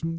Suppose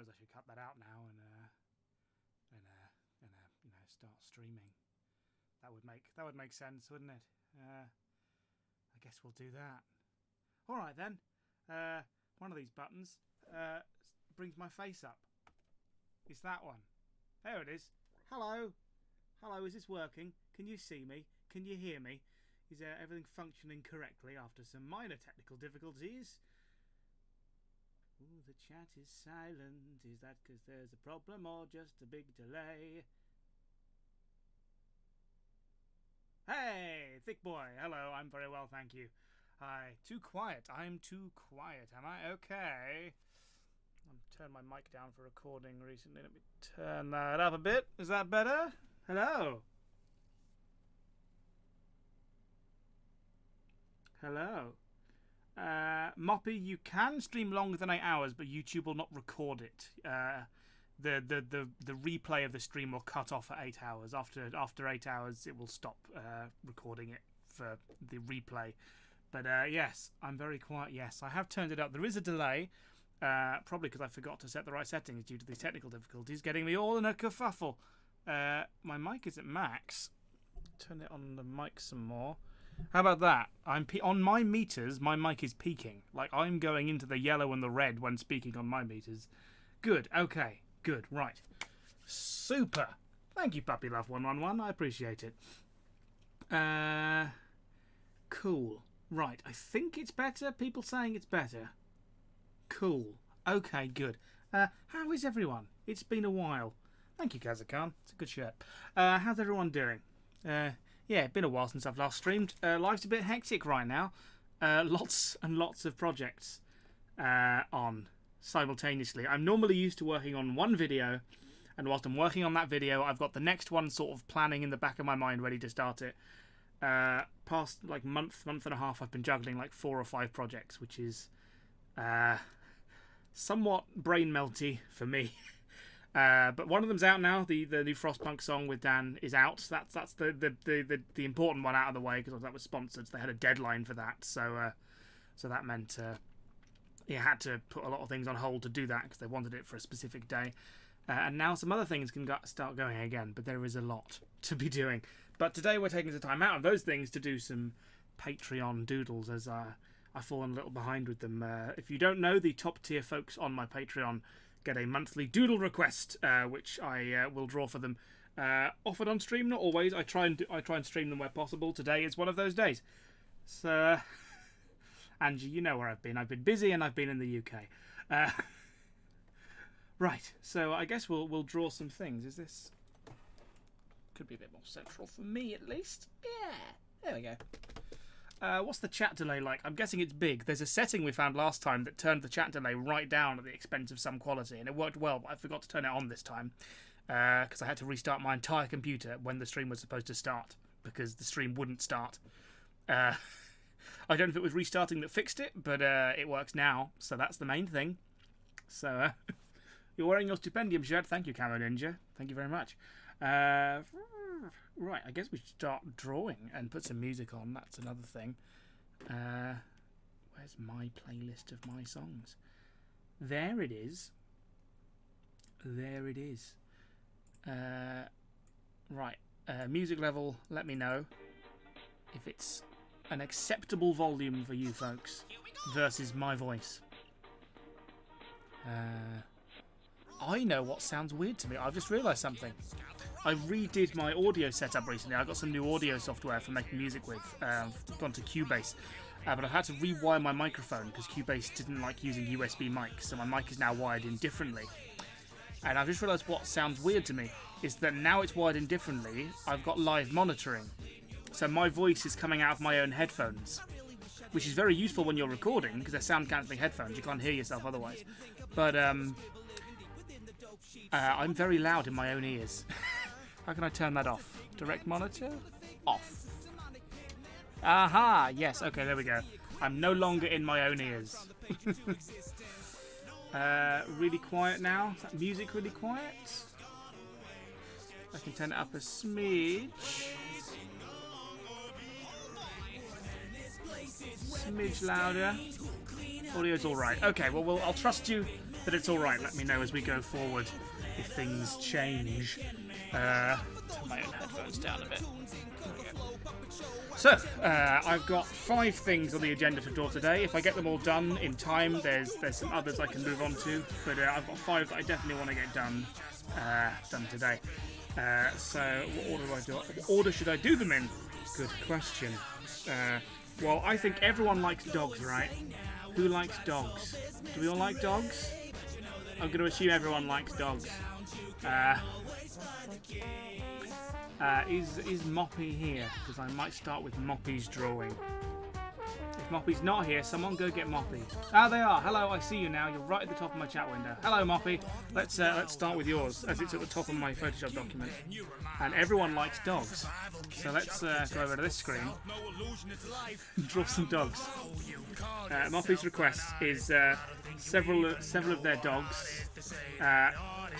I should cut that out now and you know, start streaming. That would make sense, wouldn't it? I guess we'll do that. All right then. One of these buttons brings my face up. It's that one. There it is. Hello. Hello, is this working? Can you see me? Can you hear me? Is everything functioning correctly after some minor technical difficulties? Ooh, the chat is silent. Is that because there's a problem or just a big delay? Hey, thick boy. Hello, I'm very well, thank you. Hi. Too quiet. I'm too quiet, am I? Okay. I've turned my mic down for recording recently. Let me turn that up a bit. Is that better? Hello. Hello. Moppy, you can stream longer than 8 hours, but YouTube will not record it. The replay of the stream will cut off at 8 hours. After 8 hours, it will stop recording it for the replay. But yes, I'm very quiet. Yes, I have turned it up. There is a delay, probably because I forgot to set the right settings due to these technical difficulties, getting me all in a kerfuffle. My mic is at max. Turn it on the mic some more. How about that? On my meters, my mic is peaking. Like, I'm going into the yellow and the red when speaking on my meters. Good. Okay. Good. Right. Super. Thank you, Puppy Love 111. I appreciate it. Cool. Right. I think it's better. People saying it's better. Cool. Okay. Good. How is everyone? It's been a while. Thank you, Kazakan. It's a good shirt. How's everyone doing? Yeah, been a while since I've last streamed. Life's a bit hectic right now. Lots and lots of projects on simultaneously. I'm normally used to working on one video, and whilst I'm working on that video, I've got the next one sort of planning in the back of my mind, ready to start it. Past like month and a half, I've been juggling like 4 or 5 projects, which is somewhat brain melty for me. But one of them's out now. The new Frostpunk song with Dan is out. That's the important one out of the way because that was sponsored. So they had a deadline for that. So that meant you had to put a lot of things on hold to do that because they wanted it for a specific day. And now some other things can start going again. But there is a lot to be doing. But today we're taking the time out of those things to do some Patreon doodles as I've fallen a little behind with them. If you don't know, the top tier folks on my Patreon get a monthly doodle request, which I will draw for them. Offered on stream, not always. I try and stream them where possible. Today is one of those days. So, Angie, you know where I've been. I've been busy and I've been in the UK. Right, so I guess we'll draw some things. Is this... Could be a bit more central for me, at least. Yeah, there we go. What's the chat delay like? I'm guessing it's big. There's a setting we found last time that turned the chat delay right down at the expense of some quality, and it worked well, but I forgot to turn it on this time because I had to restart my entire computer when the stream was supposed to start because the stream wouldn't start. I don't know if it was restarting that fixed it, but it works now, so that's the main thing. So, you're wearing your Stupendium shirt. Thank you, Camo Ninja. Thank you very much. Right, I guess we should start drawing and put some music on. That's another thing. Where's my playlist of my songs? There it is. There it is. Right, music level, let me know if it's an acceptable volume for you folks versus my voice. I know what sounds weird to me. I've just realised something. I redid my audio setup recently. I got some new audio software for making music with. I've gone to Cubase. But I've had to rewire my microphone because Cubase didn't like using USB mics, so my mic is now wired in differently. And I've just realised what sounds weird to me is that now it's wired in differently, I've got live monitoring. So my voice is coming out of my own headphones, which is very useful when you're recording because they're sound cancelling headphones. You can't hear yourself otherwise. But I'm very loud in my own ears. How can I turn that off? Direct monitor? Off. Aha! Yes, okay, there we go. I'm no longer in my own ears. Really quiet now. Is that music really quiet? I can turn it up a smidge. Smidge louder. Audio's alright. Okay, well, I'll trust you that it's alright. Let me know as we go forward if things change. Turn my own headphones down a bit. So, I've got 5 things on the agenda to draw today. If I get them all done in time, there's some others I can move on to, but I've got 5 that I definitely want to get done today. So, what order do I do? What order should I do them in? Good question. Well, I think everyone likes dogs, right? Who likes dogs? Do we all like dogs? I'm going to assume everyone likes dogs. Is Moppy here? Because I might start with Moppy's drawing. If Moppy's not here, someone go get Moppy. Ah, they are. Hello, I see you now. You're right at the top of my chat window. Hello, Moppy. Let's start with yours, as it's at the top of my Photoshop document. And everyone likes dogs. So let's go over to this screen and draw some dogs. Moppy's request is several of their dogs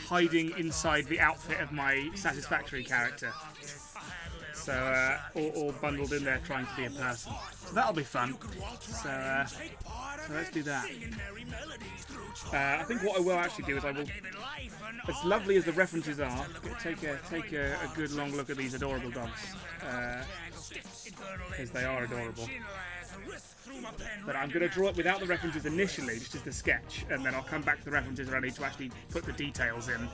hiding inside the outfit of my Satisfactory character. So, all bundled in there trying to be a person. So that'll be fun. So let's do that. I think what I will actually do is I will, as lovely as the references are, take a good long look at these adorable dogs. Because they are adorable. But I'm going to draw it without the references initially, just as the sketch, and then I'll come back to the references when I need to actually put the details in.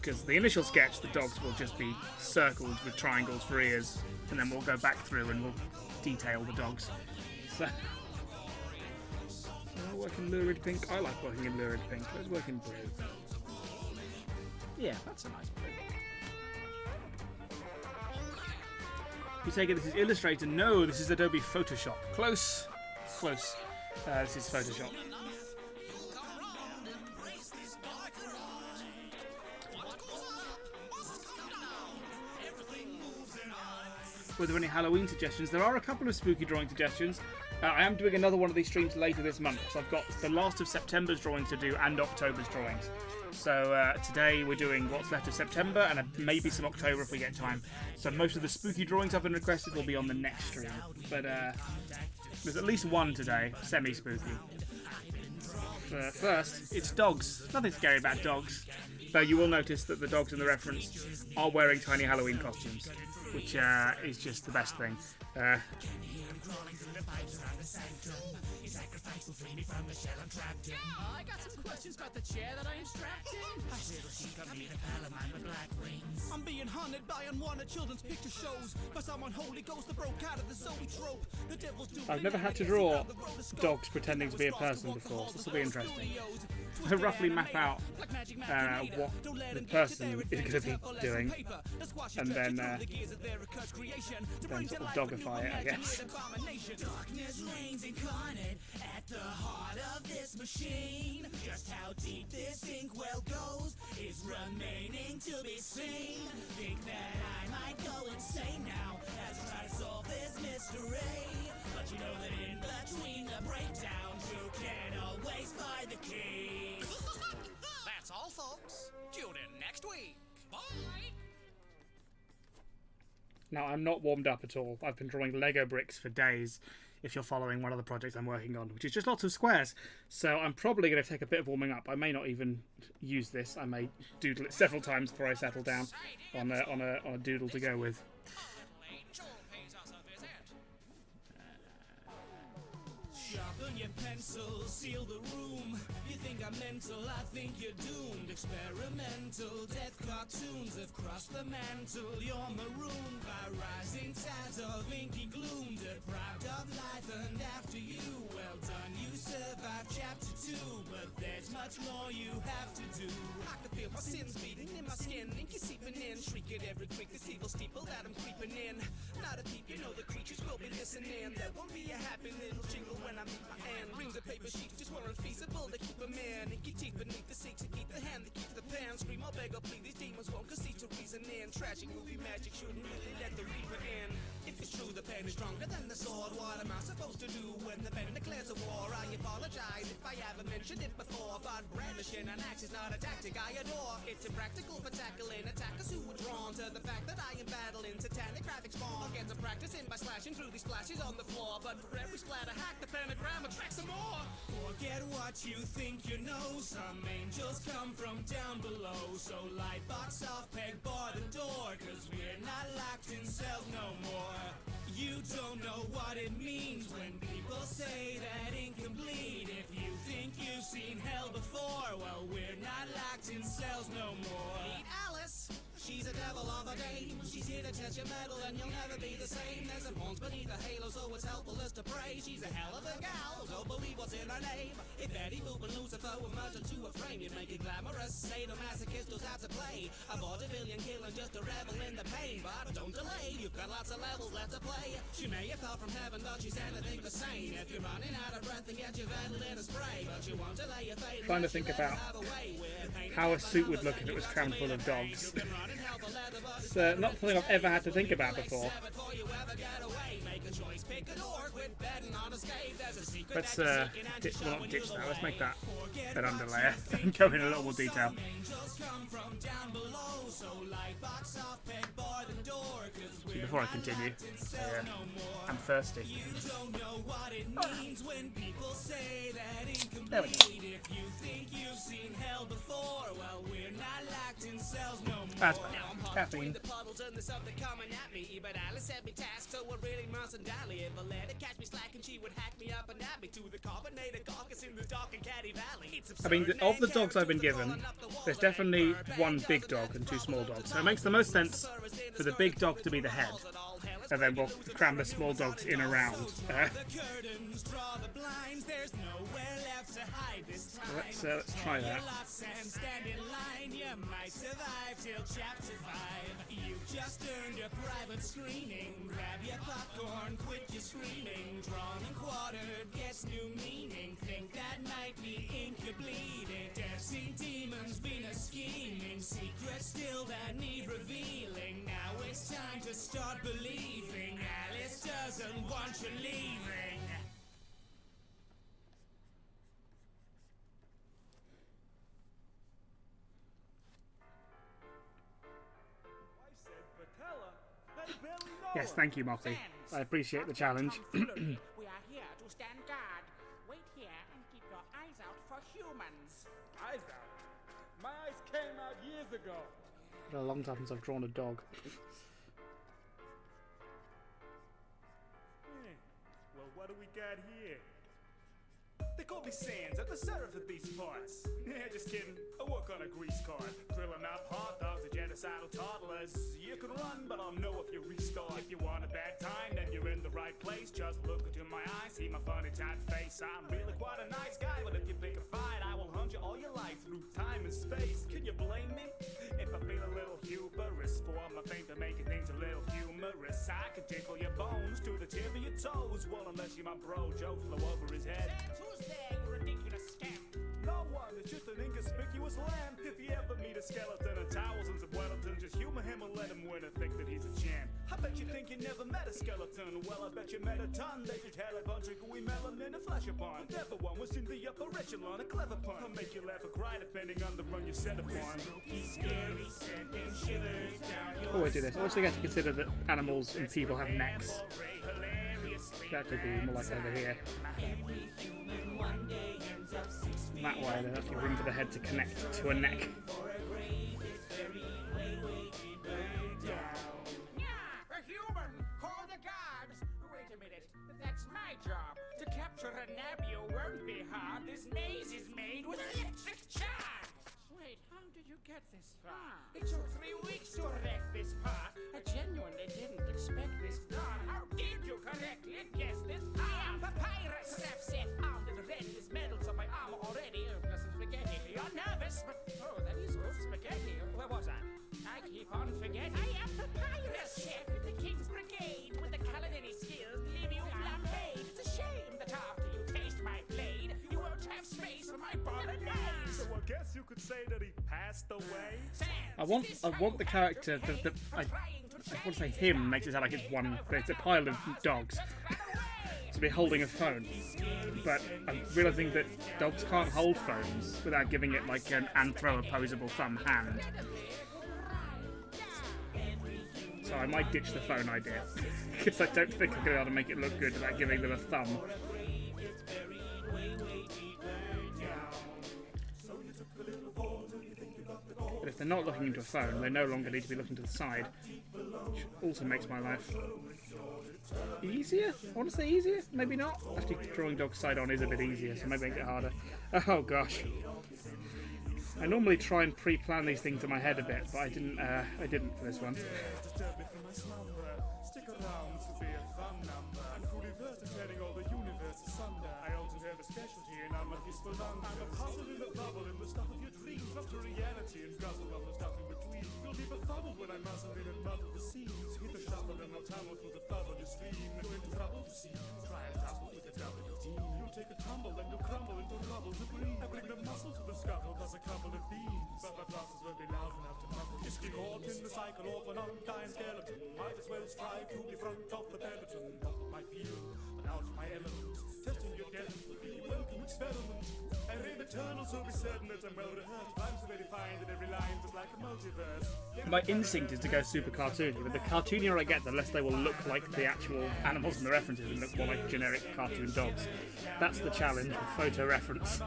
Because the initial sketch, the dogs will just be circles with triangles for ears, and then we'll go back through and we'll detail the dogs. So, I work in lurid pink. I like working in lurid pink. Let's work in blue. Yeah, that's a nice blue. You take it this is Illustrator? No, this is Adobe Photoshop. Close. Close. This is Photoshop. Were there any Halloween suggestions? There are a couple of spooky drawing suggestions. I am doing another one of these streams later this month, so I've got the last of September's drawings to do and October's drawings. So today we're doing what's left of September and maybe some October if we get time. So most of the spooky drawings I've been requested will be on the next stream. But there's at least one today, semi-spooky. First, it's dogs. Nothing scary about dogs. Though you will notice that the dogs in the reference are wearing tiny Halloween costumes, which is just the best thing. will free me from the shell I'm trapped in. I got some questions about the chair that I am strapped in. I little she got me the pal of mine with black wings. I'm being hunted by unwanted children's picture shows by someone Holy Ghost that broke out of the Zoe trope. The devil's doing. I've never had to draw dogs pretending to be a person before, so this will be interesting. I roughly map out what the person is going to be doing, and then sort of dogify it, I guess. Darkness reigns incarnate at the heart of this machine. Just how deep this inkwell goes is remaining to be seen. Think that I might go insane now as I try to solve this mystery. But you know that in between the breakdowns, you can always find the key. That's all, folks. Tune in next week. Bye. Now, I'm not warmed up at all. I've been drawing Lego bricks for days, if you're following one of the projects I'm working on, which is just lots of squares. So I'm probably going to take a bit of warming up. I may not even use this. I may doodle it several times before I settle down on a doodle to go with. Sharpen your pencil, seal the room. You think I'm mental, I think you're doomed. Experimental death cartoons have crossed the mantle. You're marooned by rising tides of inky gloom. Deprived of life and after you, well done, you survived chapter 2. But there's much more you have to do. I can feel my sins beating in my skin, ink is seeping in. Shriek at every creak, this evil steeple that I'm creeping in. Not a peep, you know the creatures will be listening. There won't be a happy little jingle when I meet my end. Rings of paper sheets just weren't feasible to keep them in. Inky teeth beneath the seat to keep the hand that keeps the pen. Scream, I'll beg, I'll plead, these demons won't concede to reason in. Tragic movie magic shouldn't really let the reaper in. If it's true the pen is stronger than the sword, what am I supposed to do when the pen declares a war? I apologize if I haven't mentioned it before, but brandishing an axe is not a tactic I adore. It's impractical for tackling attackers who are drawn to the fact that I am battling satanic graphic spawn. I'll get some practicing by slashing through these splashes on the floor, but for every splatter hack, the pentagram attracts some more. Forget what you think you know, some angels come from down below. So light box off, peg bar the door, cause we're not locked in cells no more. You don't know what it means when people say that ink can bleed. If you think you've seen hell before, well, we're not locked in cells no more. Meet Alice, she's a devil of a dame. She's here to test your metal and you'll never be the same. There's some horns beneath the halo, so it's helpless to pray. She's a hell of a gal, don't believe what's in her name. If Betty Boop and Lucifer were merged into a frame, you'd make it glamorous. Sadomasochist knows how to play a vaudevillian killing just to revel in the pain. But don't delay, you've got lots of levels left to play. She may have fell from heaven, but she's anything but sane. If you're running out of breath, then get your vandal in a spray. But you won't delay your fate. Trying to think about how a suit would look if it was crammed full of dogs. It's not something I've ever had to think about before. Let's ditch that. Let's make that an underlayer and go in a little more detail. Before I continue, I'm thirsty. There we go. That's better. Caffeine. But Alice had me tasked, so I really mustn't dally. If I let her catch me slacking, she would hack me up and nab me to the carbonated carcass in the dark and catty valley. I mean, of the dogs I've been given, there's definitely one big dog and two small dogs. So it makes the most sense for the big dog to be the head, and then we'll cram the small dogs in around. Let's try that. You've just earned a private screening. Grab your popcorn, quit your screaming. Drawn and quartered gets new meaning. Think that might be ink you're bleeding. Dancing demons been a scheming. Secrets still that need revealing. Now it's time to start believing. Alice doesn't want you leaving. Yes, thank you, Moppy. I appreciate the challenge. We are here to stand guard. Wait here and keep your eyes out for humans. Eyes out? My eyes came out years ago. It's been a long time since I've drawn a dog. Well, what do we got here? They call me Sands at the serif at these parts. Yeah, just kidding. I work on a grease card. Grilling up hot dogs to genocidal toddlers. You can run, but I'll know if you restart. If you want a bad time, then you're in the right place. Just look into my eyes, see my funny tight face. I'm really quite a nice guy, but if you pick a fight, I will hunt you all your life through time and space. Can you blame me? If I feel a little hubris, for my thing to making things a little humorous. I can tickle your bones to the tip of your toes. Well, unless you're my bro, jokes flow over his head. Who's there, you ridiculous scamp? No one, it's just an inconspicuous lamb. If you ever meet a skeleton and towels and some Wellington, just humor him and let him win and think that he's a champ. I bet you think you never met a skeleton. Well, I bet you met a ton. They just had a bunch of gooey melanin and flash upon. Never one was in the upper echelon, a clever pun. I'll make you laugh or cry depending on the run you set upon. Oh, I do this. I also get to consider that animals and people have necks. That could be more like over here. That way, there's actually room for the head to connect to a neck. A human! Call the guards! Wait a minute, that's my job. To capture a nab you won't be hard. This maze is made with electric charge! Wait, how did you get this far? It took 3 weeks to erect this part. I genuinely didn't expect this done. How did you correctly guess this? I am Papyrus! Snap set, armed and red. This metal's on my armor already. Plus some spaghetti. You're nervous, but oh, that is good spaghetti. Where was I? I keep on forgetting. I am Papyrus, chef with the King's Brigade. With the culinary skills, leave you flambeed. It's a shame that after you taste my blade, you won't have space for my bolognese. So I guess you could say that he passed away. I want the character I want to say him makes it sound like it's one, but it's a pile of dogs to be holding a phone. But I'm realizing that dogs can't hold phones without giving it like an anthro-opposable thumb hand. So I might ditch the phone idea because I don't think I'm going to be able to make it look good without giving them a thumb. But if they're not looking into a phone, they no longer need to be looking to the side, which also makes my life easier? I want to say easier? Maybe not. Actually, drawing dogs side on is a bit easier, so maybe make it harder. Oh gosh. I normally try and pre-plan these things in my head a bit, but I didn't for this one. Stick around to be a fun number. I'm fully versed in turning all the universe asunder. I also have a specialty and I'm a spelunker. I'm a puzzle in a bubble in the stuff of your dreams. Up to reality and guzzle of the stuff in between. You'll be befuddled when I muzzle in and muddle the seams. Hit the shuffle and I'll tunnel through the bubble you stream. Go into trouble to see. Try and double with the WD. You'll take a tumble and you'll crumble into rubble to breathe. I bring the muscle to the scuffle plus a couple of beams. But my glasses won't be loud enough to muffle. Just get caught in the cycle of an undying skeleton. Might as well strive to be front of the peloton. Not my field, but out my element. Testing your depth will be a welcome experiment. I read eternal, so be certain that I'm well rehearsed. I'm so very fine that every line is like a multiverse. My instinct is to go super cartoony, but the cartoonier I get, the less they will look like the actual animals and the references and look more like generic cartoon dogs. That's the challenge with photo reference.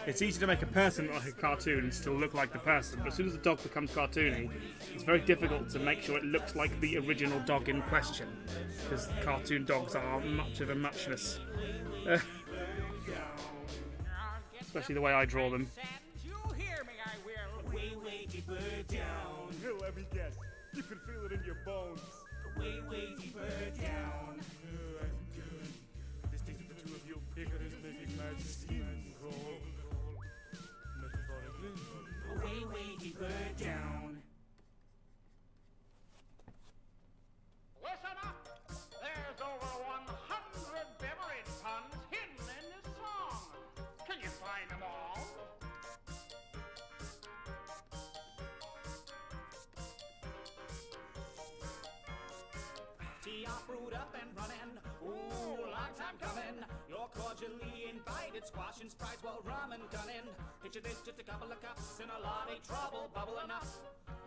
It's easy to make a person look like a cartoon and still look like the person, but as soon as the dog becomes cartoony, it's very difficult to make sure it looks like the original dog in question, because cartoon dogs are much of a muchness. Especially the way I draw them. You hear me, I will. Way deeper down. Here, let me guess. You can feel it in your bones. Way deeper down. I'm good. This takes the two of you. Icarus making my skin crawl. Metaphorically. Way deeper down. Listen up! There's over 100 beverage puns hidden in this song. Can you find them all? Tea are brewed up and running. Ooh, long time coming. You're cordially invited. Squash and sprites while rum and gunning. Picture this, just a couple of cups and a lot of trouble bubbling up.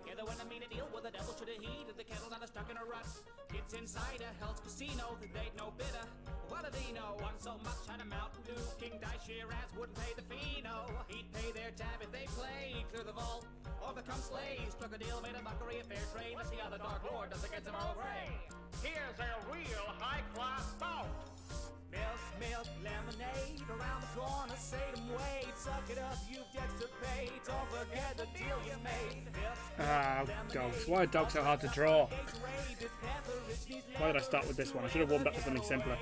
Together when I mean to deal with the devil to the heat of the kettle not stuck in a rut. Kids inside a Hell's Casino, they'd know better. What do they know? Won so much on a Mountain Dew. King Dice Shiraz wouldn't pay the fee, no. He'd pay their tab if they played. Clear the vault or become slaves. Struck a deal, made a mockery of fair trade. Let's see how the Dark Lord does against them all gray. Here's a real high-class bout. Milk, lemonade, around the corner Suck it up, you've debts to pay. Don't forget the deal you made. Ah, dogs. Why are dogs so hard to draw? Why did I start with this one? I should have warmed up with something simpler.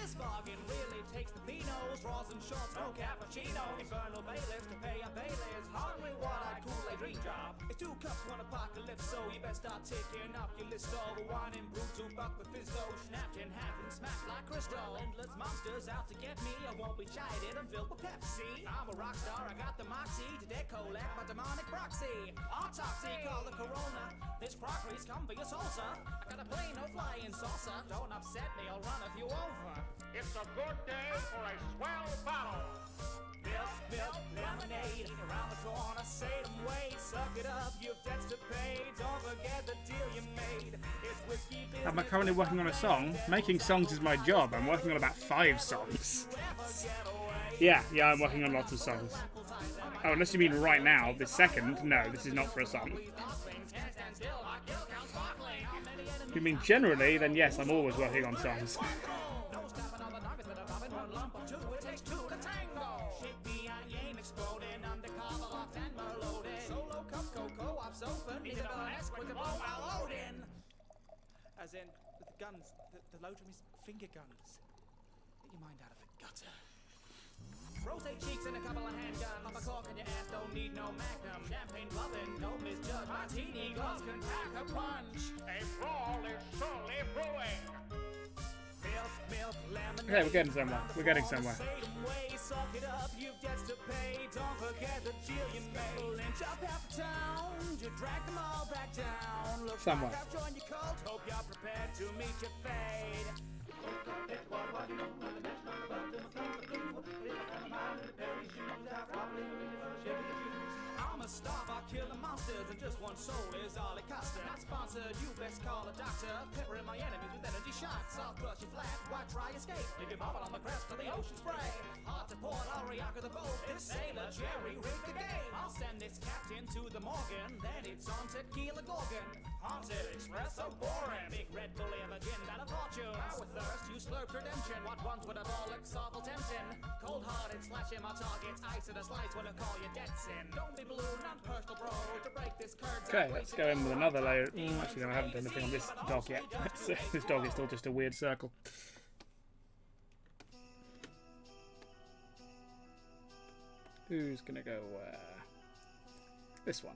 This bargain really takes the Beanos, draws and shorts, no cappuccino. Infernal bailiffs to pay our bailiffs. Hungry one-eyed Kool-Aid dream job. It's 2 cups, 1 apocalypse, so you best start taking up your list. All the wine and brew, 2 buck with Fizzo. Snapped in half and smashed like crystal. Endless monsters out to get me. I won't be chided, I'm filled with Pepsi. I'm a rock star, I got the moxie. Today collect my demonic proxy. Autopsy, call the corona. This crockery's come for your salsa. I got a plane, no flying saucer. Don't upset me, I'll run a few over. It's a good day for a swell bottle. Milk, lemonade, around the corner, say them wait. Suck it up, you've debts to pay. Don't forget the deal you made. It's whiskey, beer, Am I currently working on a song? Making songs is my job. I'm working on about 5 songs. Yeah, I'm working on lots of songs. Oh, unless you mean right now, this second? No, this is not for a song. If you mean generally, then yes, I'm always working on songs. As in, the guns, the load room is finger guns. Get your mind out of the gutter. Rosé cheeks and a couple of handguns. Pop a cork in your ass, don't need no magnum. Champagne bubbling, don't misjudge. Martini gloves can pack a punch. A brawl is surely brewing. Milk, lemonade. Okay, we're getting somewhere. We're getting somewhere. Suck it up, you've debts to pay. Don't forget the deal you made. Lynch up half the town, you drag them all back down. Looks Somewhere. like I've joined your cult. Hope you're prepared to meet your fate. I'm a star, I kill the monsters, and just one soul is all it costs. Not sponsored, you best call a doctor. Peppering my enemies with energy shots. I'll crush you flat, why try escape? Leave you bobbing on the crest of the ocean spray. Hard to port, I'll react the boat. This sailor Jerry rigged the game. I'll send this captain to the Morgan, then it's on tequila gorgon. Haunted express, so boring. Big red bull in a gin, that a fortune. Power thirst, you slurp redemption. What once would have all looked awful tempting. Cold-hearted, slashing my targets. Ice in a slice when I call you dead sin. Don't be blue, not personal, bro. To break this curtain. Okay, let's go in with another layer. Actually, no, I haven't done anything on this dog yet. This dog is still just a weird circle. Who's gonna go where? This one.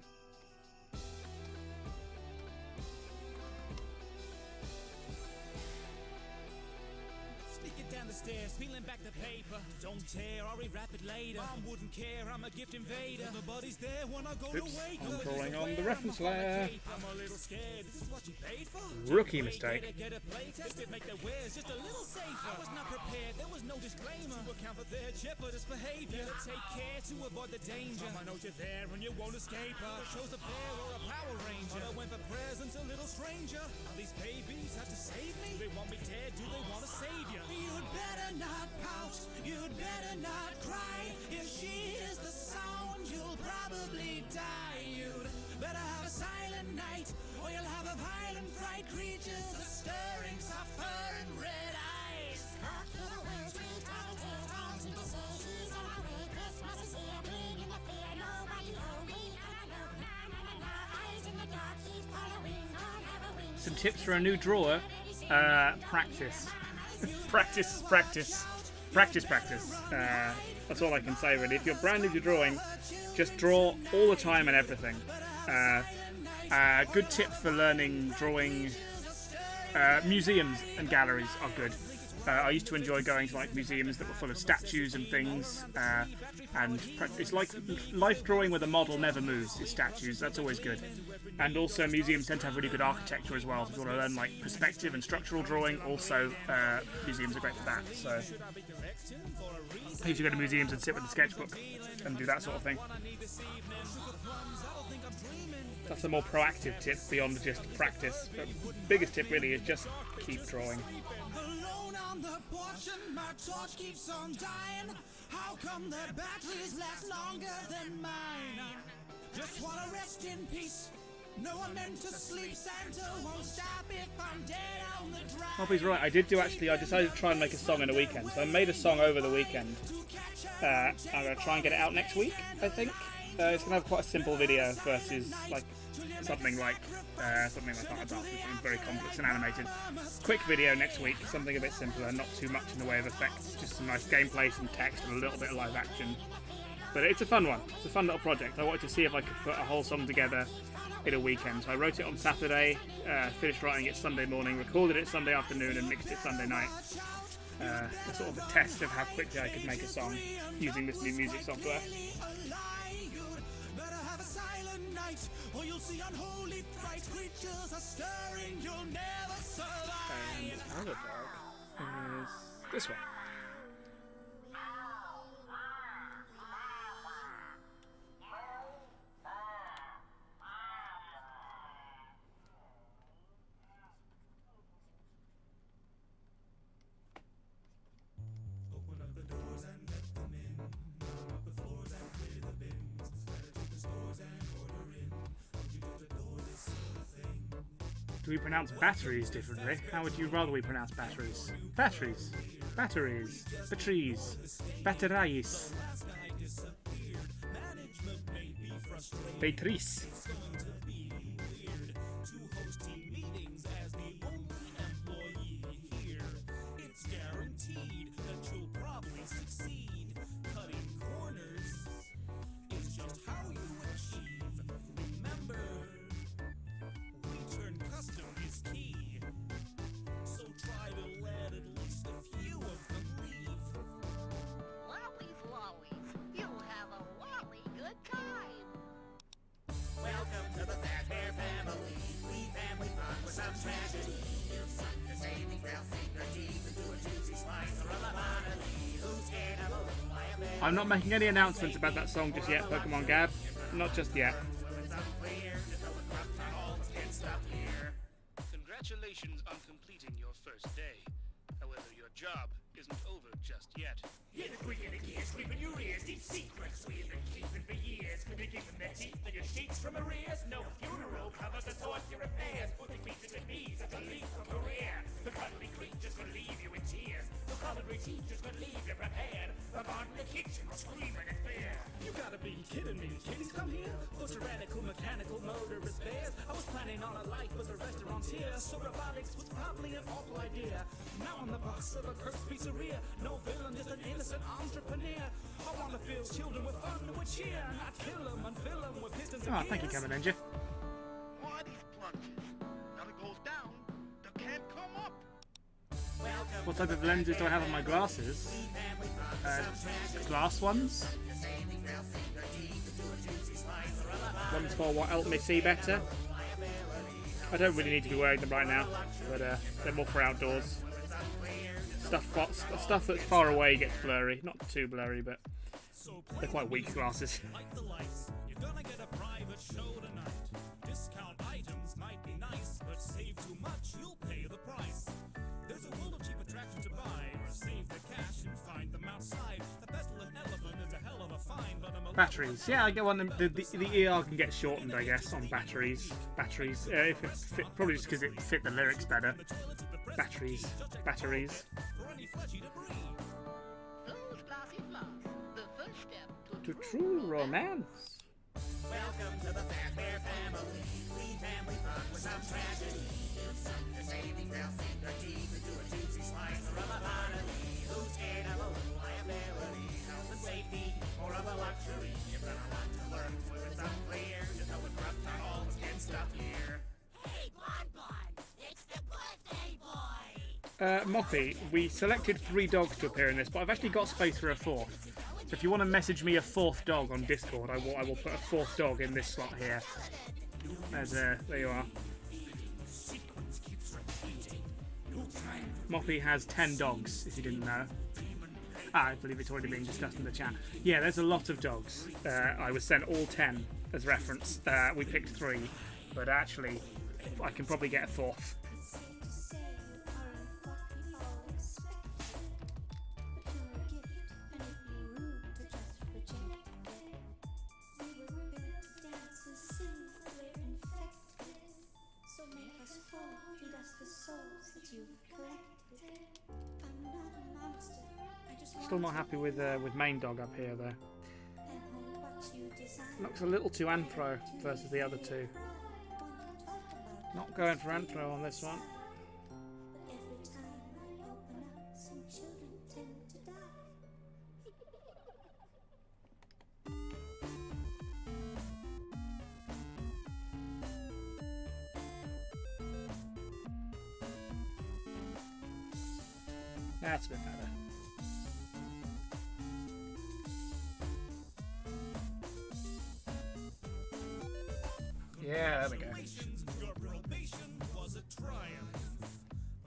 Sneaking down the stairs, peeling back the paper. Don't tear, I'll rewrap it later. Mom wouldn't care, I'm a gift invader. Nobody's there when I go to Oops, wake. I'm drawing on the reference layer. I'm a little scared. This is what you paid for? Rookie mistake. Get a play test to make their wares just a little safer. I was not prepared, there was no disclaimer to account for their jeopardous behavior. Take care to avoid the danger. I know you're there and you won't escape her. Shows a bear or a Power Ranger. I went for presents, a little stranger. Are these babies have to save me? Do they want me dead? Do they want a savior? You'd better not pout. You'd better not cry. If she is the sound, you'll probably die. You'd better have a silent night, or you'll have a violent fright. Creatures are stirring, suffer and red eyes. Some tips for a new drawer. Practice. Practice. That's all I can say, really. If you're brand new to drawing, just draw all the time and everything. Good tip for learning drawing. Museums and galleries are good. I used to enjoy going to like museums that were full of statues and things, and it's like life drawing where the model never moves. It's statues. That's always good. And also museums tend to have really good architecture as well. So if you want to learn like perspective and structural drawing, also museums are great for that. So I usually go to museums and sit with the sketchbook and do that sort of thing. That's a more proactive tip beyond just practice. But biggest tip really is just keep drawing. Alone on the porch and my torch keeps on dying. How come their batteries last longer than mine? Just wanna rest in peace No, I'm meant to sleep, Santa won't stop if I'm dead on the drive. Moppy's right. I decided to try and make a song in a weekend. So I made a song over the weekend. I'm going to try and get it out next week, I think. It's going to have quite a simple video versus like something like Art Dance, which is very complex and animated. Quick video next week, something a bit simpler, not too much in the way of effects, just some nice gameplay, some text, and a little bit of live action. But it's a fun one. It's a fun little project. I wanted to see if I could put a whole song together in a weekend. So I wrote it on Saturday, finished writing it Sunday morning, recorded it Sunday afternoon, and mixed it Sunday night. Sort of a test of how quickly I could make a song using this new music software. And the other dog is this one. Do we pronounce batteries differently? How would you rather we pronounce batteries? Batteries. Batteries. Batteries. Batteries. Batteries. I'm not making any announcements about that song just yet, Pokemon Gab. Not just yet. Congratulations on completing your first day. However, your job isn't over just yet. Hear the creak of the gears, creeping your ears, deep secrets we've been keeping for years. Could be keeping their teeth and your sheets from arrears. No funeral covers the thought your affairs. Putting pieces with me, such a leap from career. The cuddly creatures gonna leave you in tears. The culinary teachers gonna leave you prepared. The barn in the kitchen screaming at fear. You gotta be kidding me, kitties come here? Those tyrannical mechanical motorist bears. I was planning on a life with the restaurants here, so robotics was probably an awful idea. Now I'm the boss of a cursed pizzeria. No villain, just an innocent entrepreneur. I wanna fill children with fun with cheer, not kill them and fill them with pistons and Thank you, Kamen Ninja. Why these plunges? Now it goes down, they can't come up. What type of lenses do I have on my glasses? Glass ones. Ones for what help me see better. I don't really need to be wearing them right now, but they're more for outdoors. Stuff that's far away gets blurry. Not too blurry, but they're quite weak glasses. You're gonna get a private show tonight. Discount items might be nice, but save too much, you'll pay the price. There's a world of cheap attractions to buy, or save the cash and find them outside. The pestilent elephant is a hell of a find, but I'm a Batteries. Yeah, I get one. The ER can get shortened, I guess, on batteries. Batteries. If it fit, probably just because it fit the lyrics better. Batteries. Batteries. To true romance. Welcome to the Fat Bear family. Clean family fun with some tragedy. The savings they'll sink their teeth into a juicy slice or a lobotomy. Who's scared of a little liability? Health and safety, more of a luxury. You're gonna want to learn so it's unclear. Just know it's rough on all the skin stuff here. Hey, Bon, it's the birthday boy. Moppy, we selected 3 dogs to appear in this, but I've actually got space for a 4th. So if you want to message me a 4th dog on Discord, I will put a 4th dog in this slot here. There you are. Moppy has 10 dogs, if you didn't know. I believe it's already being discussed in the chat. Yeah, there's a lot of dogs. I was sent all 10 as reference. We picked 3, but actually, I can probably get a 4th. Still not happy with main dog up here though. Looks a little too anthro versus the other two. Not going for anthro on this one. That's a bit better. Yeah, there we go. Your probation was a triumph,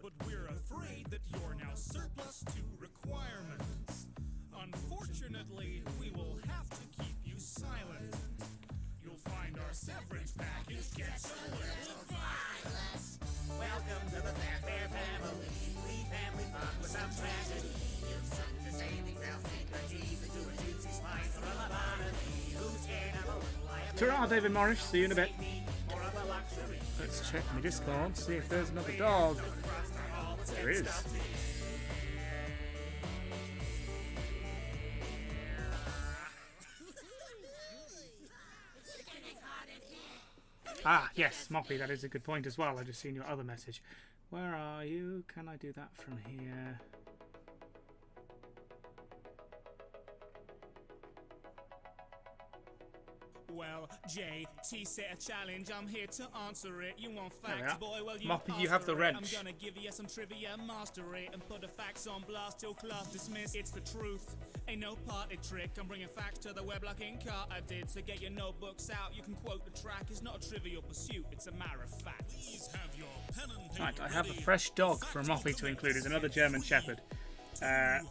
but we're afraid that you're now surplus to requirements. Unfortunately, we will have to keep you silent. You'll find our severance package gets a little violence. Welcome to the Fair family. We family fun with some tragedy. You've something to say, things they'll think like Jesus to a juicy slice or a lobotomy. Who's scared of a little liability? Ta-ra, David Morris. See you in a bit. More of a luxury. Let's check my Discord, see if there's another dog. There is. Ah, yes, Moppy, that is a good point as well. I just seen your other message. Where are you? Can I do that from here? Well, JT set a challenge, I'm here to answer it. You want There we facts, are. boy? Well, you Moppy, you have the asked for it. wrench. I'm gonna give you some trivia, master it, and put the facts on blast till class dismissed. It's the truth, ain't no party trick. I'm bringing facts to the web like in Carter did. So get your notebooks out, you can quote the track. It's not a trivial pursuit, it's a matter of fact. Please have your pen and paper Right, I have a ready. fresh dog for Moppy to include. It's another German Shepherd.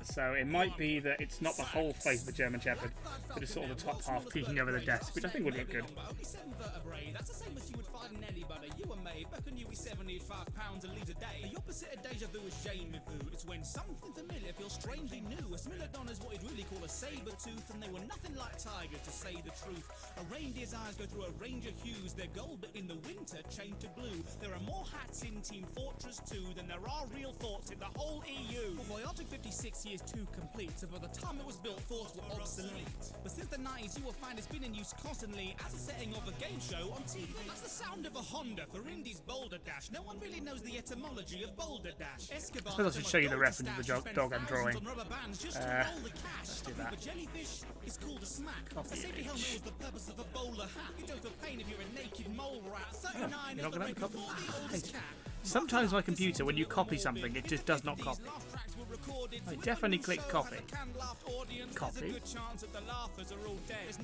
So it might be that it's not the whole face of the German Shepherd, but it's sort of the top half peeking over the desk, which I think would look good. Only 7 vertebrae, that's the same as you would find in anybody. You were made back when you were 75 pounds a litre a day. The opposite of deja vu is jamais vu. It's when something familiar feels strangely new. A Smilodon is what you'd really call a saber tooth, and they were nothing like tigers to say the truth. A reindeer's eyes go through a range of hues. They're gold, but in the winter change to blue. There are more hats in Team Fortress 2 than there are real thoughts in the whole EU. Well, Biotic 56 years too complete, so by the time it was built, thoughts were obsolete. But since the 90s, you will find it's been in use constantly as a setting of a game show on TV. That's the sound of a Honda for Indy's Boulder Dash. No one really knows the etymology of Boulder Dash. Escobar, I suppose I should show you the reference to the dog I'm drawing. Let's do that. A jellyfish is called a smack. A safety helmet was the purpose of a bowler hat. You don't feel pain if you're a naked mole rat. 39 You're not is the gonna record copy? for the oldest cat. Sometimes my computer, when you copy something, it just does not copy. I definitely clicked copy. Copy.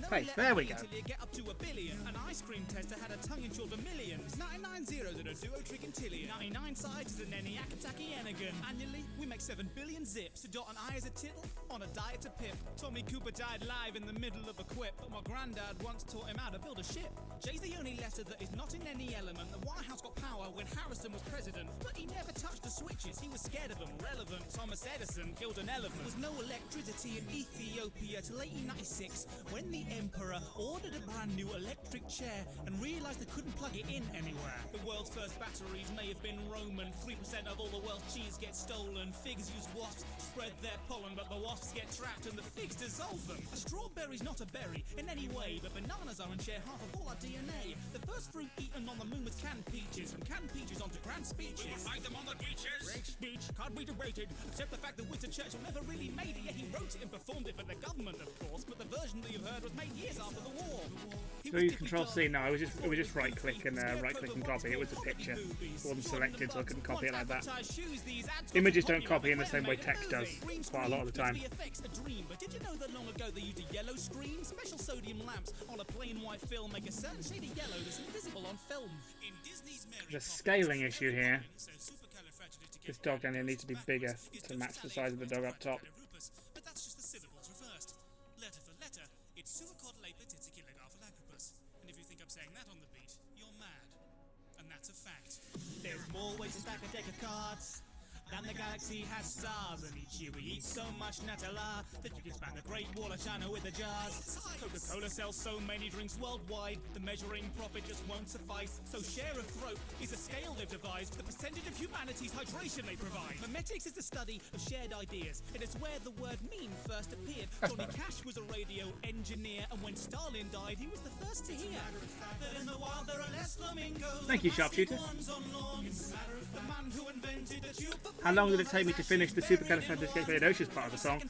Hey, there we go. An ice cream tester had a tongue in short of millions. 99 zeros and a duo trigintillion. 99 sides is an ENIAC attacky Enigan. Annually, we make 7 billion zips. To dot an I as a tittle, on a diet to pip. Tommy Cooper died live in the middle of a quip, but my granddad once taught him how to build a ship. Jay's the only letter that is not in any element. The White House got power when Harrison was president, but he never touched the switches. He was scared of them. Relevant. Thomas Edison killed an elephant. There was no electricity in Ethiopia till 1896, when the emperor ordered a brand new electric chair and realized they couldn't plug it in anywhere. The world's first batteries may have been Roman. 3% of all the world's cheese gets stolen. Figs use wasps to spread their pollen, but the wasps get trapped and the figs dissolve them. A strawberry's not a berry in any way, but bananas are and share half of all our DNA. The first fruit eaten on the moon was canned peaches, from canned peaches onto grand speeches. You find them on the beaches. Great speech, can't be debated, except the fact that Winston Churchill never really made it. Yeah, he wrote it and performed it for the government, of course, but the version that you've heard was made years after the war. So you Control C? No, it was just right click and copy. It was a picture. It wasn't selected, so I couldn't copy it like that. Images don't copy in the same way text does quite a lot of the time. But did you know that long ago they used a yellow screen? Special sodium lamps on a plain white film make a certain shade of yellow that's invisible on film. In Disney's There's a scaling issue here. This dog down here needs to be bigger to match the size of the dog up top. But that's just the syllables reversed. Letter for letter, it's and if you think I'm saying that on the beat, you're mad. And that's a fact. There's more ways to stack a deck of cards And the galaxy has stars, and each year we eat so much Nutella that you can span the Great Wall of China with the jars. Coca-Cola sells so many drinks worldwide, the measuring profit just won't suffice. So share of throat is a scale they've devised, the percentage of humanity's hydration they provide. Memetics is the study of shared ideas, and it's where the word meme first appeared. Johnny Cash was a radio engineer, and when Stalin died, he was the first to hear that in the wild there are less flamingos. Thank you, Sharpshooter. How long did it take me to finish the supercalifragilisticexpialidocious part of the song?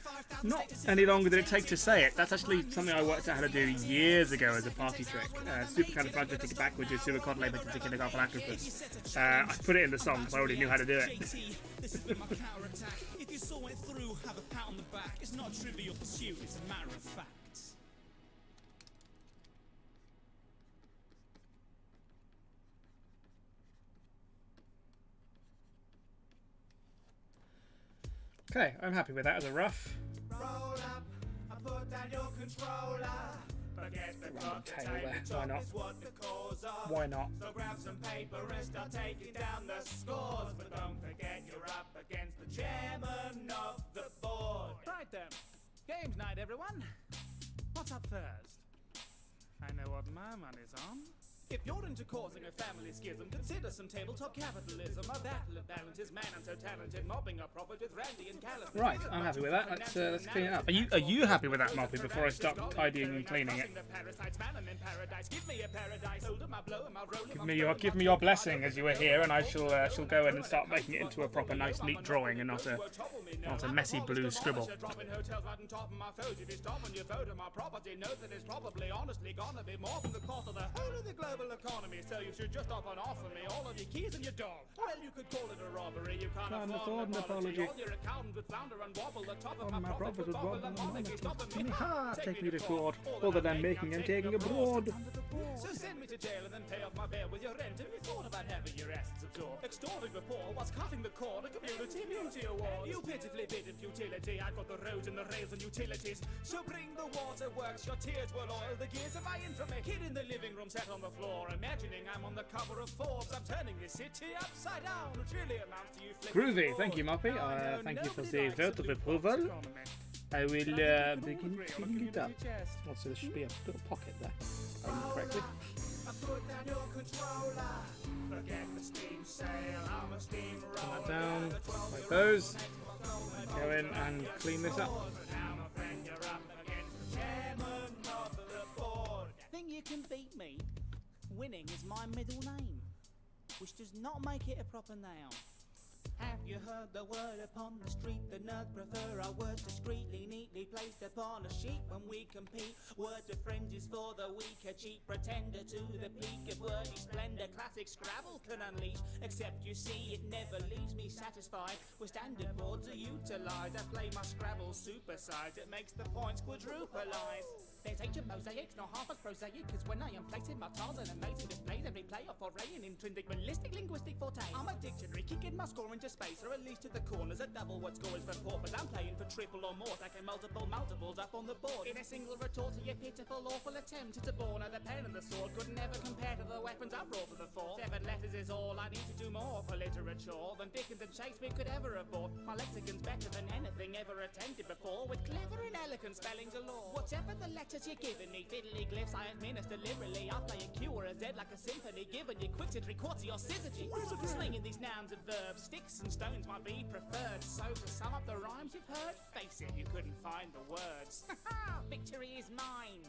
Not any longer than it takes to say it. That's actually something I worked out how to do years ago as a party trick. Supercalifragilistic backwards is supercodulated. I put it in the song because I already knew how to do it. This is my counter attack. If you saw it through, have a pat on the back. It's not a trivial pursuit, it's a matter of fact. Okay, I'm happy with that as a rough. Roll up, I put down your controller. Forget the clock, the tabletop is what the cause of. Why not? So grab some paper and start taking down the scores. But don't forget you're up against the chairman of the board. Right then, games night everyone. What's up first? I know what my money's on. If you're into causing a family schism, consider some tabletop capitalism. A battle of balances, man, I'm so talented, mopping up profit with Randy and Callum. Right, I'm happy with that. Let's clean it up. Are you happy with that, Moppy? Before I start tidying and cleaning it, give me your blessing as you were here, and I shall go in and start making it into a proper, nice, neat drawing, and not a messy blue scribble. Economy, so you should just offer me all of your keys and your dog. Well, you could call it a robbery. You can't afford an apology. All your accountant would flounder and wobble. The top of my profit would wobble and monarchy stopping me. Take me to court, all that I'm making and taking abroad. So send me to jail and then pay off my bail with your rent. Have you thought about having your assets absorbed? Extorting the poor whilst cutting the cord. A community beauty award. You pitifully bid in futility. I've got the roads and the rails and utilities. So bring the waterworks. Your tears will oil the gears of my infamy. Kid in the living room, sat on the floor, imagining I'm on the cover of Forbes. I'm turning this city upside down, which really amounts to you flipping. Groovy, thank you, Moppy. Thank you for the vote of approval. I will begin cleaning it up. Also, there should be a little pocket there, if I remember correctly. Put down your controller. Forget the steam sale. I'm a steam Turn that down, like those. Go in and clean this up. Think you can beat me? Winning is my middle name, which does not make it a proper noun. Have you heard the word upon the street? The nerds prefer our words discreetly, neatly placed upon a sheet when we compete. Word of friends is for the weaker, cheap pretender to the peak of wordy splendor. Classic Scrabble can unleash, except you see it never leaves me satisfied. With standard boards are utilised, I play my Scrabble supersized. It makes the points quadrupleize. There's ancient mosaics, not half as prosaic, cause when I am placing my tiles and amazing displays, every play off foray in intrinsic, realistic, linguistic forte. I'm a dictionary, kicking my score into space, or at least to the corners, a double what score is for port, but I'm playing for triple or more, stacking multiples up on the board. In a single retort to your pitiful, awful attempt to bore, now the pen and the sword could never compare to the weapons I brought to the fore. 7 letters is all I need to do more for literature than Dickens and Shakespeare could ever have bought. My lexicon's better than anything ever attempted before, with clever and elegant spelling galore. Whatever the letters you're giving me, fiddly glyphs I administer liberally. I play a Q or a Z like a symphony, giving you quicks and 3/4 or syzygy. Slinging these nouns and verbs, sticks and stones might be preferred. So to sum up the rhymes you've heard, face it, you couldn't find the words. Victory is mine,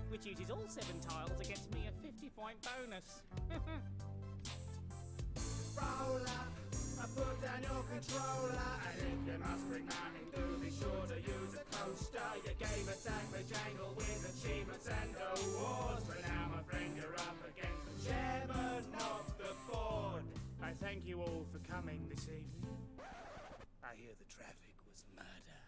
which uses all 7 tiles against me a 50-point bonus. Roll up, I put down your controller, and if you must bring money, do be sure to use a coaster. You gave us angry jangle with achievements and awards, but now my friend you're up against the chairman of the board. I thank you all for coming this evening. I hear the traffic was murder.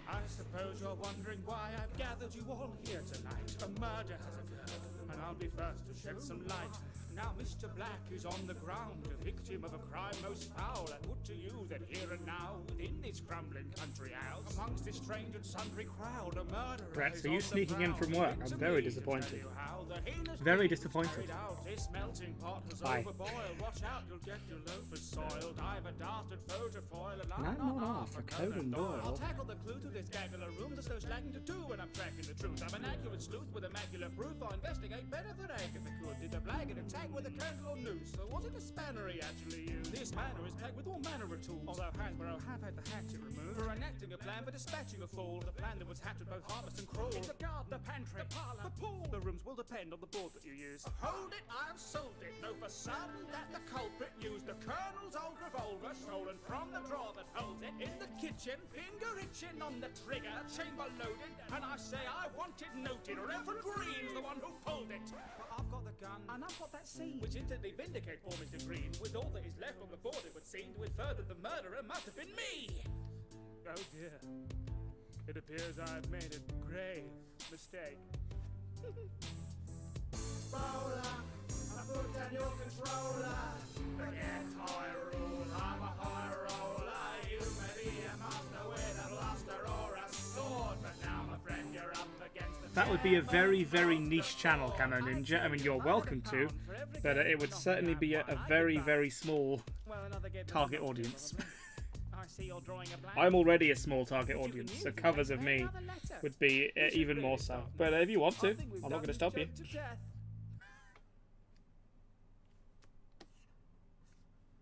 I suppose you're wondering why I've gathered you all here tonight. A murder has occurred, and I'll be first to shed some light. Now Mr. Black is on the ground, a victim of a crime most foul. I put to you that here and now, within this crumbling country house, amongst this strange and sundry crowd, a murderer Brett, is so you on the sneaking in prowl. from work? I'm very To me, disappointed. to tell you how the heinous Very deed is disappointed. carried out. This melting pot has Bye. overboiled. Watch out, you'll get your loafers soiled. I've a dastard foe to foil, and I'm No, not no, half for a Conan Doyle. I'll tackle the clue to this gaggle of room. There's no slagging to do when I'm tracking the truth. I'm an accurate sleuth with immaculate proof. I'll investigate better than Agatha could. Did a blag and a tag with a candle or noose? So was it a spanner he actually used? This manor is packed with all manner of tools. Although Hasbro have had the hatchet removed for enacting a plan for dispatching a fool. The plan that was hatched with both harmless and cruel. In the garden, the pantry, the parlour, the pool. The rooms will depend on the board that you use. Hold it, I've sold it. Know for certain that the culprit used the Colonel's old revolver stolen from the drawer that holds it. In the kitchen, finger itching on the trigger, chamber loaded. And I say I want it noted. Reverend Green's the one who pulled it. But I've got the gun, and I've got that scene, which instantly vindicates poor Mr. Green. With all that is left on the board, it would seem to infer that the murderer must have been me. Oh dear. It appears I've made a grave mistake. Roller, I put down your controller. Forget how I rule, I'm a high roller. You may be a master with a blaster or a sword, but now, my friend, you're up against the That would be a very, very niche channel, Camo Ninja. I mean, you're welcome to, but it would certainly be a very, very small target audience. I see you're drawing a blank. I'm already a small target audience, so covers of me would be even more so. But if you want to, I'm not going to stop you.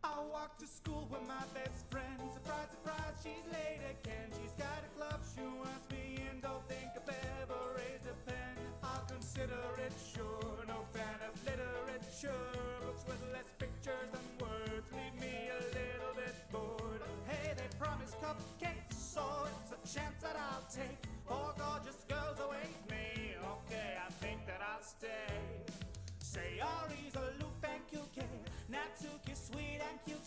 I walk to school with my best friend. Surprise, surprise, she's late again. She's got a club she wants me in. Don't think I've ever raised a pen. I'll consider it sure. No fan of literature. Books with less pictures than words leave me a little bit bored. Hey, they promise cupcakes, so it's a chance that I'll take. Four gorgeous girls await me. Okay, I think that I'll stay. Sayori's aloof and cute, Natsuki's sweet and cute,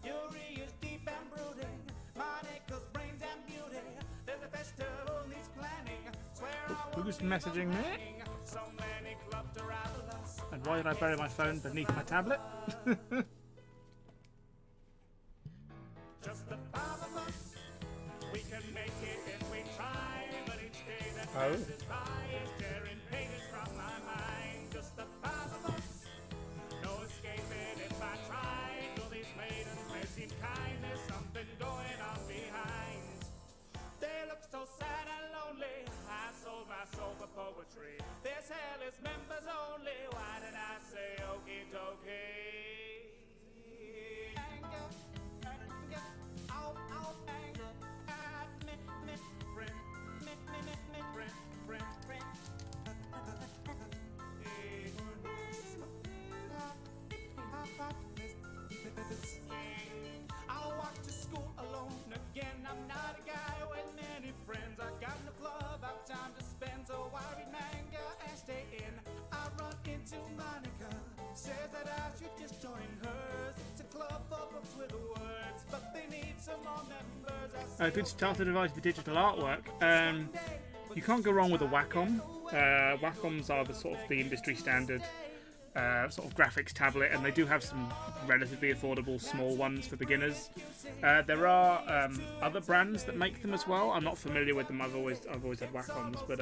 Yuri is deep and brooding, Monika's brains and beauty. There's a festival needs planning. Swear I Who's messaging me? so many clubs to rival us. And why did I bury my phone beneath my tablet? Just the five of us. We can make it if we try, but each day that Oh. passes by is tearing pages from my mind. Just the five of us. No escaping if I try. Though these maidens may seem kind, there's something going on behind. They look so sad and lonely. I sold my soul for poetry. This hell is members only. Why did I say okie dokie? Anger, anger, out, anger. Friend, friend. I'll walk to school alone again. I'm not a guy with many friends. I got no club, I've time to spend, so I read manga and stay in. I run into Monica, says that I should just join hers. It's a club for books with words, but they need some more members. A good starter device for digital artwork. You can't go wrong with a Wacom. Wacoms are the sort of the industry standard sort of graphics tablet, and they do have some relatively affordable small ones for beginners. There are other brands that make them as well. I'm not familiar with them. I've always had Wacoms, but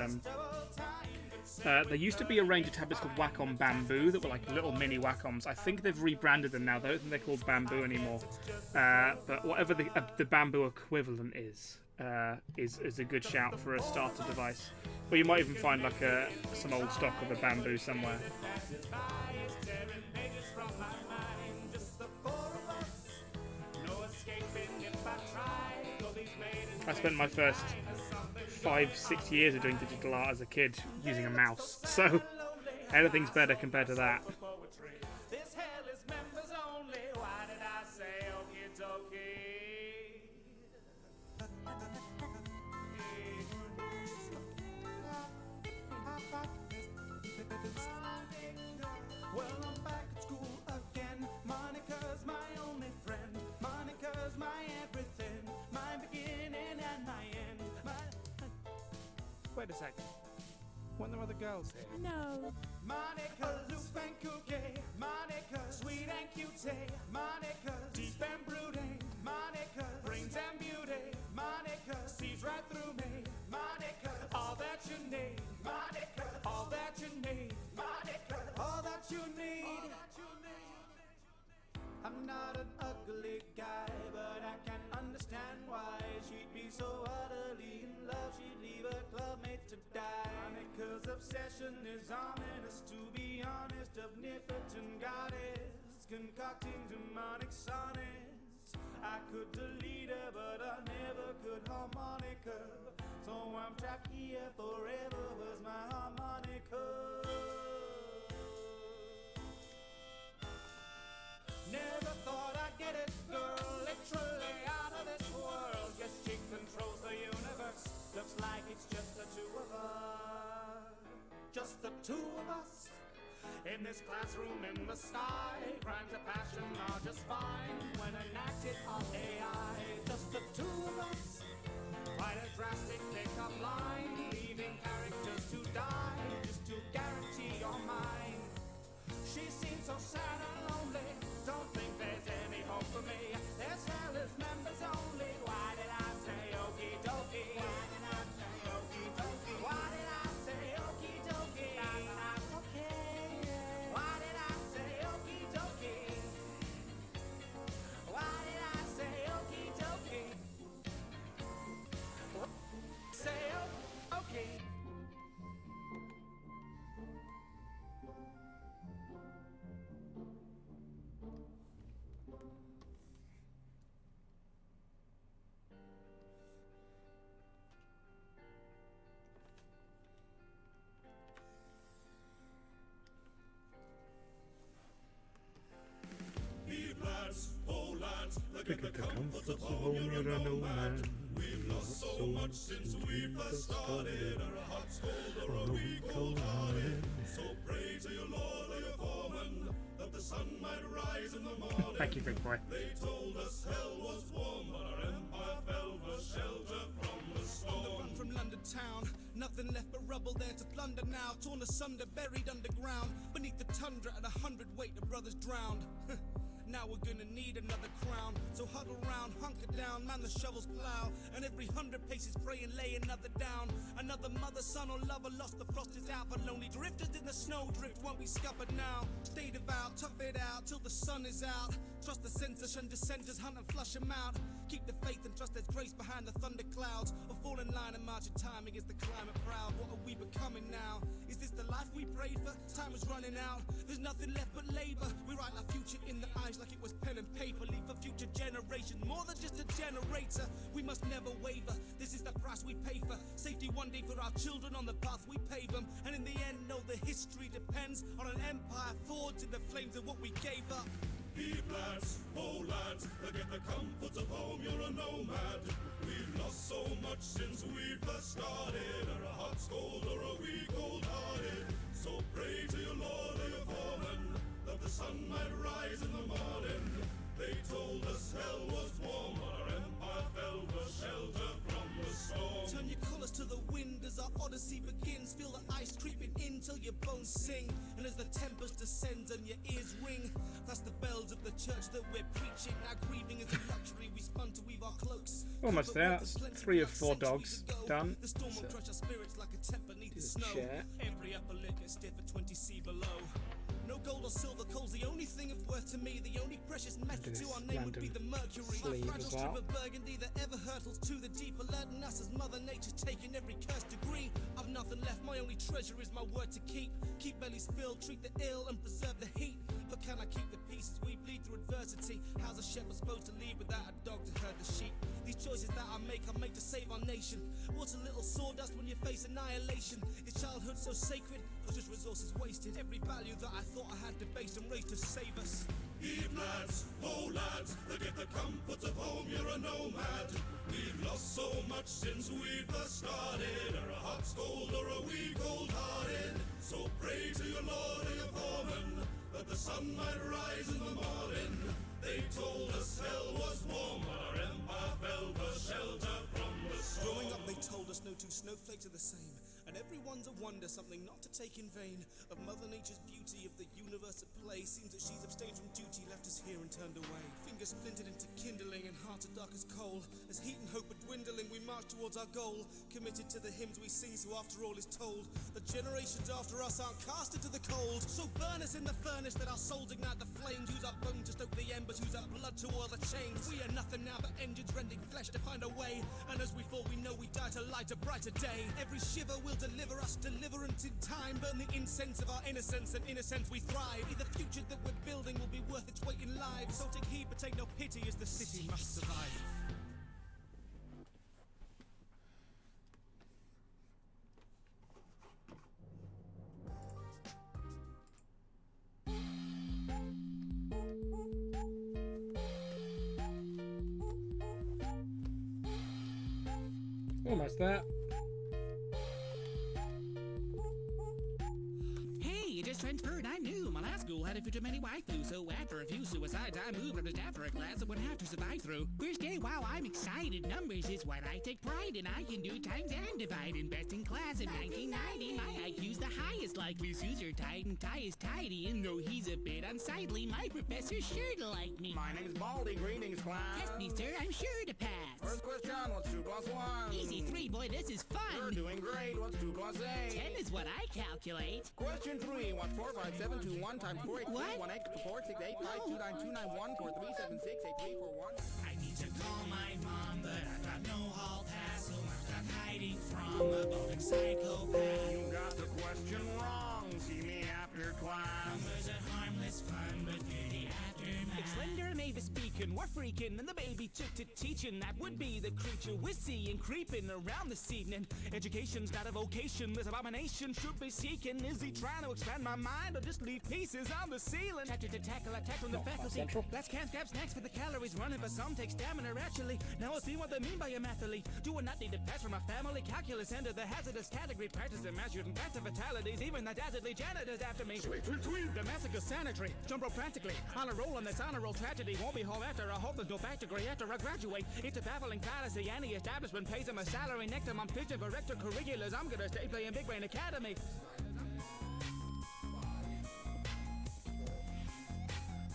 there used to be a range of tablets called Wacom Bamboo that were like little mini Wacoms. I think they've rebranded them now. I don't think they're called Bamboo anymore. But whatever the Bamboo equivalent is a good shout for a starter device. Or you might even find like some old stock of a Bamboo somewhere. I spent my first 5-6 years of doing digital art as a kid using a mouse, so anything's better compared to that. This hell is members only. Why did I say okie dokie? Well, I'm back at school again. Monica's my only friend. Monica's my everything. My beginning and my end. Wait a second. Weren't there other girls here? No. Monica, loop and cookie. Monica, sweet and cutie. Monica, deep and brooding. Monica, brains and beauty. Monica, sees right through me. Monica, all that you need. Monica, all that you need. Monica, all that you need. I'm not an ugly guy, but I can understand why she'd be so utterly in love. She'd leave her clubmate to die. Monica's obsession is ominous, to be honest, omnipotent goddess, concocting demonic sonnets. I could delete her, but I never could harmonica. So I'm trapped here forever, was my harmonica. Never thought I'd get it, girl, literally out of this world. Guess she controls the universe, looks like it's just the two of us. Just the two of us, in this classroom in the sky. Crimes of passion are just fine when enacted on AI. Just the two of us, quite a drastic pickup line, leaving characters to die, just to guarantee your mind. She seems so sad and lonely, don't think there's any hope for me. There's hell is members only. Why did I say okie dokie? Why did I say okie dokie? Why did I say okie dokie? That's okay. Why did I say okie dokie? Why did I say okie dokie? Say okay. Look at the comforts of home, you're a no man. We've lost so much since we first started. Our hearts cold or a week cold hearted. So pray to your Lord or your foreman that the sun might rise in the morning. Thank you, big boy. They told us hell was warm, but our empire fell for shelter from the storm. Run from London town, nothing left but rubble there to plunder now. Torn asunder, buried underground, beneath the tundra at 100 weight, the brothers drowned. Now we're gonna need another crown, so huddle round, hunker down, man the shovels plow, and every 100 paces pray and lay another down. Another mother, son or lover lost, the frost is out, but lonely drifters in the snow drift won't be scuppered now. Stay devout, tough it out till the sun is out. Trust the censors and dissenters, hunt and flush them out. Keep the faith and trust there's grace behind the thunder clouds. Or fall in line and march in time against the climate proud. What are we becoming now? Is this the life we prayed for? Time is running out, there's nothing left but labor. We write our future in the eyes like it was pen and paper. Leave for future generations more than just a generator. We must never waver, this is the price we pay for safety one day for our children on the path we pave them. And in the end, know the history depends on an empire forged in the flames of what we gave up. Heave lads, oh lads, forget the comforts of home, you're a nomad. We've lost so much since we first started. Our hearts cold or are we cold-hearted? So pray to your Lord or your foreman that the sun might rise in the morning. They told us hell was warm, but our empire fell for shelter from the storm. Turn your collars to the wind as our odyssey begins. Feel the ice creeping in till your bones sing. And as the tempest descends and your ears ring, that's the bells of the church that we're preaching. Now grieving is a luxury we spun to weave our cloaks. Almost there. That's 3 of 4 dogs done. The storm will crush our spirits like a temp beneath the snow. Share. Every upper lip is stiff at 20C below. No gold or silver coal's the only thing of worth to me. The only precious metal to our name would be the mercury. Sleeve A fragile as well. strip of burgundy that ever hurtles to the deep, alerting us as Mother Nature's taking every cursed degree. I've nothing left, my only treasure is my word to keep. Keep bellies filled, treat the ill and preserve the heat. But can I keep the peace as we bleed through adversity? How's a shepherd supposed to lead without a dog to herd the sheep? These choices that I make to save our nation. What's a little sawdust when you face annihilation? Is childhood so sacred, or just resources wasted? Every value that I thought I had debased and raised to save us. Heave lads, oh lads, forget the comforts of home, you're a nomad. We've lost so much since we first started. Are our hearts cold or are we cold-hearted? So pray to your Lord or your foreman that the sun might rise in the morning. They told us hell was warm, but our empire fell for shelter from the storm. Growing up they told us no two snowflakes are the same. And everyone's a wonder, something not to take in vain. Of Mother Nature's beauty, of the universe at play. Seems that she's abstained from duty, left us here and turned away. Fingers splintered into kindling and hearts are dark as coal. As heat and hope are dwindling, we march towards our goal. Committed to the hymns we sing, so after all is told, the generations after us aren't cast into the cold. So burn us in the furnace, let our souls ignite the flames. Use our bones to stoke the embers, use our blood to oil the chains. We are nothing now but engines rending flesh to find a way. And as we fall, we know we die to light a brighter day. Every shiver will deliver us deliverance in time. Burn the incense of our innocence, and innocence we thrive. The future that we're building will be worth its weight in lives. So take heed but take no pity, as the city must survive. Almost there. Hey, you just transferred, I knew. My last school had a few too many waifus, so after a few suicides, I moved up just after a class that would have to survive through. First day, wow, I'm excited. Numbers is what I take pride in. I can do times and divide. In best in class in 1990. My IQ's the highest, like loose shoes are tight and tie is tidy. And though he's a bit unsightly, my professor's sure to like me. My name's Baldy. Greetings, class. Test me, sir, I'm sure to pass. First question, what's 2 plus 1? Easy 3, boy, this is fun. You're doing great. What's 2 plus 8? 10 is what I calculate. Question 3, what's 4, 5, 7, 2, 1 times 4, 8, 3, What? 1, 8, 4, 6, 8, 5, 2, 9, 2, 9, 1, 4, 3, 7, 6, 8, 3, 4, 1. I need to call my mom, but I've got no hall pass, so I'm stuck hiding from a balding psychopath. You got the question wrong. See me after class. Numbers are harmless fun, but fear the aftermath. It's Slender and Mavis speaking, we're freaking, and the baby took to teaching. That would be the creature we're seeing creeping around this evening. Education's not a vocation, this abomination should be seeking. Is he trying to expand my mind or just leave pieces on the ceiling? Chapter to tackle, attack from the faculty. central. Glass can't grab snacks for the calories, running for some take stamina actually. Now I see what they mean by a mathlete. Do I not need to pass from a family calculus into the hazardous category? Practice and measured and faster fatalities, even the dazzardly janitors after me. The massacre sanitary, jump rope frantically, on a roll on this honor roll tragedy. Won't be home after I hope there's no back degree after I graduate. It's a baffling fallacy, any establishment pays them a salary. Next time I'm pitching for extracurriculars, I'm gonna stay playing Big Brain Academy.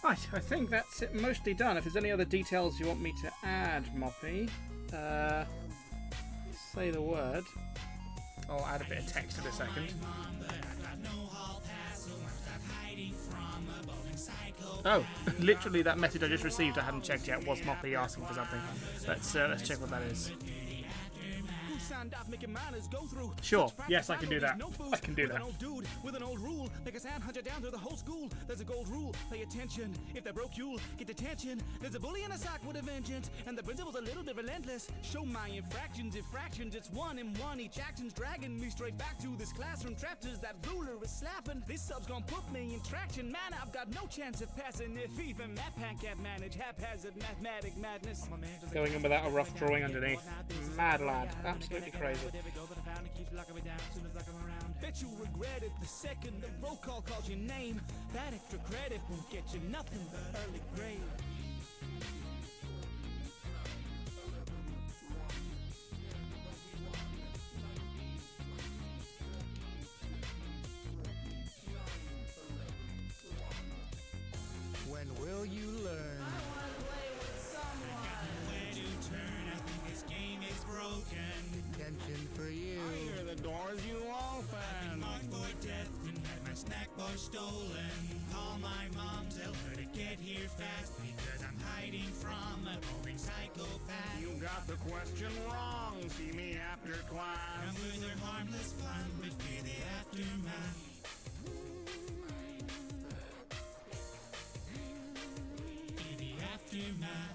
Right, I think that's it mostly done. If there's any other details you want me to add, Moppy, say the word. I'll add a bit of text in a second. Oh, literally that message I just received I hadn't checked yet was Moppy asking for something. Let's check what that is. Sure, yes, I can do that. I can do that. An old dude with an old rule, like a sand hunter down through the whole school. There's a gold rule, pay attention. If they broke, you'll get detention. There's a bully in a sock with a vengeance, and the principal's a little bit relentless. Show my infractions, if fractions, it's 1 and 1. Each action's dragging me straight back to this classroom. Trapped as that ruler is slapping. This sub's gonna put me in traction. Man, I've got no chance of passing if even Matt Pan can't manage haphazard mathematic madness. Going in without a rough drawing underneath. Mad lad. Absolutely crazy. Bet you regret it the second the roll call calls your name. That extra credit won't get you nothing but early grade. When will you learn? I wanna play with someone. Where to turn? I think this game is broken. Detention for you. I hear the doors you open. Marked for death and had my snack bar stolen. Call my mom, tell her to get here fast because I'm hiding from a balding psychopath. You got the question wrong. See me after class. Numbers are harmless fun, but fear the aftermath. Fear the aftermath.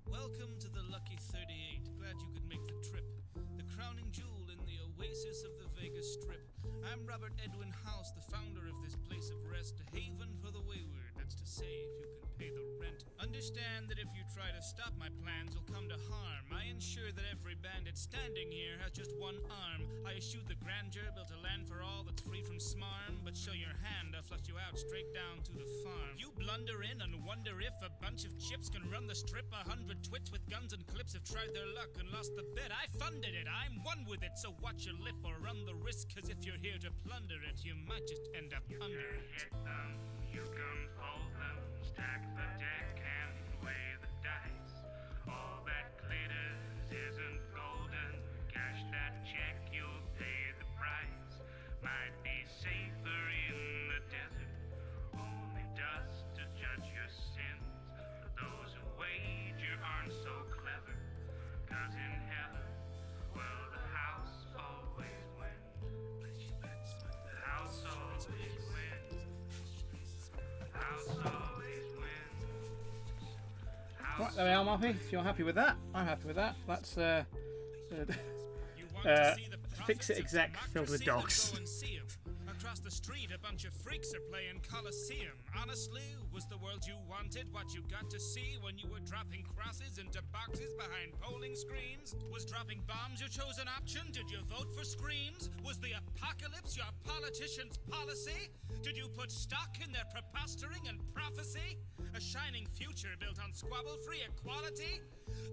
Welcome to the Lucky 38. Glad you could make the trip. The crowning jewel in the oasis of the Vegas Strip. I'm Robert Edwin House, the founder of this place of rest, a haven for the wayward. That's to say, if you can pay the rent. Understand that if you try to stop my plans, you'll come to harm. I ensure that every bandit standing here has just one arm. I eschew the grandeur, built a land for all that's free from smarm. But show your hand, I'll flush you out straight down to the farm. You blunder in and wonder if a bunch of chips can run the strip. 100 twits with guns and clips have tried their luck and lost the bet. I funded it, I'm one with it, so watch your lip or run the risk. Cause if you're here to plunder it, you might just end up under it. Hit them, you can fold them, stack the deck and weigh the dice. All that glitters isn't golden. Cash that check, you'll pay the price. Might be safer in the desert, only dust to judge your sins. But those who wager aren't so clever, cause in heaven, well, the house always wins. The house always wins. The house always wins. Right, there we are, Moppy. If you're happy with that, I'm happy with that. That's Fix It exec filled with dogs. Across the street, a bunch of freaks are playing Coliseum. Honestly, was the world you wanted what you got to see when you were dropping crosses into boxes behind polling screens? Was dropping bombs your chosen option? Did you vote for screams? Was the apocalypse your politician's policy? Did you put stock in their preposturing and prophecy? A shining future built on squabble-free equality?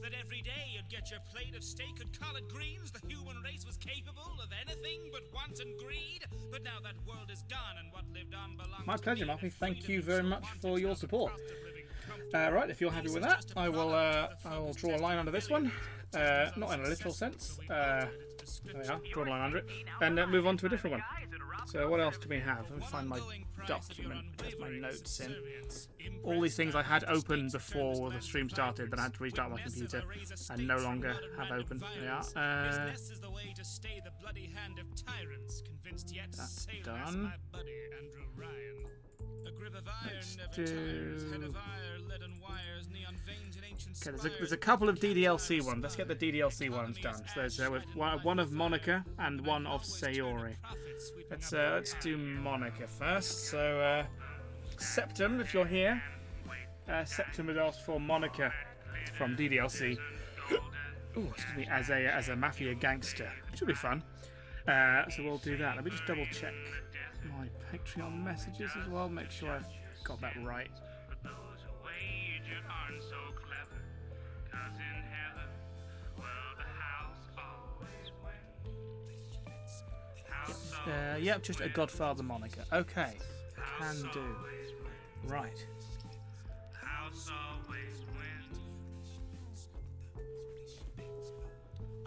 That every day you'd get your plate of steak and collard greens? The human race was capable of anything but want and greed? But now that world is gone and what lived on belongs My to pleasure, me. Moppy. Thank you very much for your support. Right, if you're happy with that, I will draw a line under this one. Not in a literal sense. There we are, draw a line under it. And move on to a different one. So what else do we have? Let me find my document, there's my notes in. All these things I had open before the stream started, then I had to restart my computer and no longer have open. There we are. That's done. Let's do... Okay, there's a couple of DDLC ones. Let's get the DDLC ones done. So there's one of Monica and one of Sayori. Let's do Monica first. So Septum, if you're here, Septum would ask for Monica from DDLC. Ooh, excuse me, as a mafia gangster, which will be fun. So we'll do that. Let me just double check my Patreon messages as well. Make sure I've got that right. Yep, just a Godfather Monica. Okay, can do. Right.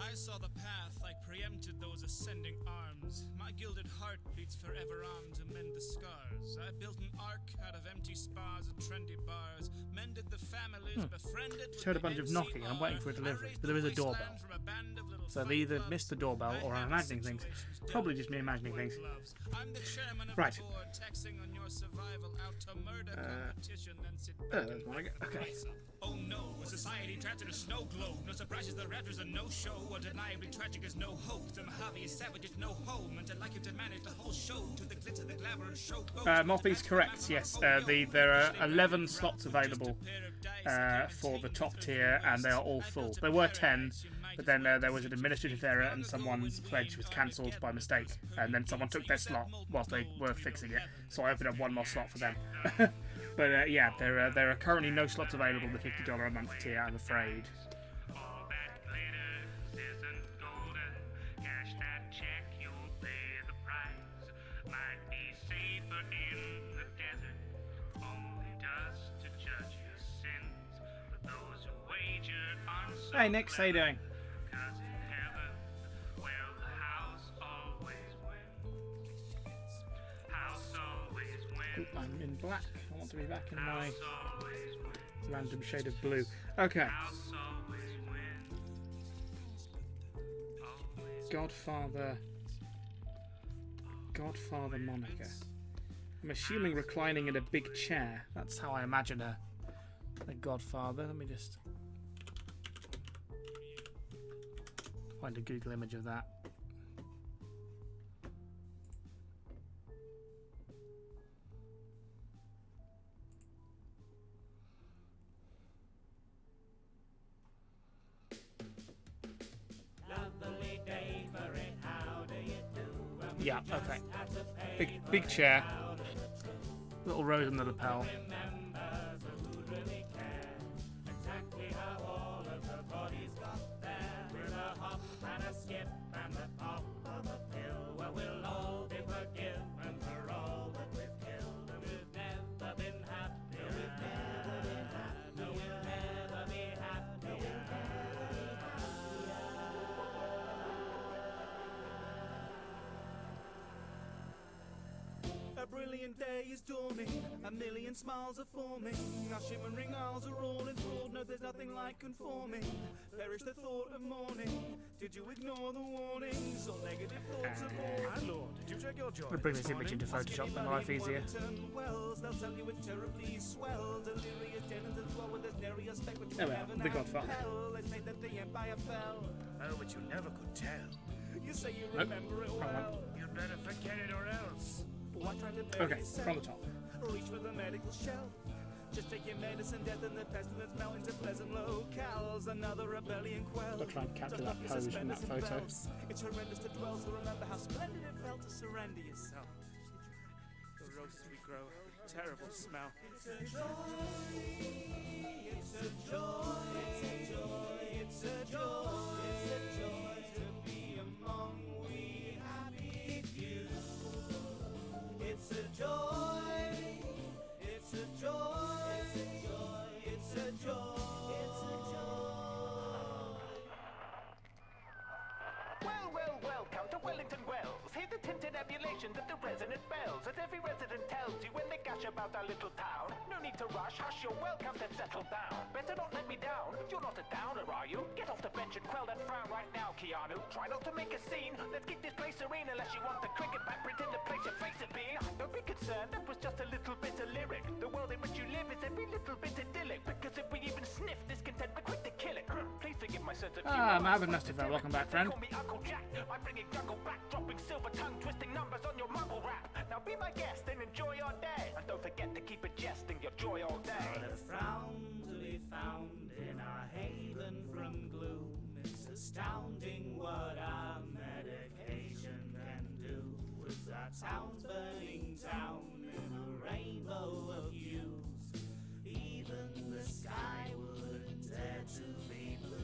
I saw the path, I preempted those ascending arms. My gilded heart beats forever on to mend the scars. I built an ark out of empty spas and trendy bars. Mended the families, befriended. Just heard a bunch of knocking and I'm waiting for a delivery, but there is a doorbell. So they either missed the doorbell or I'm imagining things. Probably just me imagining things. Right. There's Monica. Okay. Oh no, a society trapped in a snow globe. No surprises, the raptors are no show. Undeniably tragic is no hope. The Mojave is savage, it's no home. And I'd like you to manage the whole show to the glitter, the glamour, and show. Moppy's correct, yes. There are 11 slots available for the top tier, and they are all full. There were 10, but then there was an administrative error, and someone's pledge was cancelled by mistake, and then someone took their slot whilst they were fixing it. So I opened up one more slot for them. But yeah, there are currently no slots available in the $50 a month tier, I'm afraid. Hey Nick, how you doing? I'm in black. I want to be back in my random shade of blue. Okay. Godfather Monica. I'm assuming reclining in a big chair. That's how I imagine her. The Godfather. Let me just find a Google image of that. Yeah, okay. Big chair. Little rose on the lapel. A brilliant day is dawning, a million smiles are forming. Our shimmering eyes are all enthralled, no there's nothing like conforming. Perish the thought of mourning, did you ignore the warnings? Or negative thoughts of all. And Lord, did you check your joy? We'll bring this image into Photoshop, make my life easier. They'll tell you it's terribly swell, delirious denizens as well with this nary a speck which There we will are, never the Godfather. They say that the empire fell. Oh, but you never could tell. You say you Nope. remember it Wrong well. one. You'd better forget it or else. Why try to bury Okay, yourself? from the top. Reach for the medical shelf. Just take your medicine, death and the pestilence melt into pleasant locales. Another rebellion quell. I'll try and capture that pose from that photo. It's horrendous to dwell, so remember how splendid it felt to surrender yourself. The roses we grow, terrible smell. It's a joy, it's a joy, it's a joy, it's a joy, it's a joy to be among we happy few. It's a joy, it's a joy, it's a joy, it's a joy, it's a joy. Well, come to Wellington Wells. Hear the tinted ambulations of the resonant bells that every resident tells you when they gush about our little town. No need to rush, hush, you're welcome to settle down. Better not let me down. You're not a downer, are you? Get off the bench and quell that frown right now, Keanu. Try not to make a scene. Let's keep this place serene unless you want the cricket bat pretend to place your face at being. Don't be concerned, that was just a little bit of lyric. The world in which you live is every little bit idyllic. Because if we even sniff discontent, we're quick to kill it. Please forgive my sense of humor. Ah, Marvin Mustafa, welcome back, friend. Call me Uncle Jack. I'm bringing jungle back, dropping silver tongue, twisting numbers on your mumble rap. Now be my guest and enjoy your day. And don't forget to keep it jesting your joy all day. Not a frown to be found in our haven from gloom. It's astounding what our medication can do. With our town's burning town in a rainbow of hues. Even the sky wouldn't dare to be blue.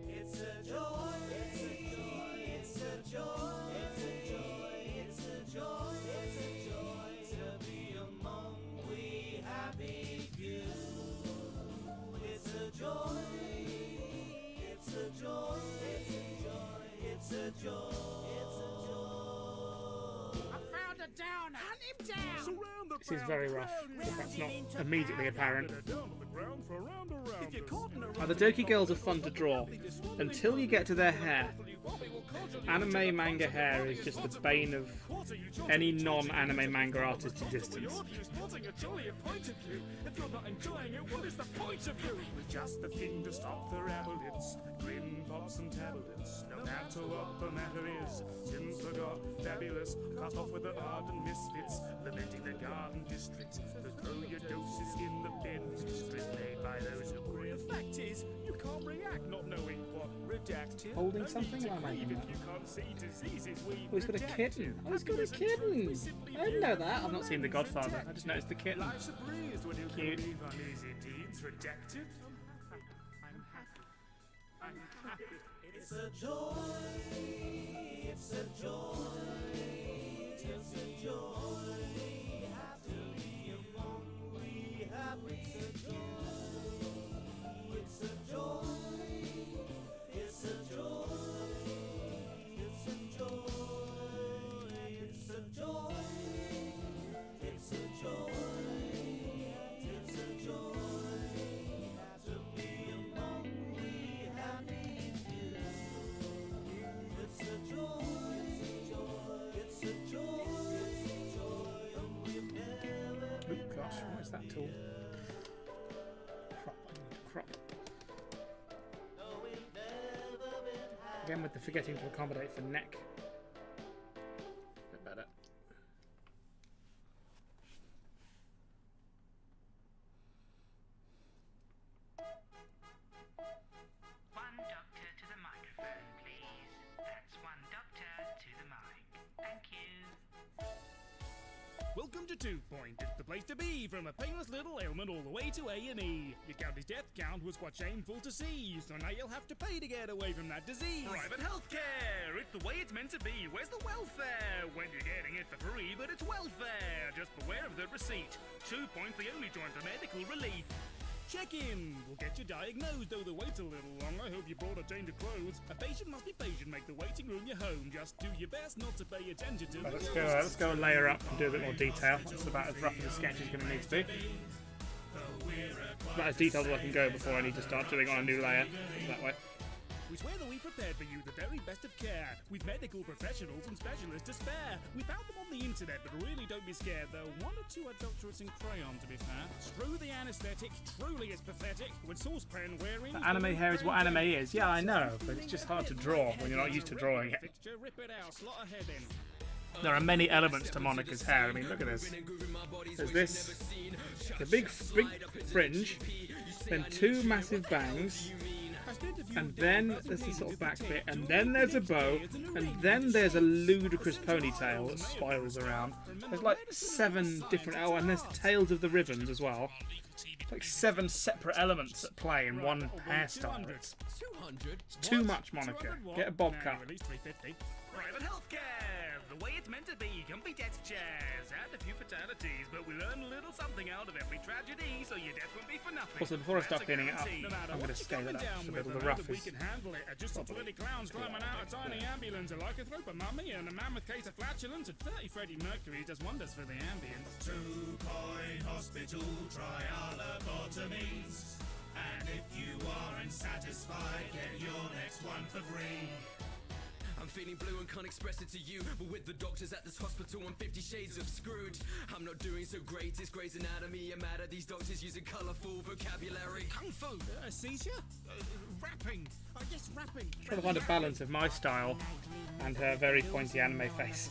It's a joy, it's a joy, it's a joy, it's a joy, it's a joy, it's a joy to be among we happy few. It's a joy, it's a joy, it's a joy, it's a joy, it's a joy. I found a downer. Hunt him down. Surround the This is very rough, if that's not immediately apparent. down on the ground for a round around. If you're caught in a Now, the Doki girls are fun to draw until you get to their hair. Anime manga hair is just the bane of any non-anime manga artist's existence. Spotting a jollier point of view. If you're not enjoying it, what is the point of you? With just the thing to stop the rabble, it's grin, pops, and tablets. No matter what the matter is, Sims forgot fabulous. Cast off with the ardent misfits, lamenting the garden districts. To throw your doses in the bins, strip made by those who grin. The fact is, you can't react not knowing what redacted. Holding something? Why am I Even you can't see diseases we Oh, he's got a kitten. Oh, he's got a kitten. I didn't know that. I've not seen The Godfather. I just noticed the kitten. Life's a breeze when you Cute. can leave uneasy deeds redacted. I'm happy. I'm happy. It's a joy, it's a joy, it's a joy. Have to be among we happy. It's a joy, it's a joy, it's a joy, it's a joy, it's a joy, it's a joy. To be among we happy few. It's a joy, it's a joy, it's a joy, it's a joy, and we've never Oh gosh, what is that tool? Crop. no, we've never been Again with the forgetting to accommodate for neck. Bit better. One doctor to the microphone, please. That's one doctor to the mic. Thank you. Welcome to 2 Point. It's the place to be, from a painless little ailment all the way to A&E. Your county's death count was quite shameful to see, so now you'll have to pay to get away from that disease. Private healthcare, it's the way it's meant to be. Where's the welfare? When you're getting it for free, but it's welfare. Just beware of the receipt. 2 Point, the only joint for medical relief. Check in. We'll get you diagnosed, though the wait's a little long. I hope you brought a change of clothes. A patient must be patient. Make the waiting room your home. Just do your best not to pay attention to. Let's go and layer up and do a bit more detail. That's about as rough as a sketch is going to need to be. About as detailed as I can go before I need to start doing on a new layer. That way. We swear that we prepared for you the very best of care, with medical professionals and specialists to spare. We found them on the internet, but really don't be scared, though. 1 or 2 are doctorates in crayon, to be fair. Screw the anesthetic, truly it's pathetic. With saucepan wearing... The anime hair is what anime is. Yeah, I know, but it's just hard to draw when you're not used to drawing it. Rip it out, slot a head in. There are many elements to Monica's hair. I mean, look at this. There's this, the big fringe, then 2 massive bangs, and then there's the sort of back bit, and then there's a bow, and then there's a ludicrous ponytail that spirals around. There's like 7 different... Oh, and there's the tails of the ribbons as well. Like 7 separate elements at play in one hairstyle. It's too much, Monica. Get a bob cut. Private healthcare, the way it's meant to be. Comfy desk chairs, add a few fatalities, but we learn a little something out of every tragedy, so your death won't be for nothing. Also, before I start cleaning it up, I'm going to scale it up so that the rough we is... can handle it. Just some 20 clowns climbing out a tiny ambulance, a lycanthrope, a mummy, and a mammoth case of flatulence, and 30 Freddie Mercury does wonders for the ambience. 2 Point Hospital, try our lobotomies. And if you aren't satisfied, get your next one for free. I'm feeling blue and can't express it to you, but with the doctors at this hospital, I'm 50 shades of screwed. I'm not doing so great, it's Grey's Anatomy. I'm mad at these doctors using colourful vocabulary. Kung Fu, seizure, rapping, yes, rapping. Trying to find a balance of my style and her very pointy anime face.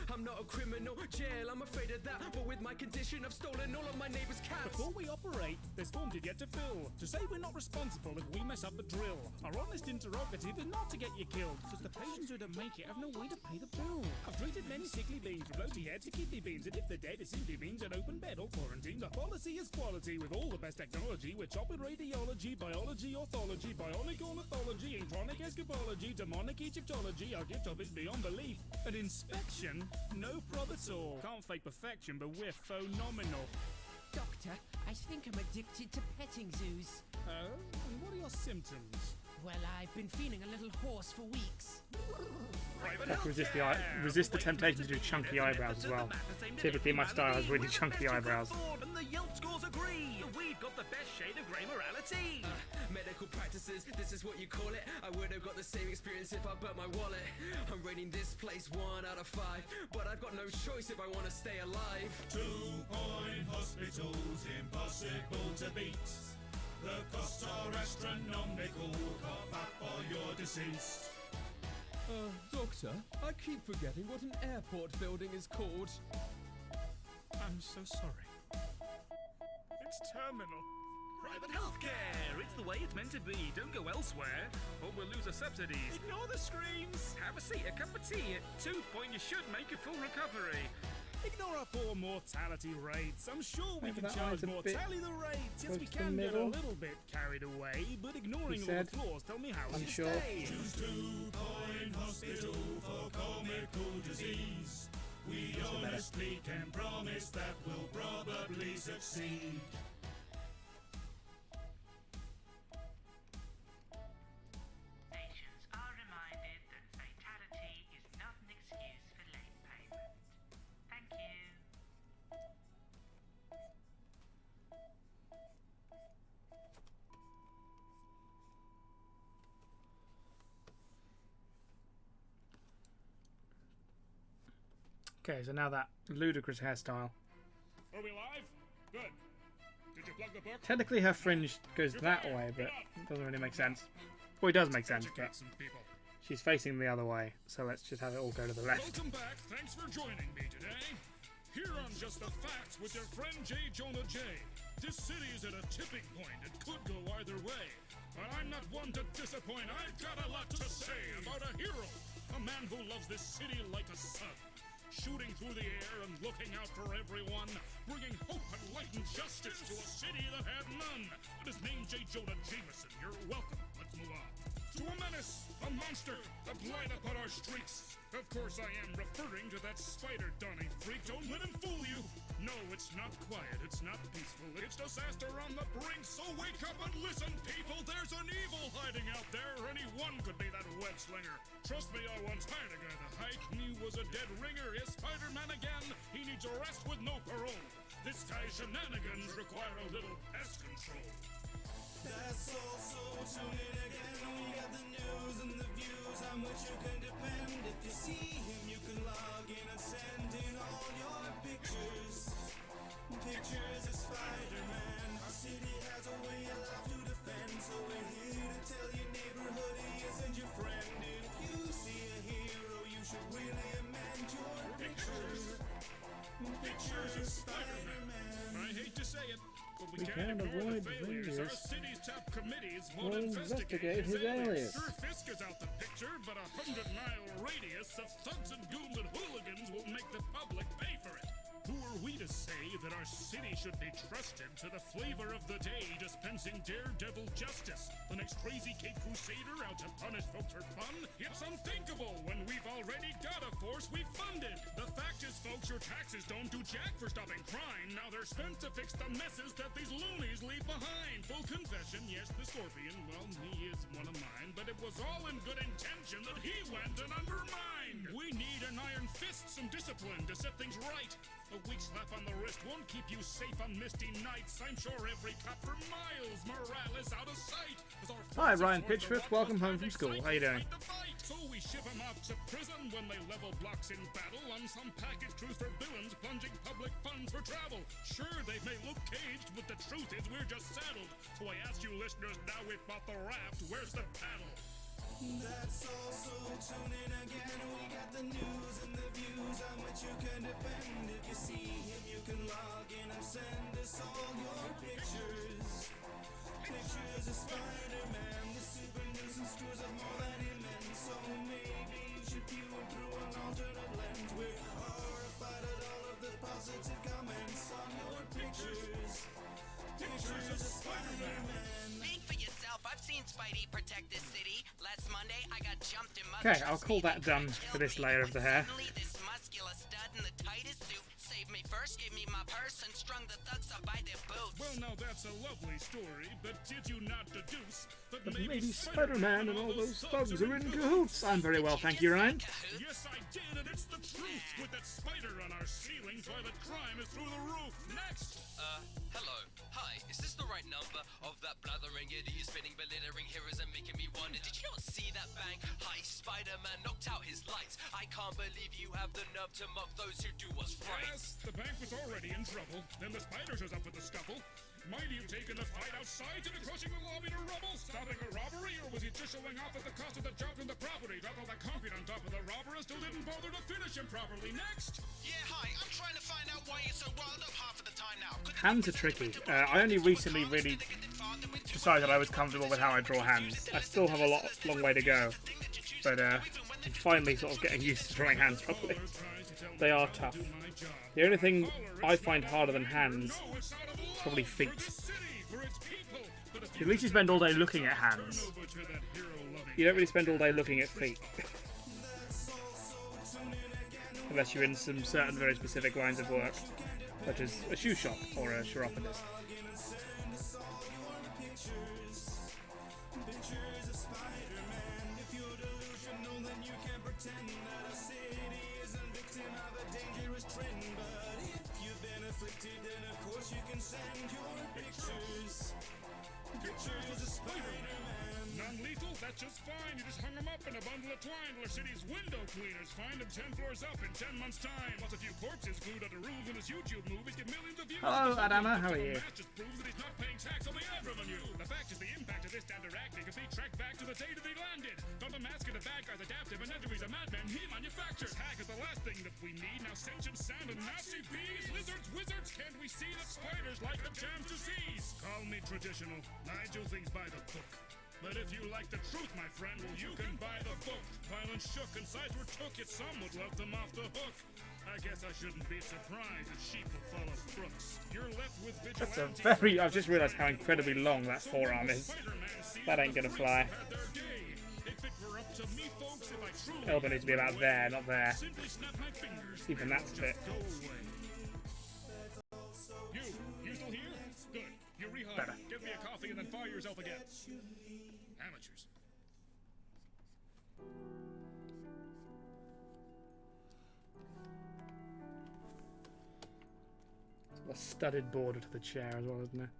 I'm not a criminal, jail, I'm afraid of that. But with my condition, I've stolen all of my neighbour's cats. Before we operate, there's forms you've yet to fill to say we're not responsible if we mess up the drill. Our honest interrogative is not to get you killed, because the patients who don't make it have no way to pay the bill. I've treated many sickly beings from floaty heads to kidney beans, and if they're dead, it simply means an open bed or quarantine. The policy is quality with all the best technology. We're chopping radiology, biology, orthology, bionic ornithology, and chronic escapology, demonic Egyptology. Our gift of it's beyond belief. An inspection? No prob at all. Can't fake perfection, but we're phenomenal. Doctor, I think I'm addicted to petting zoos. Oh? And what are your symptoms? Well, I've been feeling a little hoarse for weeks. Have to resist the temptation to do chunky eyebrows as well. Typically my style has really chunky eyebrows. And the Yelp scores agree. We've got the best shade of grey morality. Medical practices, this is what you call it. I would have got the same experience if I burnt my wallet. I'm rating this place 1 out of 5, but I've got no choice if I want to stay alive. 2 Point Hospitals, impossible to beat. The costs are astronomical, cough up or you're deceased. Doctor, I keep forgetting what an airport building is called. I'm so sorry. It's terminal. Private healthcare, it's the way it's meant to be. Don't go elsewhere, or we'll lose our subsidies. Ignore the screams. Have a seat, a cup of tea. At 2 Point, you should make a full recovery. Ignore our poor mortality rates. I'm sure we can charge more. Tally the rates. Yes, we can get a little bit carried away, but ignoring all the flaws, tell me how I'm sure. Choose 2 Point Hospital for comical disease. We honestly can promise that we'll probably succeed. Patients are reminded that fatality is not an excuse for late payment. Thank you. Okay, so now that ludicrous hairstyle. Are we live? Good. Did you Technically, her fringe goes that way, but it doesn't really make sense. Well, it does make sense, but she's facing the other way, so let's just have it all go to the left. Welcome back. Thanks for joining me today. Here on Just the Facts with your friend J. Jonah J. This city is at a tipping point. It could go either way. But I'm not one to disappoint. I've got a lot to say about a hero. A man who loves this city like a son. Shooting through the air and looking out for everyone. Bringing hope and light and justice to a city that had none. But his name's J. Jonah Jameson. You're welcome. Let's move on. To a menace, a monster, a blight upon our streets. Of course I am referring to that spider-donning freak. Don't let him fool you. No, it's not quiet, it's not peaceful. It's disaster on the brink, so wake up and listen, people. There's an evil hiding out there. Any one could be that web slinger. Trust me, I once hired a guy to hike. He was a dead ringer. Is Spider-Man again? He needs arrest with no parole. This guy's shenanigans require a little pest control. That's also tuning again. We got the news and the views on which you can depend. If you see him, you can log in and send in all your pictures. Pictures of Spider-Man. Our city has a way of life to defend, so we're here to tell your neighborhood he isn't your friend. If you see a hero, you should really amend your pictures. Pictures of Spider-Man. I hate to say it, but we can't avoid the failures. Our city's top committees won't investigate his alias. Sure, Fisk is out the picture, but 100-mile radius of thugs and goons and hooligans will make the public pay for it. Who are we to say that our city should be trusted to the flavor of the day, dispensing daredevil justice? The next crazy Cape Crusader out to punish folks for fun? It's unthinkable when we've already got a force we funded. The fact is, folks, your taxes don't do jack for stopping crime. Now they're spent to fix the messes that these loonies leave behind. Full confession, yes, the Scorpion, well, he is one of mine, but it was all in good intention that he went and undermined. We need an iron fist, some discipline to set things right. A weak slap on the wrist won't keep you safe on misty nights. I'm sure every cop for miles morale is out of sight. Hi, Ryan Pitchford. Welcome home from school. How you doing? So we ship them off to prison when they level blocks in battle on some package cruise for villains plunging public funds for travel. Sure, they may look caged, but the truth is we're just saddled. So I ask you listeners, now we've bought the raft, where's the paddle? That's also tuning again. We got the news and the views on which you can depend. If you see him, you can log in and send us all your pictures. Pictures of Spider-Man, the super nuisance screws up more than he meant. So maybe you should view him through an alternate lens. We're horrified at all of the positive comments on your pictures. Pictures of Spider-Man. Speak for yourself. I've seen Spidey protect this city. Last Monday, I got jumped in mud. Okay, I'll call that done for this layer of the hair. Suddenly, this muscular stud in the tightest suit saved me first, gave me my purse, and strung the thugs up by their boots. Well, now that's a lovely story, but did you not deduce that Maybe Spider-Man and all those thugs are in cahoots. I'm very well, thank you, Ryan. Yes, I did, and it's the truth. With that spider on our ceiling, violent crime is through the roof. Next! Hello. Hi, is this the right number? Of that blathering idiot spinning, belittling heroes and making me wonder, did you not see that bang? Hi, Spider-Man knocked out his lights. I can't believe you have the nerve to mock those who do what's right. Yes, the bank was already in trouble. Then the spider shows up with the scuffle. Might he have taken the fight outside to the crushing the lobby to rubble? Stopping a robbery, or was he just showing off at the cost of the job from the property? Dropped all that concrete on top of the robber and still didn't bother to finish him properly. Next! Yeah, hi, I'm trying to find out why you're so riled up half of the time now. Hands are tricky. I only recently really decided I was comfortable with how I draw hands. I still have a long way to go, but I'm finally sort of getting used to drawing hands properly. They are tough. The only thing I find harder than hands is probably feet. At least you spend all day looking at hands. You don't really spend all day looking at feet. Unless you're in some certain very specific lines of work, such as a shoe shop or a chiropodist. Pictures of Spider-Man. Non-lethal, That's just fine. You just hung them up in a bundle of twine. Our city's window cleaners find them 10 floors up in 10 months' time. What's a few corpses glued under roofs in his YouTube movies get millions of views. Hello, Adama. How are you? That just proves that he's not paying tax on the ad revenue. The fact is the impact of this dander acting can be tracked back to the day that he landed. From the mask of the bad guy's adaptive, and he's a madman he manufactures. Hack is the last thing that we need. Now sentient sound and nasty bees. Lizards, wizards, can't we see that spiders like a jam disease? Call me traditional. I do things by the book. But if you like the truth, my friend, well, you can buy the book. Violence shook and sides were took, yet some would love them off the hook. I guess I shouldn't be surprised that sheep will follow crooks. You're left with That's a very... I've just realised how incredibly long that forearm is. That ain't gonna fly. Elbow needs to be about there, not there. Even that's a bit... You still here? Good. You rehired. Better. Give me a coffee and then fire yourself again. Amateurs. A studded border to the chair as well, isn't there?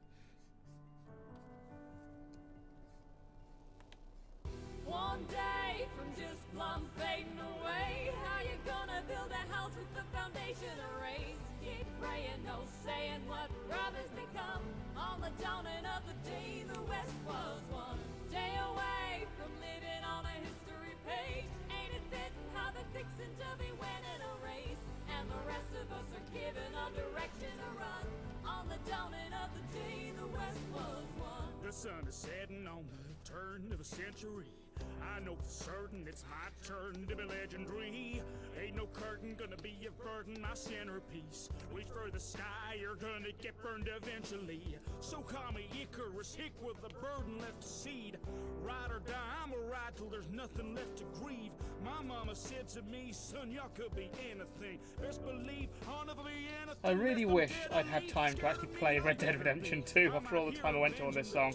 One day from just plumb fading away, how you gonna build a house with the foundation erased? Keep praying, no saying what brothers become. On the dawning of the day, the West was one day away from living on a history page. Ain't it fitting how they're fixing to be winning a race, and the rest of us are given a direction to run. On the dawning of the day, the West was one. The sun is setting on the turn of a century. I know for certain it's my turn to be legendary. Ain't no curtain gonna be a burden, my centerpiece. Reach for the sky, you're gonna get burned eventually. So call me Icarus, hick with a burden left to seed. Ride or die, I'ma ride till there's nothing left to grieve. My mama said to me, son, y'all could be anything. Best believe I'll never be anything. I really wish I'd had time to actually play Red Dead Redemption 2 after all the time I went to on this song.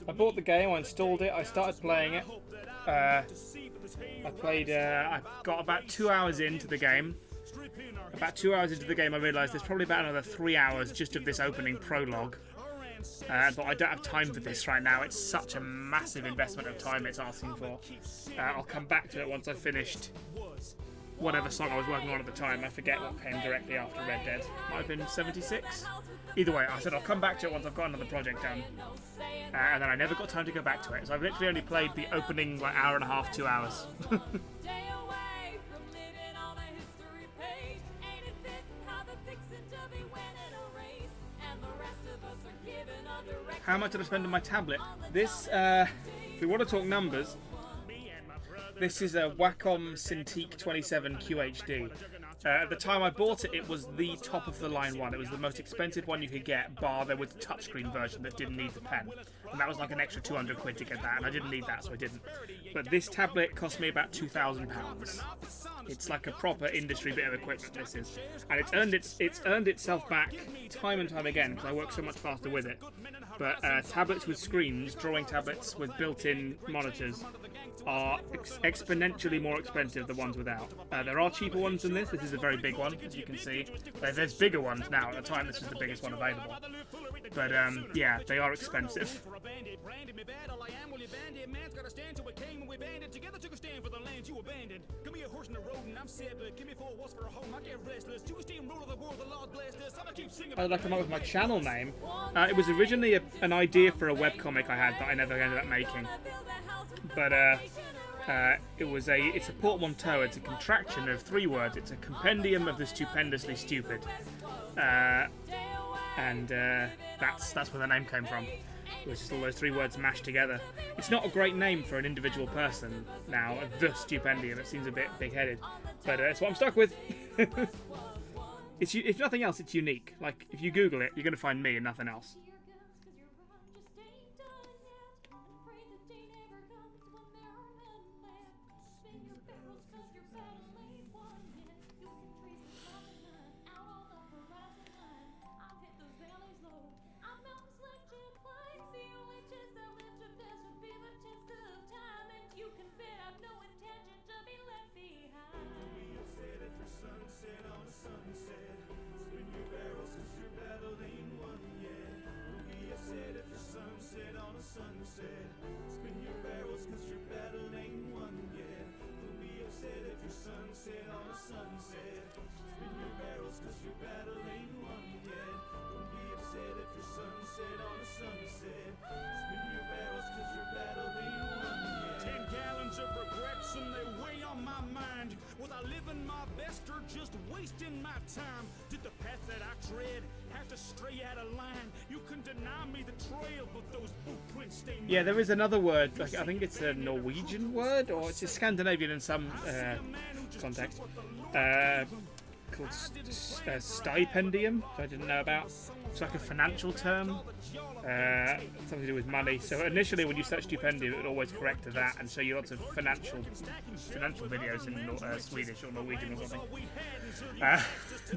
I bought the game, I installed it, I started playing it. I got about 2 hours into the game. About 2 hours into the game I realised there's probably about another 3 hours just of this opening prologue. But I don't have time for this right now. It's such a massive investment of time it's asking for. I'll come back to it once I've finished whatever song I was working on at the time. I forget what came directly after Red Dead. Might have been 76? Either way, I said I'll come back to it once I've got another project done. And then I never got time to go back to it. So I've literally only played the opening like hour and a half, 2 hours. How much did I spend on my tablet? This, if we want to talk numbers, this is a Wacom Cintiq 27 QHD. At the time I bought it, it was the top of the line one. It was the most expensive one you could get, bar there was the touchscreen version that didn't need the pen. And that was like an extra 200 quid to get that, and I didn't need that, so I didn't. But this tablet cost me about £2,000. It's like a proper industry bit of equipment, this is. And it's earned itself back time and time again, because I work so much faster with it. But tablets with screens, drawing tablets with built-in monitors, are exponentially more expensive than ones without. There are cheaper ones than this. This is a very big one, as you can see. There's bigger ones now. At the time, this is the biggest one available. But yeah, they are expensive. I'd like to come up with my channel name. It was originally an idea for a webcomic I had that I never ended up making. But it's a portmanteau. It's a contraction of 3 words. It's a compendium of the stupendously stupid. And that's where the name came from. It was just all those 3 words mashed together. It's not a great name for an individual person now, the Stupendium. It seems a bit big-headed. But it's what I'm stuck with. If nothing else, it's unique. Like, if you Google it, you're going to find me and nothing else. Sunset on a sunset. sunset on a sunset. Spin your barrels cause your battle ain't won yet. Don't be upset if your sunset on a sunset. Spin your barrels cause your battle ain't won yet. 10 gallons of regrets and they weigh on my mind. Was I living my best or just wasting my time? Did the path that I tread have to stray out of line? You can deny me the trail, but those footprints stay. Yeah, there is another word. Like, I think it's a Norwegian word, or it's a Scandinavian in some context, called stipendium, which I didn't know about. It's like a financial term, something to do with money. So initially, when you search stipendium, it would always correct to that and show you lots of financial videos in Swedish or Norwegian or something.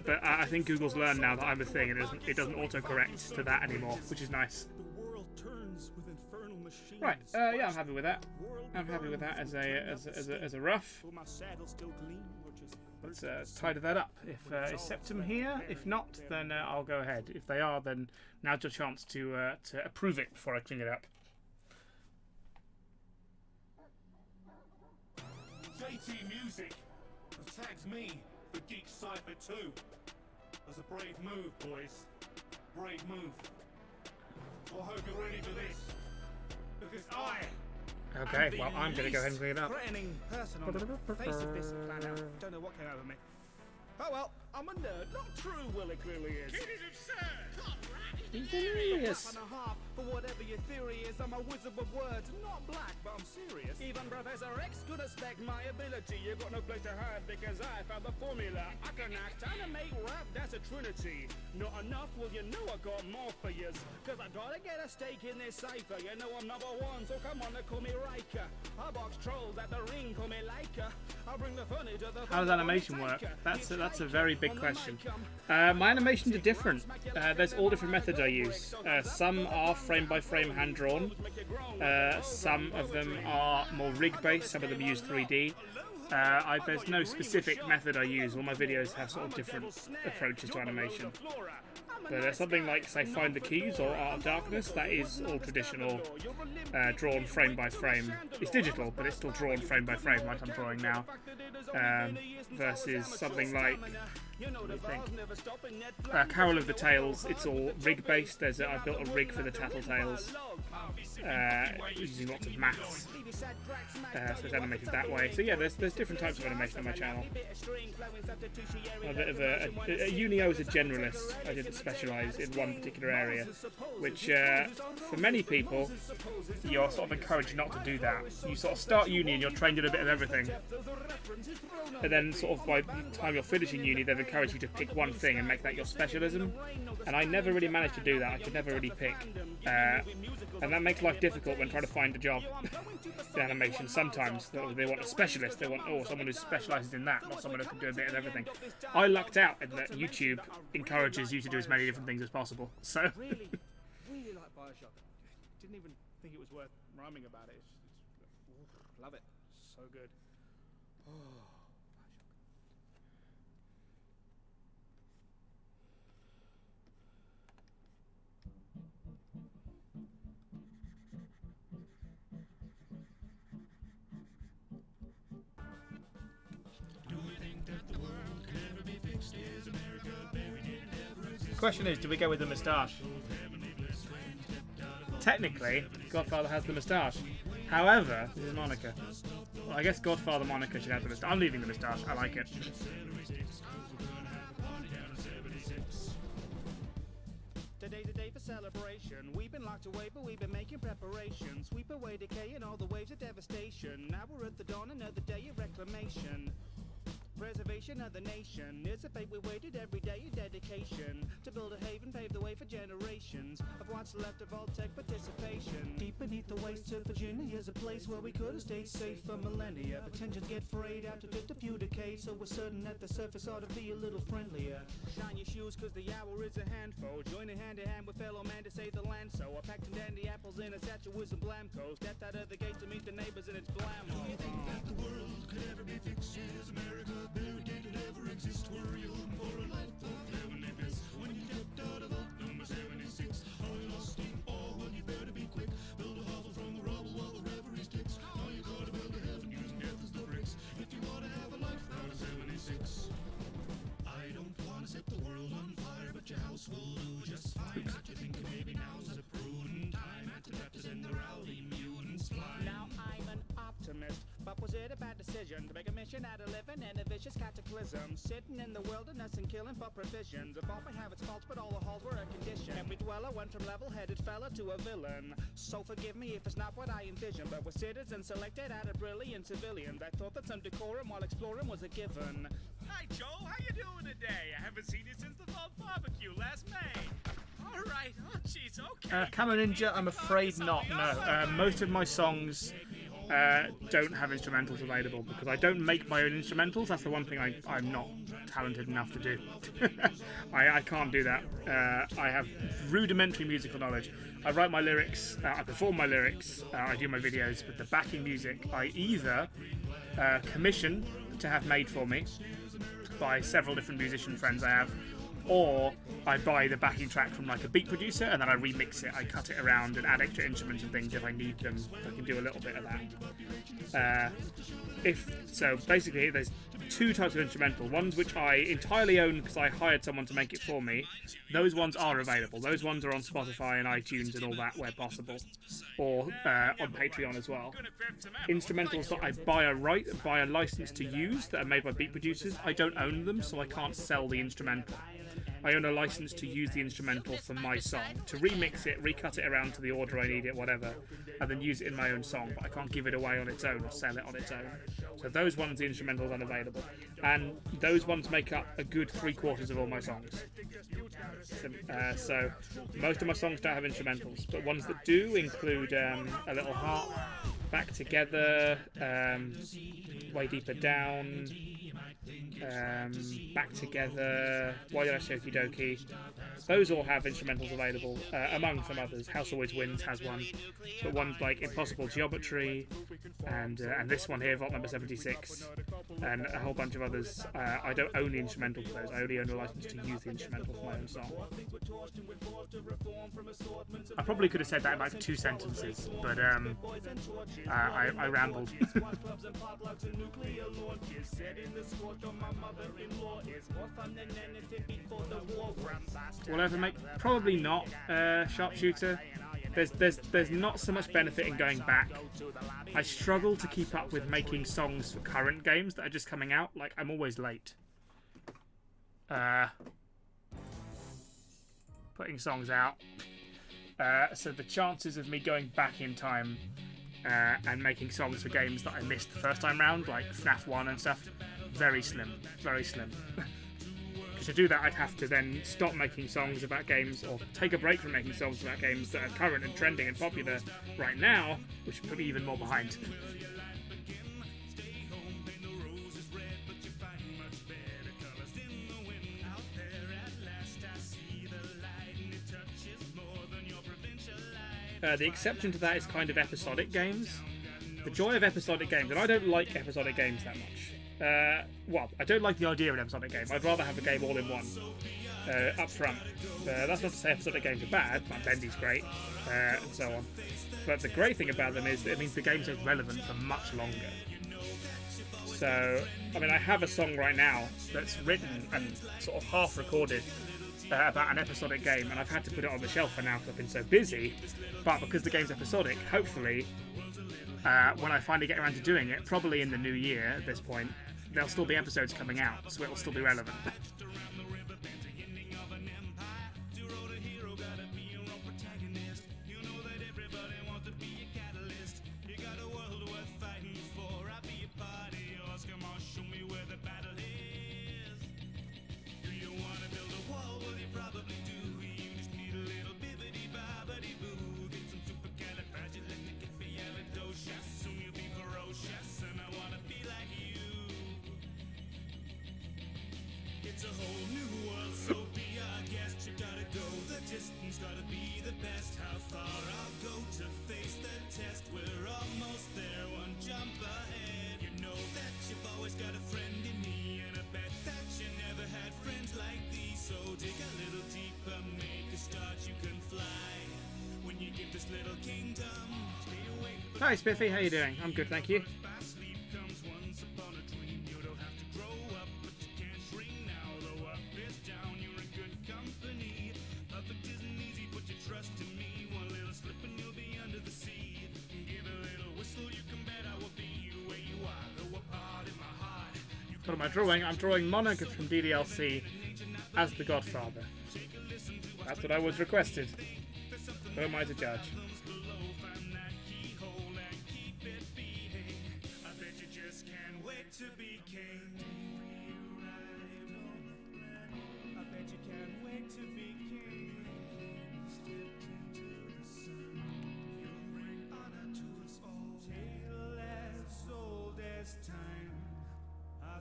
But I think Google's learned now that I'm a thing, and it doesn't autocorrect to that anymore, which is nice. Right, yeah, I'm happy with that. I'm happy with that as a rough. Let's tidy that up. If is Septum here? If not, then I'll go ahead. If they are, then now's your chance to approve it before I clean it up. JT Music has tagged me for Geek Cypher 2. That's a brave move, boys. Brave move. So I hope you're ready for this. Because Okay, well, I'm going to go ahead and clean it up. Threatening person on the face of this planet. Don't know what came over me. Oh well, I'm a nerd. Not true, Will, it clearly is. It is absurd. He's delirious. Half and a half, but whatever your theory is, I'm a wizard of words. Not black, but I'm serious. Even Professor X could expect my ability. You got no place to hide because I found the formula. I can act, animate, rap, that's a trinity. Not enough? Well, you know I got more for yous. Cause I gotta get a stake in this cipher. You know I'm number one, so come on, they call me Riker. I box trolls at the ring, call me Laker. I bring the furniture, the How does animation work? That's a very big question. My animations are different. There's all different methods I use. Some are frame by frame hand drawn. Some of them are more rig based. Some of them use 3D. There's no specific method I use. All my videos have sort of different approaches to animation. But something like, say, Find the Keys or Art of Darkness, that is all traditional, drawn frame by frame. It's digital, but it's still drawn frame by frame, like I'm drawing now. Versus something like, what do you think? Carol of the Tales, it's all rig based. I built a rig for the Tattletales, using lots of maths. So it's animated that way. So yeah, there's different types of animation on my channel. I'm a bit of at uni I was a generalist. I didn't specialise in one particular area, which for many people you're sort of encouraged not to do that. You sort of start uni and you're trained in a bit of everything, and then sort of by the time you're finishing uni they've encouraged you to pick one thing and make that your specialism, and I never really managed to do that. I could never really pick, and that makes life difficult when trying to find a job in animation. Sometimes they want a specialist, they want someone who specialises in that, not someone who can do a bit of everything. I lucked out in that YouTube encourages you to do as many different things as possible. So really like Bioshock. Didn't even think it was worth rhyming about it. It's love it. So good. Oh, Bioshock. the question is, do we go with the moustache? Technically, Godfather has the moustache. However, this is Monica. Well, I guess Godfather Monica should have the moustache. I'm leaving the moustache. I like it. Today's a day for celebration. We've been locked away, but we've been making preparations. Sweep away decay and all the waves of devastation. Now we're at the dawn, another day of reclamation. Preservation of the nation is a fate we waited every day of dedication to build a haven, pave the way for generations of what's left of all tech participation. Deep beneath the waste of Virginia is a place where we could have stayed safe for millennia, but tensions get frayed after just a few decades, so we're certain that the surface ought to be a little friendlier. Shine your shoes cause the hour is a handful, joining hand in hand with fellow man to save the land, so I packed some dandy apples in a satchel with some blamco, stepped out of the gate to meet the neighbors and it's blammo. Do you think that the world could ever be fixed? Is America barricaded ever exist? Were you hoping for a life of heavenly bliss when you stepped out of vault number 76? Are you lost in awe? Well, you better be quick. Build a hovel from the rubble while the reverie sticks. Now you gotta build a heaven using death as the bricks if you wanna have a life for 76. decision to make a mission out of living in a vicious cataclysm. Sitting in the wilderness and killing for provisions. If all may have its faults, but all the halls were a condition. Every dweller went from level-headed fella to a villain. So forgive me if it's not what I envisioned, but with citizens selected out of brilliant civilians, I thought that some decorum while exploring was a given. Hi, Joel. How you doing today? I haven't seen you since the fall barbecue last May. All right. Oh, jeez. Okay. Camera Ninja, I'm afraid not. No. Most of my songs don't have instrumentals available because I don't make my own instrumentals. That's the one thing I'm not talented enough to do. I can't do that. I have rudimentary musical knowledge. I write my lyrics, I perform my lyrics, I do my videos, but the backing music I either commission to have made for me by several different musician friends I have, or I buy the backing track from like a beat producer and then I remix it. I cut it around and add extra instruments and things if I need them. I can do a little bit of that. So basically there's two types of instrumental. Ones which I entirely own because I hired someone to make it for me. Those ones are available. Those ones are on Spotify and iTunes and all that where possible, or on Patreon as well. Instrumentals that I buy a license to use that are made by beat producers, I don't own them, so I can't sell the instrumental. I own a license to use the instrumental for my song, to remix it, recut it around to the order I need it, whatever, and then use it in my own song, but I can't give it away on its own or sell it on its own. So those ones, the instrumental's unavailable. And those ones make up a good 3/4 of all my songs. So most of my songs don't have instrumentals, but ones that do include A Little Heart, Back Together, Way Deeper Down, Back Together, Why Did I Say Okie Dokie? Those all have instrumentals available, among some others. House Always Wins has one, but ones like Impossible Geometry and this one here, Vault Number 76, and a whole bunch of others. I don't own the instrumental for those. I only own a license to use the instrumental for my own song. I probably could have said that in like 2 sentences, but I rambled. Will I ever make? Probably not. Sharpshooter. There's not so much benefit in going back. I struggle to keep up with making songs for current games that are just coming out. Like, I'm always late. Putting songs out. So the chances of me going back in time and making songs for games that I missed the first time round, like FNAF 1 and stuff, very slim. Very slim. To do that, I'd have to then stop making songs about games or take a break from making songs about games that are current and trending and popular right now, which would put me even more behind. The exception to that is kind of episodic games. The joy of episodic games, and I don't like episodic games that much. Well, I don't like the idea of an episodic game. I'd rather have a game all in one, up front. That's not to say episodic games are bad, like Bendy's great, and so on. But the great thing about them is that it means the game stays relevant for much longer. So, I mean, I have a song right now that's written and sort of half recorded about an episodic game, and I've had to put it on the shelf for now because I've been so busy. But because the game's episodic, hopefully, when I finally get around to doing it, probably in the new year at this point, there'll still be episodes coming out, so it'll still be relevant. It's a whole new world, so be our guest. You gotta go the distance, gotta be the best. How far I'll go to face the test. We're almost there, one jump ahead. You know that you've always got a friend in me, and I bet that you never had friends like these. So dig a little deeper, make a start, you can fly. When you give this little kingdom, stay awake. Hi Spiffy, how you doing? I'm good, thank you. Give a little whistle, you can bet I will be where you are. Go apart. What am I drawing? I'm drawing Monica from DDLC as the Godfather. That's what I was requested. Who am I to judge?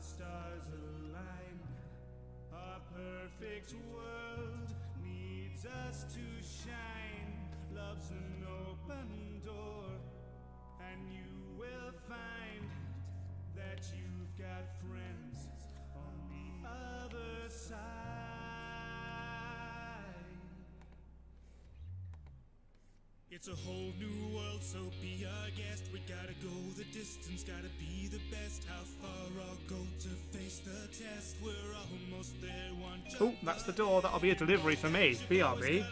Stars align. Our perfect world needs us to shine. Love's an open door, and you will find that you've got friends on the other side. It's a whole new world, so be our guest. We gotta go the distance, gotta be the best. How far I'll go to face the test. We're almost there, one job. Oh, that's the door. That'll be a delivery for me. BRB.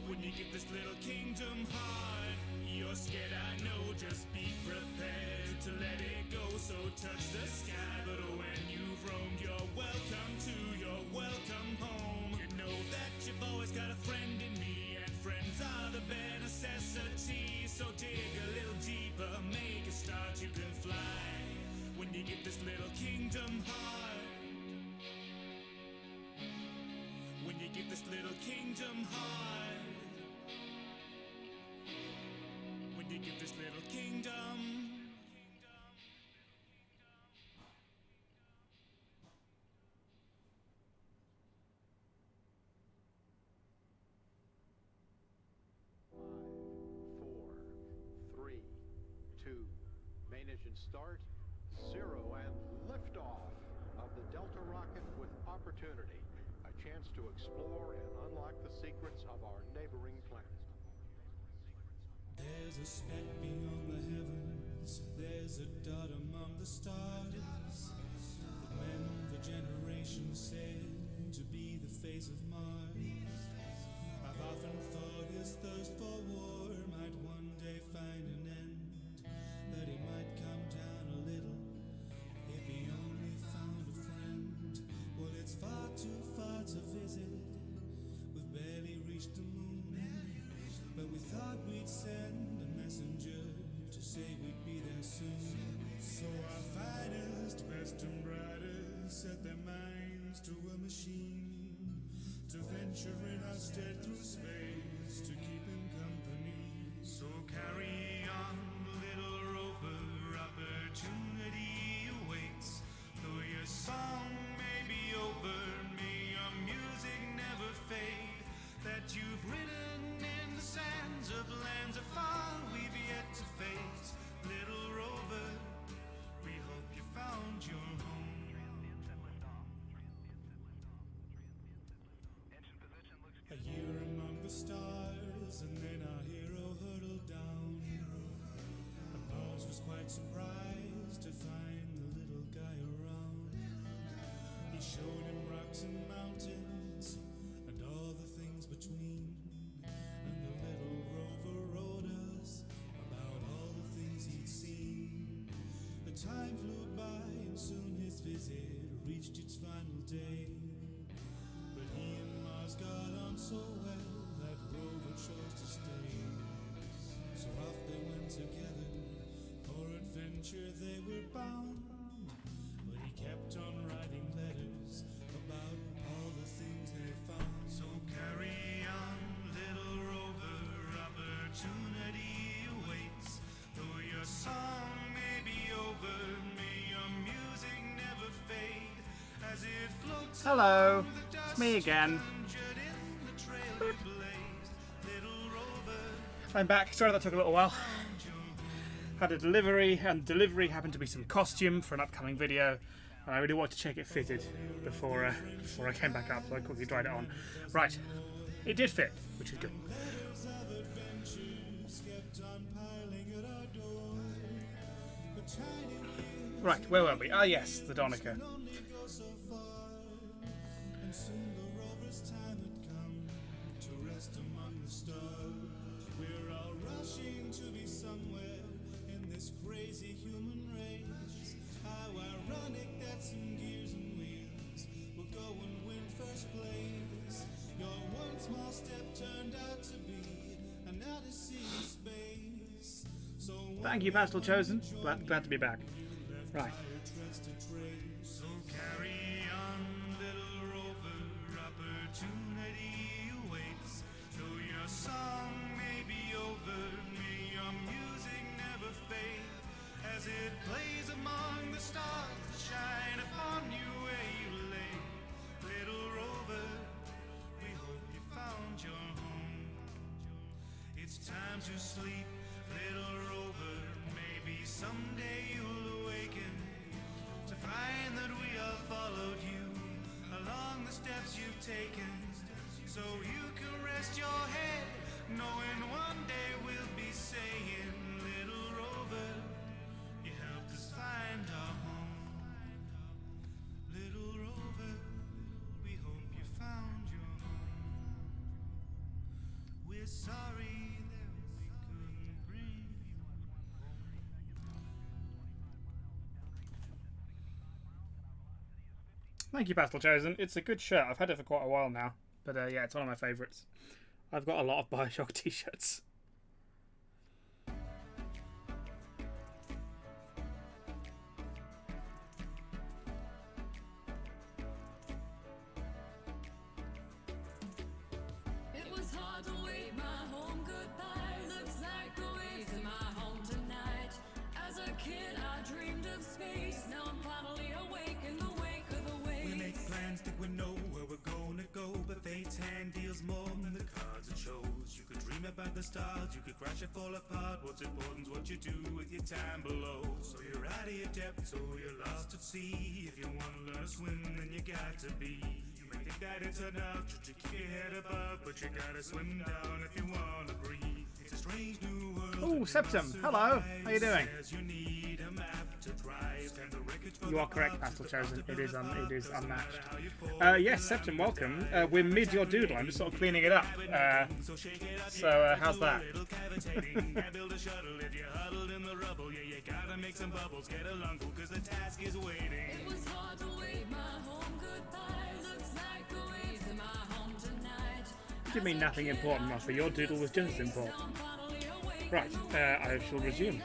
When you get this little kingdom heart, you're scared, I know, just be prepared to let it go. So touch the sky, but when you've roamed, you're welcome to your welcome home. You know that you've always got a friend in me, and friends are the bare necessity. So dig a little deeper, make a start, you can fly. When you get this little kingdom heart, when you get this little kingdom heart, when you get this little kingdom. Main engine start, 0, and liftoff of the Delta rocket with Opportunity. A chance to explore and unlock the secrets of our neighboring planet. There's a speck beyond the heavens, there's a dot among the stars. The men for generations said to be the face of Mars. I've often thought his thirst for war might one day find an end, that he might come down a little if he only found a friend. Well, it's far too far to visit, we've barely reached the moon, but we thought we'd send a messenger to say we'd be there soon. So our finest, best and brightest set their minds to a machine, to venture in our stead through space, to keep him company. So carry on, little rover, opportunity awaits. Though your song may be over, may your music never fade. That you've written in the sands of lands afar we've yet to face. Little rover, we hope you found your home. A year among the stars, and then our hero hurtled down. And Mars was quite surprised to find the little guy around. He showed him rocks and mountains, and all the things between. And the little rover wrote us about all the things he'd seen. The time flew by, and soon his visit reached its final day. But he and Mars got on so well that rover chose to stay. So off they went together, for adventure they were bound. But he kept on writing letters about all the things they found. So carry on, little rover, opportunity awaits. Though your song may be over, may your music never fade. As it floats Hello, it's me again. I'm back. Sorry that took a little while. Had a delivery, and delivery happened to be some costume for an upcoming video, and I really wanted to check it fitted before I came back up, so I quickly tried it on. Right, it did fit, which is good. Right, where were we? Ah, yes, the Donica. We're turned out to be an odyssey in space. So Thank you, Pastel Chosen. Glad to be back. Right. so carry on, little rover, opportunity awaits. Though your song may be over, may your music never fade, as it plays among the stars that shine upon you where you lay. Little rover, we hope you found your home. It's time to sleep, little rover. Maybe someday you'll awaken to find that we all followed you along the steps you've taken, so you can rest your head knowing one day we'll be saying, little rover, you helped us find our home. Little rover, we hope you found your home. We're sorry that we couldn't bring you home. Thank you, Pastel Chosen. It's a good shirt. I've had it for quite a while now. But yeah, it's one of my favourites. I've got a lot of Bioshock t-shirts. It was hard to wave my home goodbye. Looks like the waves in my home tonight. As a kid, I dreamed of space. Now I'm finally awake in the wake of the waves. We make plans, think we know where we're gonna go, but fate's hand deals more than the cards it shows. You could dream about the stars, you could crash and fall apart. What's important's what you do with your time below. So you're out of your depth, so you're lost at sea. If you wanna learn to swim, then you got to be. You may think that it's enough to keep your head above, but you gotta swim down if you wanna breathe. It's a strange new world. Oh, Septum. Hello. How you doing? You need a map to drive. Stand the wreckage for You are correct, Pastel Chosen. It is unmatched. Yes, Septum, welcome. We're mid your doodle. I'm just sort of cleaning it up. So how's that? Build a shuttle if you're huddled in the rubble. Yeah, you gotta make some bubbles. Get along, cause the task is waiting. It was hard to wave my home goodbye. Looks like the waves in my home tonight. Give me nothing important enough, but your doodle was just as important. Right, I shall resume.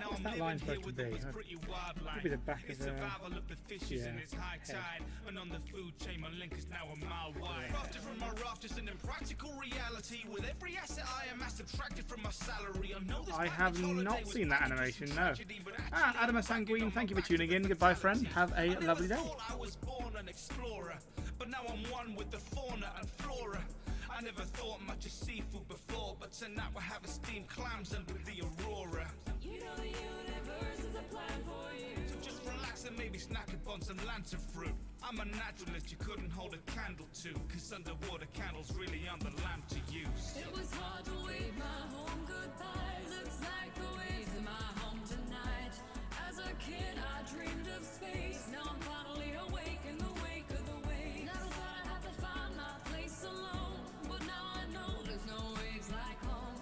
What's that line supposed to be? Could be the back of the survival of the fishes in its high tide, and on the food chain my link is now a mile wide. Crafted from my raft is an impractical reality. With every asset I amass subtracted from my salary. I have not seen that animation, no. Adam Sanguine, thank you for tuning in. Goodbye, friend. Have a lovely day. I was born an explorer, but now I'm one with the fauna and flora. I never thought much of seafood before, but tonight we're having steamed clams and with the aurora. You know the universe is a plan for you. So just relax and maybe snack upon some lantern fruit. I'm a naturalist you couldn't hold a candle to, cause underwater candles really aren't the lamp to use. It was hard to wave my home goodbye. Looks like the waves in my home tonight. As a kid I dreamed of space. Now I'm finally awake in the wake of the waves. Never thought I'd have to find my place alone, but now I know there's no waves like home.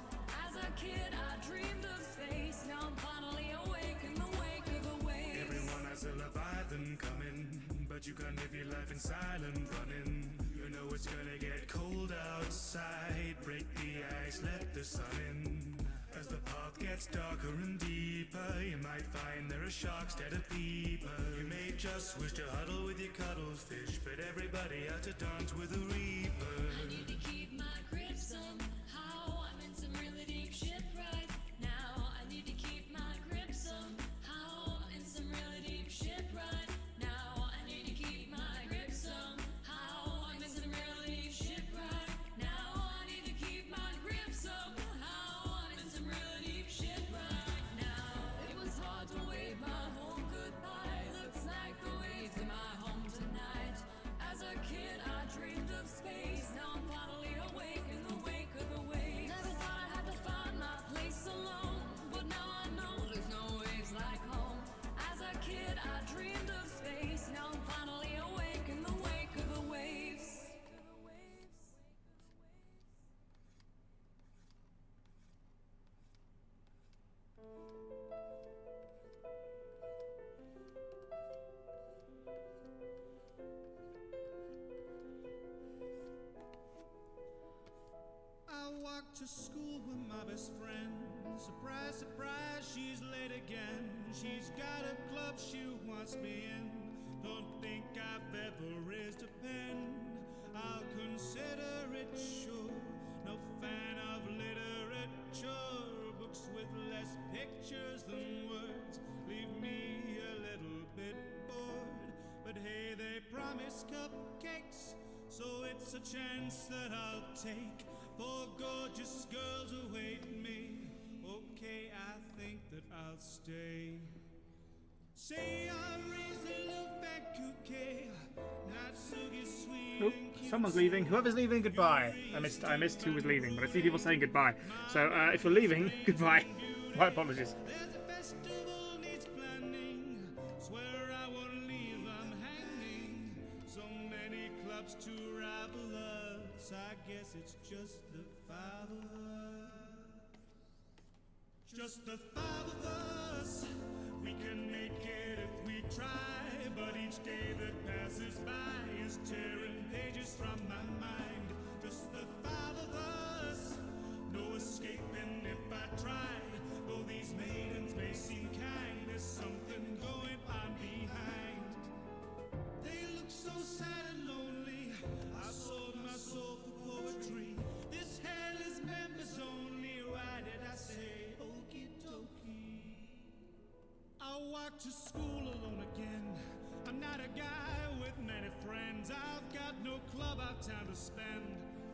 As a kid I dreamed of space. Now I'm finally awake in the wake of the waves. Everyone has a Leviathan coming, but you can't live your life in silent running. You know it's gonna get cold outside. Break the ice, let the sun in. As the path gets darker and deeper, you might find there are sharks dead of people. You may just wish to huddle with your cuddles fish, but everybody has to dance with a reaper. I need to keep my grip somehow. I'm in some really deep shit right now. I need to keep my grip somehow. I'm in some really deep shit right now. I need to keep my grip somehow. I'm in some really deep shit right now. I need to keep my grip somehow. I'm in some really deep shit right now. It was hard to wave my home goodbye. Looks like the waves in my home tonight. As a kid I dreamed of space. Now I'm finally awake in the wake of the to school with my best friend. Surprise, surprise, she's late again. She's got a club she wants me in. Don't think I've ever raised a pen. I'll consider it sure. No fan of literature. Books with less pictures than words leave me a little bit bored. But hey, they promise cupcakes, so it's a chance that I'll take. For gorgeous girls await me. Okay, I think that I'll stay. Sayori's UK. Natsugi's sweet. Oh, someone's leaving. Whoever's leaving, goodbye. I missed who was leaving, but I see people saying goodbye. So if you're leaving, goodbye. My apologies. There's a festival needs planning. Swear I won't leave, I'm hanging. So many clubs to rival us. I guess it's just the five of us. Just the five of us. We can make it if we try. But each day that passes by is tearing pages from my mind. Just the five of us. No escaping if I tried. Though these maidens may seem kind, there's something going on behind. They look so sad and lonely. I sold my soul for poetry. This hell is members only. Why did I say okie dokie? I walk to school alone again. I'm not a guy with many friends. I've got no club out town to spend.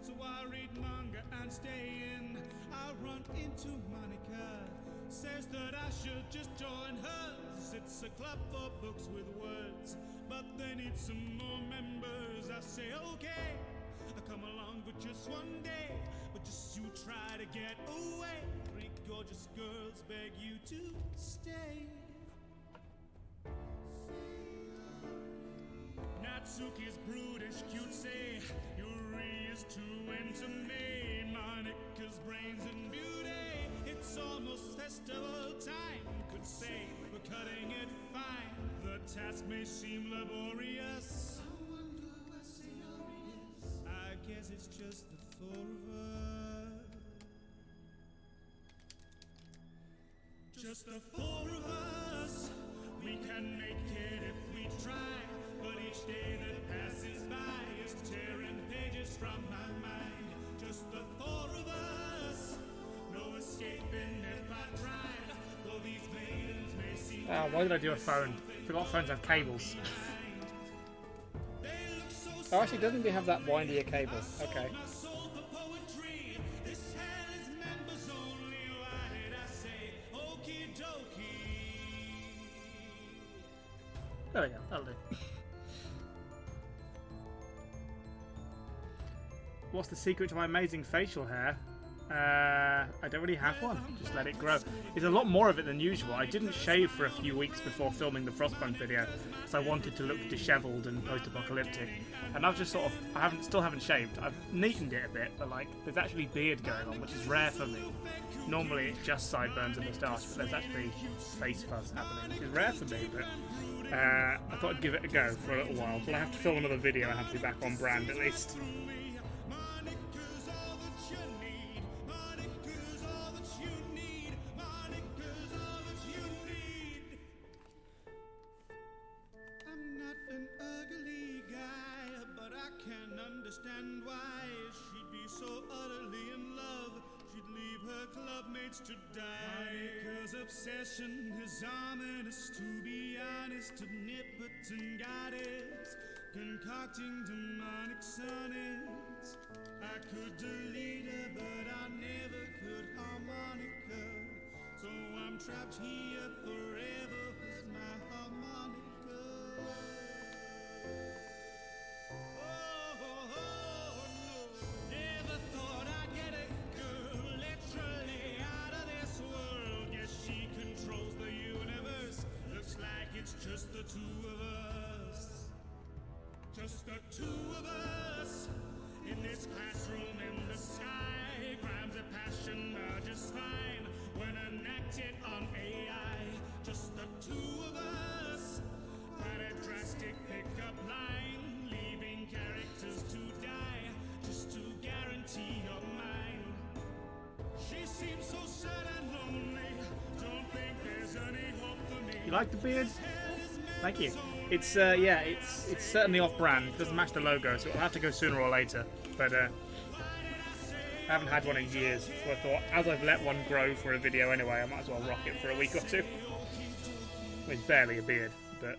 So I read manga and stay in. I run into Monica. Says that I should just join hers. It's a club for books with words, but they need some more members. I say okay, I'll come along for just one day, but just you try to get away. 3 gorgeous girls beg you to stay. Natsuki's brutish cute say Yuri is too into me. Monica's brains and beauty, it's almost festival time. Could say we're cutting it fine. The task may seem laborious. I wonder where Sayori is. I guess it's just the 4 of us. Just the 4 of us. We can make it if we try. But each day that passes by is tearing pages from my mind. Just the 4 of us. No escaping if I tried. Though these maidens may seem. Oh, why did I do a phone? Forgot phones have cables. Oh, actually, doesn't it have that windier cable? Okay. There we go, that'll do. What's the secret to my amazing facial hair? I don't really have one. Just let it grow. There's a lot more of it than usual. I didn't shave for a few weeks before filming the Frostpunk video, so I wanted to look dishevelled and post-apocalyptic. And I've just sort of, still haven't shaved. I've neatened it a bit, but like, there's actually beard going on, which is rare for me. Normally it's just sideburns and moustache, but there's actually face fuzz happening, which is rare for me. But I thought I'd give it a go for a little while. But I have to film another video. I have to be back on brand at least. An ugly guy, but I can understand why she'd be so utterly in love. She'd leave her clubmates to die. Monica's obsession is ominous, to be honest, omnipotent and goddess, concocting demonic sonnets. I could delete her, but I never could harmonica. So I'm trapped here forever with my harmonica. Just the 2 of us. Just the 2 of us. In this classroom in the sky. Crimes of passion are just fine when enacted on AI. Just the 2 of us. Quite a drastic pickup line, leaving characters to die just to guarantee your mind. like the beard? Thank you. It's yeah, it's certainly off-brand. It doesn't match the logo, so it'll have to go sooner or later. But I haven't had one in years, so I thought, as I've let one grow for a video anyway, I might as well rock it for a week or two. It's barely a beard, but.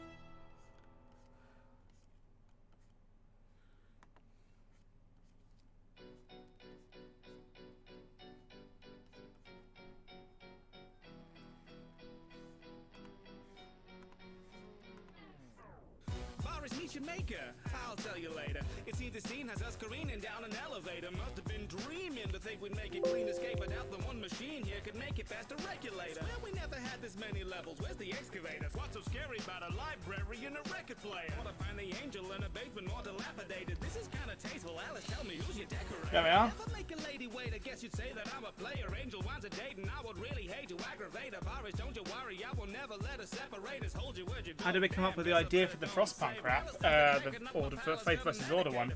Maker, I'll tell you later. It seems the scene has us careening down an elevator. Must have been dreaming to think we'd make a clean escape, but out the one machine here could make it faster regulator. Well, we never had this many levels. Where's the excavators? What's so scary about a library and a record player? Want to find the angel in a basement more dilapidated. This is kind of tasteful. Alice, tell me who's your decorator? There we are. If I make a lady wait, I guess you'd say that I'm a player. Angel wants a date, and I would really hate to aggravate her. Boris, don't you worry, I will never let her separate us. Hold your word, you. How did we come up with the idea for the Frostpunk rap? The Faith vs. Order one.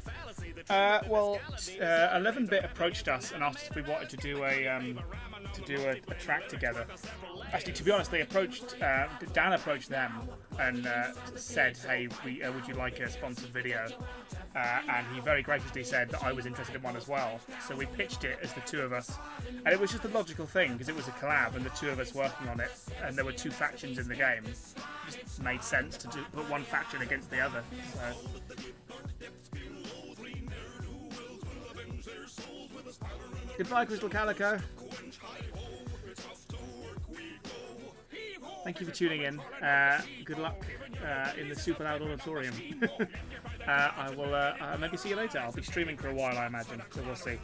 Well, 11-bit approached us and asked if we wanted to do a track together. Actually, to be honest, they approached Dan approached them and said, "Hey, would you like a sponsored video?" And he very graciously said that I was interested in one as well. So we pitched it as the two of us, and it was just a logical thing because it was a collab and the two of us working on it, and there were two factions in the game. It just made sense to put one faction against the other. So. Goodbye, Crystal Calico. Thank you for tuning in. Good luck in the super loud auditorium. I will maybe see you later. I'll be streaming for a while, I imagine, so we'll see.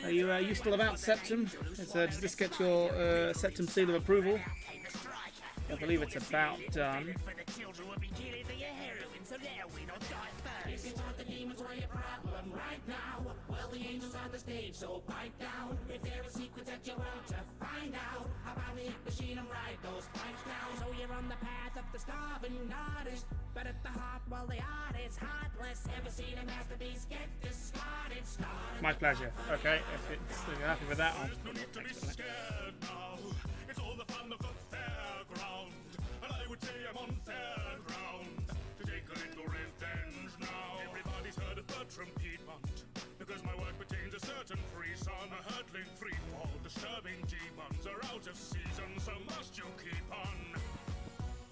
Are you still about, Septum? Does this get your Septum seal of approval? I believe it's about done. If you want the demons or your problem right now, well, the angels on the stage, so pipe down. If there are secrets that you want to find out, how about we hit machine and ride those pipes down? So you're on the path of the starving artist, but at the heart, well, the art is heartless. Ever seen a masterpiece get discarded? My pleasure. Okay, if you're happy with that, I'll It's all the fun of the fairground, and I would say I'm on fair ground to take a little revenge now. Everybody's heard of Bertram Piedmont, because my work pertains a certain frisson, a hurtling freefall. Disturbing demons are out of season, so must you keep on.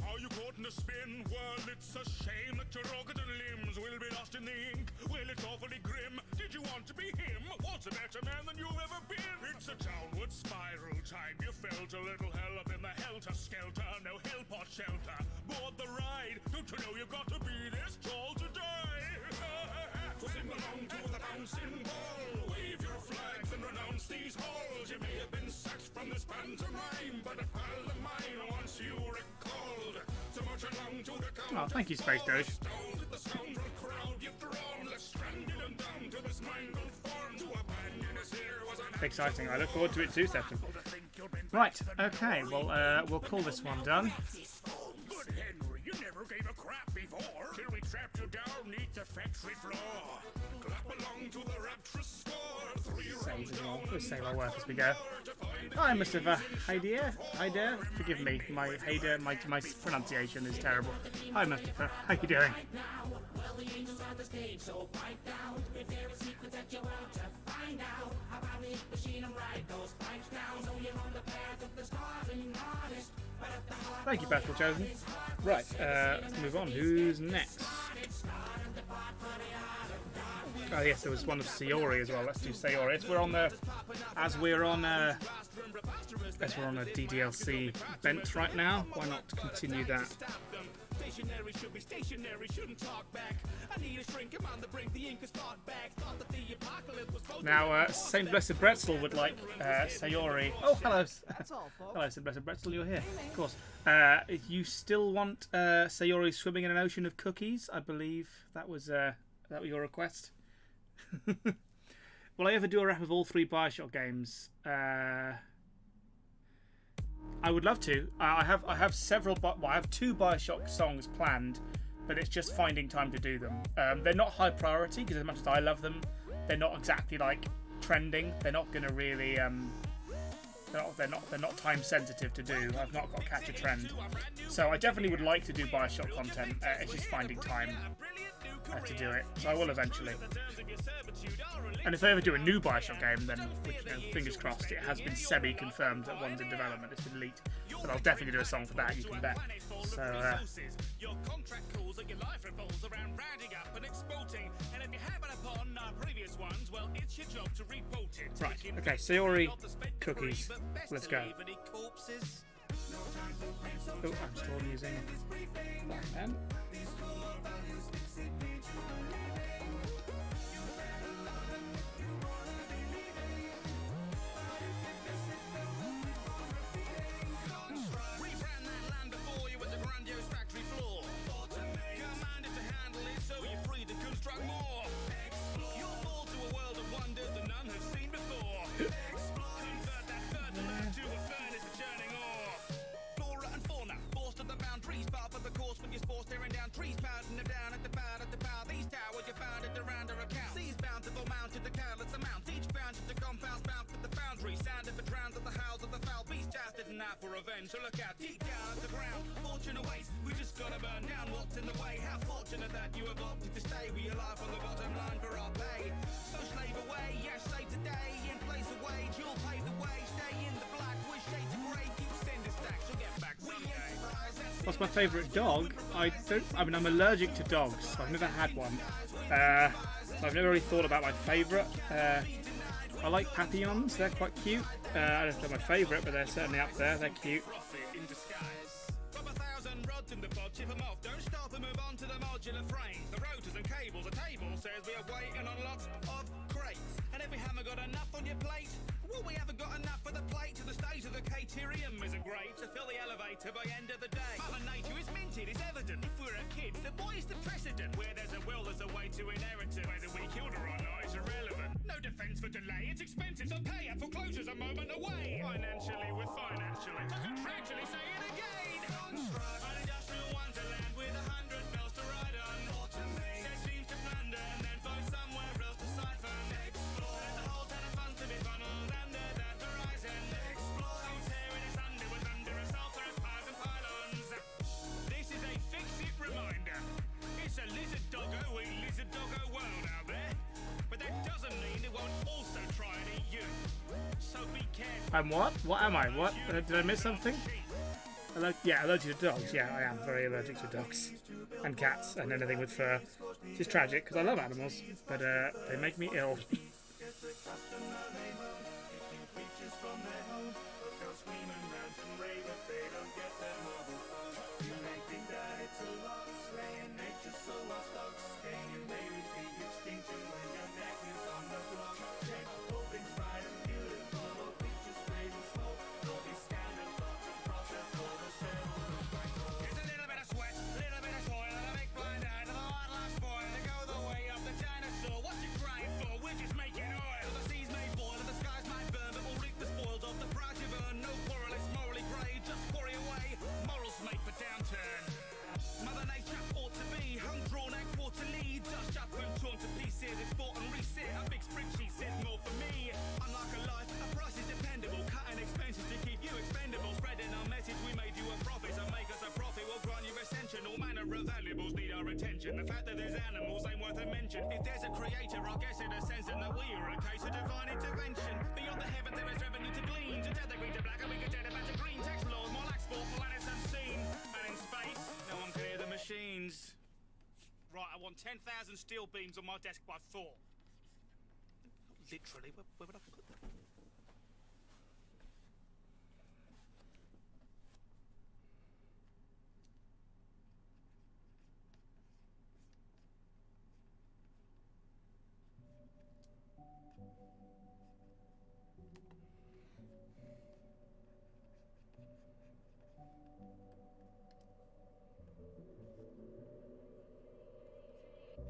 Are you caught in a spin? Well, it's a shame that your organs and limbs will be lost in the ink. Well, it's awfully grim. Did you want to be him? What's a better man than you've ever been? It's a downward spiral time. You felt a little hell up in the helter-skelter. No hellpot shelter. Board the ride. Don't you know you've got to be this tall to die? So sing along to the bouncing ball. Wave your flags and renounce these halls. You may have been sacked from this pantomime, but a pal of mine wants you recalled. So much along to the count. Oh, thank you, Space Doge. Exciting. I look forward to it too, Septum. Right, okay, well, we'll call this one done. Good Henry, you never gave a crap before, till we trapped you down neath the factory floor. Clap along to the rapturous score. Save as well. We'll save our work as we go. Hi, Mr. Heider. Heider? Forgive me, my Heider, my pronunciation is terrible. Hi, Mr. How you doing? Well, the angels on the stage, so pipe down. If there are secrets that you want to find out, how about we hit machine and ride those pipes down? So you're on the path of the starving artist, but at the heart. Thank you, Battle Chosen. Right, let's move on. Who's next? Oh yes, there was one of Sayori as well. Let's do Sayori. As we're on a DDLC bent right now. Why not continue that? Stationary should be stationary, shouldn't talk back. I need a shrink, I'm on the brink, the ink is fought back. Thought that the apocalypse was supposed Now, Saint Blessed Bretzel would like Sayori. Oh, hello. Hello, Saint Blessed Bretzel, you're here. Of course. You still want Sayori swimming in an ocean of cookies? I believe that was your request. Will I ever do a rap of all 3 Bioshock games? I would love to. I have several. I have 2 Bioshock songs planned but it's just finding time to do them. They're not high priority because as much as I love them, they're not exactly like trending. They're not going to really they're not time sensitive to do. I've not got to catch a trend, so I definitely would like to do Bioshock content. It's just finding time to do it. So I will eventually. And if I ever do a new Bioshock game, then which, you know, fingers crossed, it has been semi-confirmed that one's in development. It's been leaked, but I'll definitely do a song for that. You can bet. So. Your contract calls and your life revolves around rounding up and exporting. And if you haven't upon our previous ones, well, it's your job to report it. Right. Okay. Sayori cookies. Let's go. Oh, I'm still using that pen. Trees pounding them down at the bow, these towers you found at the rounder account. These bountiful mounted the countless amounts, each bound to the compounds bound for the foundry. Sound of the drowns of the howls of the foul beast, jasted and out for revenge. So look out, deep down at the ground, fortune awaits. We just gotta burn down what's in the way. How fortunate that you have opted to stay. We alive on the bottom line for our pay. So slave away, yes, save today. In place of wage, you'll pave the way. Stay in the black, wish shades of grey. Keep sending stacks, you'll get back someday. What's my favourite dog? I mean, I'm allergic to dogs, so I've never had one. So I've never really thought about my favourite. I like papillons, they're quite cute. I don't know if they're my favourite, but they're certainly up there, they're cute. Don't stop and move on to the modular frame. The rotors and cables, a table says we are waiting on lots of crates. And if we haven't got enough on your plate, well, we haven't got enough for the plate. To the stage of the caterium isn't great. To fill the elevator by end of the day. Mother Nature is minted, it's evident. If we're a kid, the boy is the precedent. Where there's a will, there's a way to inheritance. Whether we killed her or not is irrelevant. No defence for delay, it's expensive, so pay. And foreclosure's a moment away. Financially, we're financially. To contractually say it again. An industrial wonderland with 100 bells to ride on. Set schemes to plunder and then find somewhere else to siphon. Explore. There's a whole ton of fun to be funneled under that horizon. Explore. So tearing us under with under assault, there's piles and pylons. This is a fix-it reminder. It's a lizard doggo world out there. But that doesn't mean it won't also try and eat you. So be careful. I'm what? What am I? What? Did I miss something? Yeah, allergic to dogs. Yeah, I am very allergic to dogs and cats and anything with fur. Which is tragic because I love animals, but they make me ill. Export and reset, a big spreadsheet says more for me. Unlike a life, a price is dependable. Cutting expenses to keep you expendable. Spreading our message, we made you a profit. So make us a profit, we'll grant you ascension. All manner of valuables need our attention. The fact that there's animals ain't worth a mention. If there's a creator, I guess in a sense that we are a case of divine intervention. Beyond the heavens there is revenue to glean. To death agree to black and we can turn it back to green. Tax laws, more lax for planets unseen. And in space, no one can hear the machines. Right, I want 10,000 steel beams on my desk by 4. Literally, where would I put them?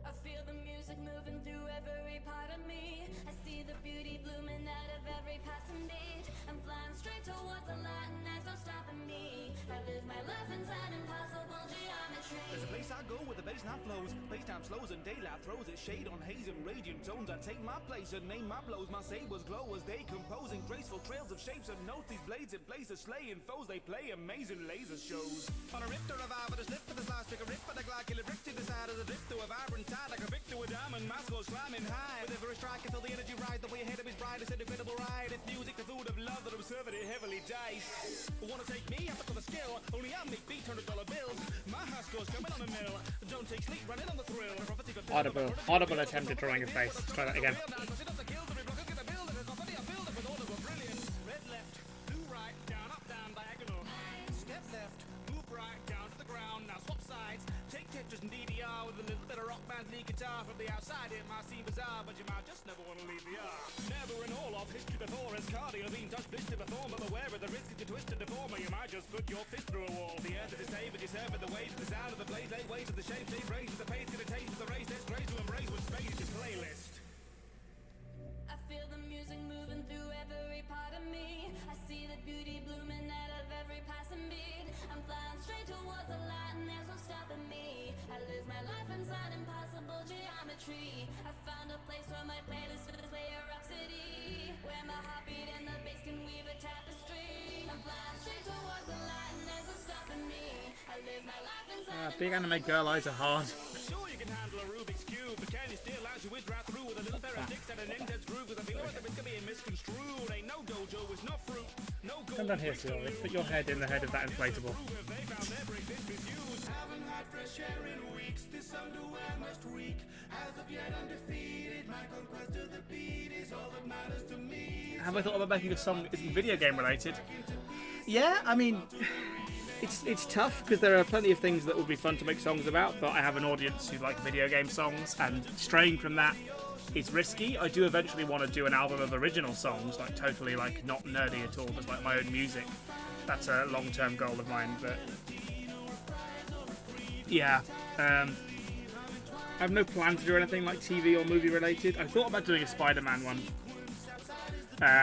I feel the music moving through every part of me. I see the beauty blooming out of every passing beat. I'm flying straight towards the light and there's no stopping me. I live my life inside impossible geometry. There's a place I go where the baseline flows, baseline slows and daylight throws its shade on haze and radiant tones. I take my place and name my blows. My sabers glow as they compose in graceful trails of shapes and notes. These blades in place of slaying foes, they play amazing laser shows. On a rip to revive, but a slip for the slice, take a rip for the glide, kill a brick to the side as a drip to a vibrant tide, like a brick to a diamond. My score's climbing high. With every strike, I feel the energy rise. The way ahead of his bride is an incredible ride. It's music, the food of love that I'm serving it heavily diced. Wanna take me up for the skill? Only I make beat $100 bills. My high score's coming on the mill. Don't take sleep, running on the thrill. Audible attempt at drawing a face. Let's try that again. Red left, blue right, down up, down, diagonal. Step left, move right, down to the ground. Now swap sides. Take Tetris and DDR with a little bit of rock band lead guitar. From the outside it might seem bizarre, but you might just never want to leave the R. Never in all of history before has cardio been touched, blistered before. But beware of the risk that you twisted to form, or you might just put your fist through a wall. The earth is stable, you serve the waves, the sound of the blades, eight waves of the shapes, eight races, the pace, gonna taste the race. That's great to embrace with space is your playlist. I feel the music moving through every part of me. I see the beauty blooming out of every passing beat. I'm flying straight towards the light and there's no stopping me. I live my life inside impossible geometry. I found a place where my playlist will play a rhapsody, where my heartbeat and the bass can weave a tapestry. I'm flying straight towards the light and there's no stopping me. I live my life inside Big anime girl eyes are hard. Sure you can handle a Rubik's Cube, but can you still launch your whiz right through with a little pair of dicks and an intense groove? Cause I feel like the risk of being misconstrued. Ain't no dojo, it's not fruit. No go. Come down here, Sayori. Put your head in the head of that inflatable. Haven't had fresh air in weeks. This underwear must reek. As of yet undefeated, my conquest of the beat is all that matters to me. Have I thought about making a song that isn't video game related? Yeah, I mean, it's tough because there are plenty of things that would be fun to make songs about, but I have an audience who like video game songs, and straying from that is risky. I do eventually want to do an album of original songs, like totally like not nerdy at all, just like my own music. That's a long-term goal of mine, but yeah. I have no plan to do anything like TV or movie related. I thought about doing a Spider-Man one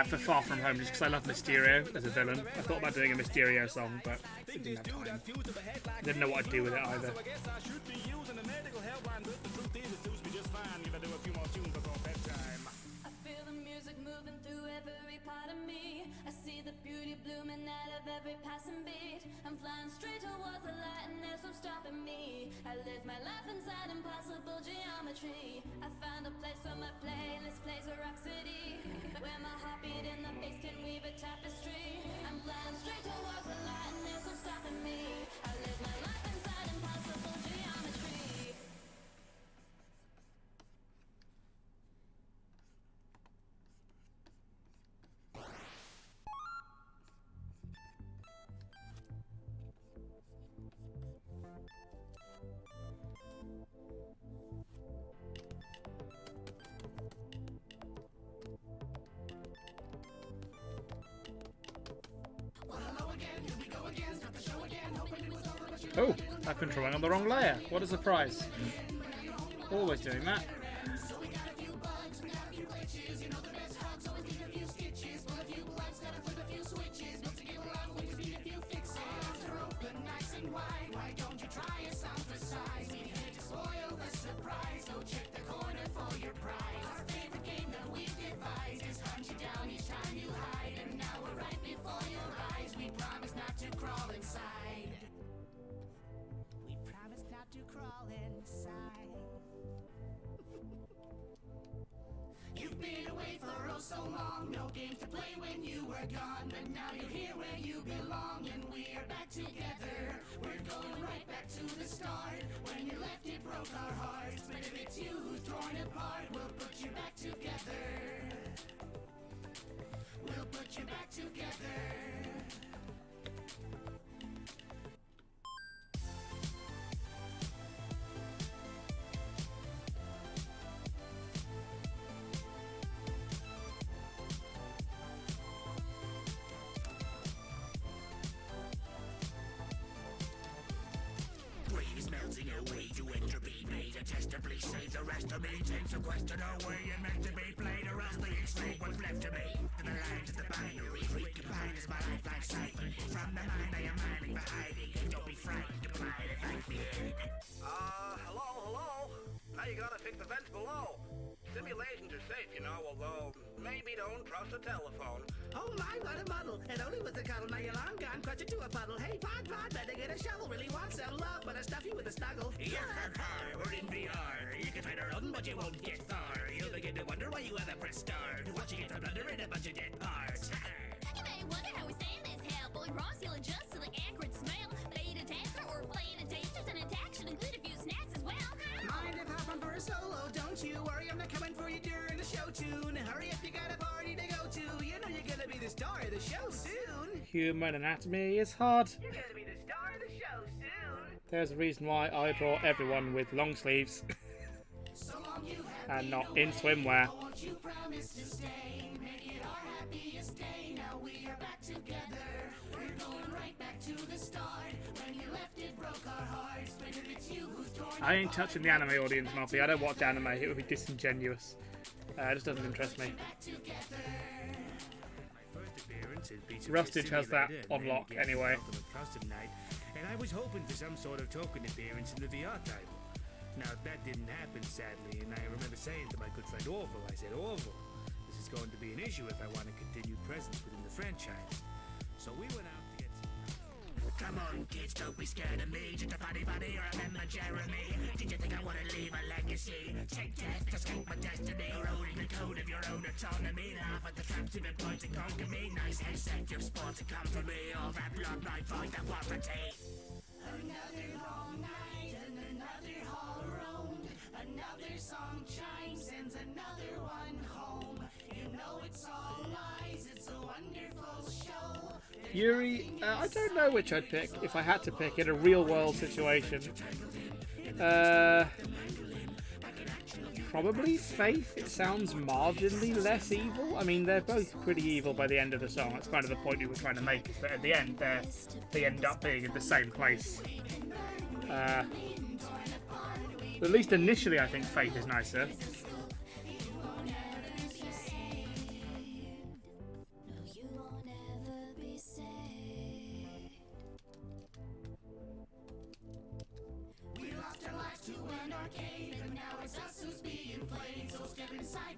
for Far From Home, just because I love Mysterio as a villain. I thought about doing a Mysterio song, but I didn't have time. I didn't know what I'd do with it either. I feel the music moving through every part of me. I see the beauty blooming out of every passing beat. I'm flying straight towards the light and there's no stopping me. I live my life inside impossible geometry. I found a place where my playlist plays a rhapsody, where my heartbeat and the bass can weave a tapestry. I'm flying straight towards the light and there's no stopping me. I live my life inside impossible geometry. Oh, I've been drawing on the wrong layer. What a surprise. Always doing that. You've been away for oh so long, no games to play when you were gone, but now you're here where you belong, and we are back together. We're going right back to the start. When you left it broke our hearts, but if it's you who's torn apart, we'll put you back together. We'll put you back together. Save the rest of me, takes a question away and meant to be played, or else the extreme what's left of me. To the lines of the binary, recombine as my lifeline siphon. from the mind I am hiding behind it. Don't be frightened to fight it like me. Hello? Now you gotta fix the vents below. Simulations are safe, you know, although maybe don't trust a telephone. Oh my, what a muddle. It only was a cuddle, now you're long gone, crushed into a puddle. Hey, Pod, better get a shovel. Really want some love, but I stuff you with a snuggle. Yeah, we're in VR. You can try to run, but you won't get far. You'll begin to wonder why you ever press start. Watching it from under in a bunch of dead parts. You may wonder how we stand this hell. Boy, Ross, you'll adjust to the accurate smell. Beta taster or playing a tasters and attack should include a few snacks as well. Mind if I hop on for a solo? Don't you worry, I'm not coming for you during the show tune. Hurry up, you got a party to go to. You know you're gonna be the star of the show soon. Human anatomy is hard. You're gonna be the star of the show soon. There's a reason why I draw everyone with long sleeves and not in swimwear. Won't you promise to stay? Make it our happiest day. Now we are back together. We're going right back to the start. When you left, it broke our hearts. But if it's you who's torn I ain't touching the anime audience, Moppy. I don't watch anime. It would be disingenuous. It just doesn't interest me. Rustage has that on lock anyway. And I was hoping for some sort of token appearance in the VR title. Now that didn't happen, sadly, and I remember saying to my good friend Orville, I said, Orville, this is going to be an issue if I want to continue presence within the franchise. So we went out to get some... Come on, kids, don't be scared of me. Just a funny buddy or remember Jeremy. Did you think I want to leave a legacy? Take death, escape my destiny. Eroding the code of your own autonomy. Laugh at the traps you've been point to conquer me. Nice headset, your sport to come for me. All that blood, my void, that warranty. Another long night and another hall roamed. Another song chimes, sends another one home. You know it's all lies, it's a wonderful show. Yuri, I don't know which I'd pick if I had to pick in a real world situation. Probably Faith. It sounds marginally less evil. I mean, they're both pretty evil by the end of the song. That's kind of the point we were trying to make, is that at the end they end up being in the same place. At least initially I think Faith is nicer.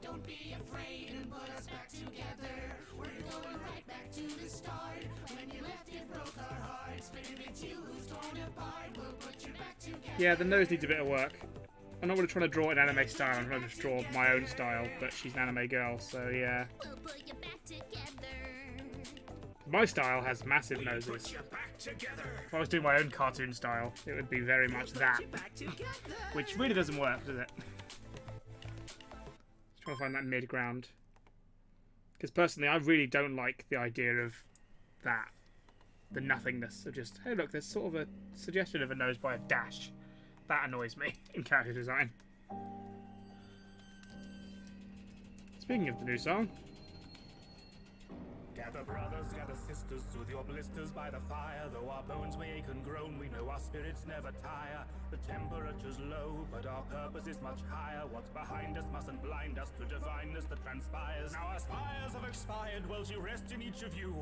Don't be afraid and put us back together. We're going right back to the start. When you left, it broke our hearts. But if it's you who's torn apart, we'll put you back together. Yeah, the nose needs a bit of work. I'm not really trying to draw an anime style, I'm trying to just draw my own style, but she's an anime girl, so yeah. We'll put you back together. My style has massive noses. If I was doing my own cartoon style, it would be very much that. Which really doesn't work, does it? Trying to find that mid ground, because personally I really don't like the idea of that, the nothingness of just, hey look, there's sort of a suggestion of a nose by a dash. That annoys me in character design. Speaking of the new song, Gather brothers, gather sisters, soothe your blisters by the fire. Though our bones may ache and groan, we know our spirits never tire. The temperature's low, but our purpose is much higher. What's behind us mustn't blind us to divineness that transpires. Now our spires have expired, well she rests in each of you.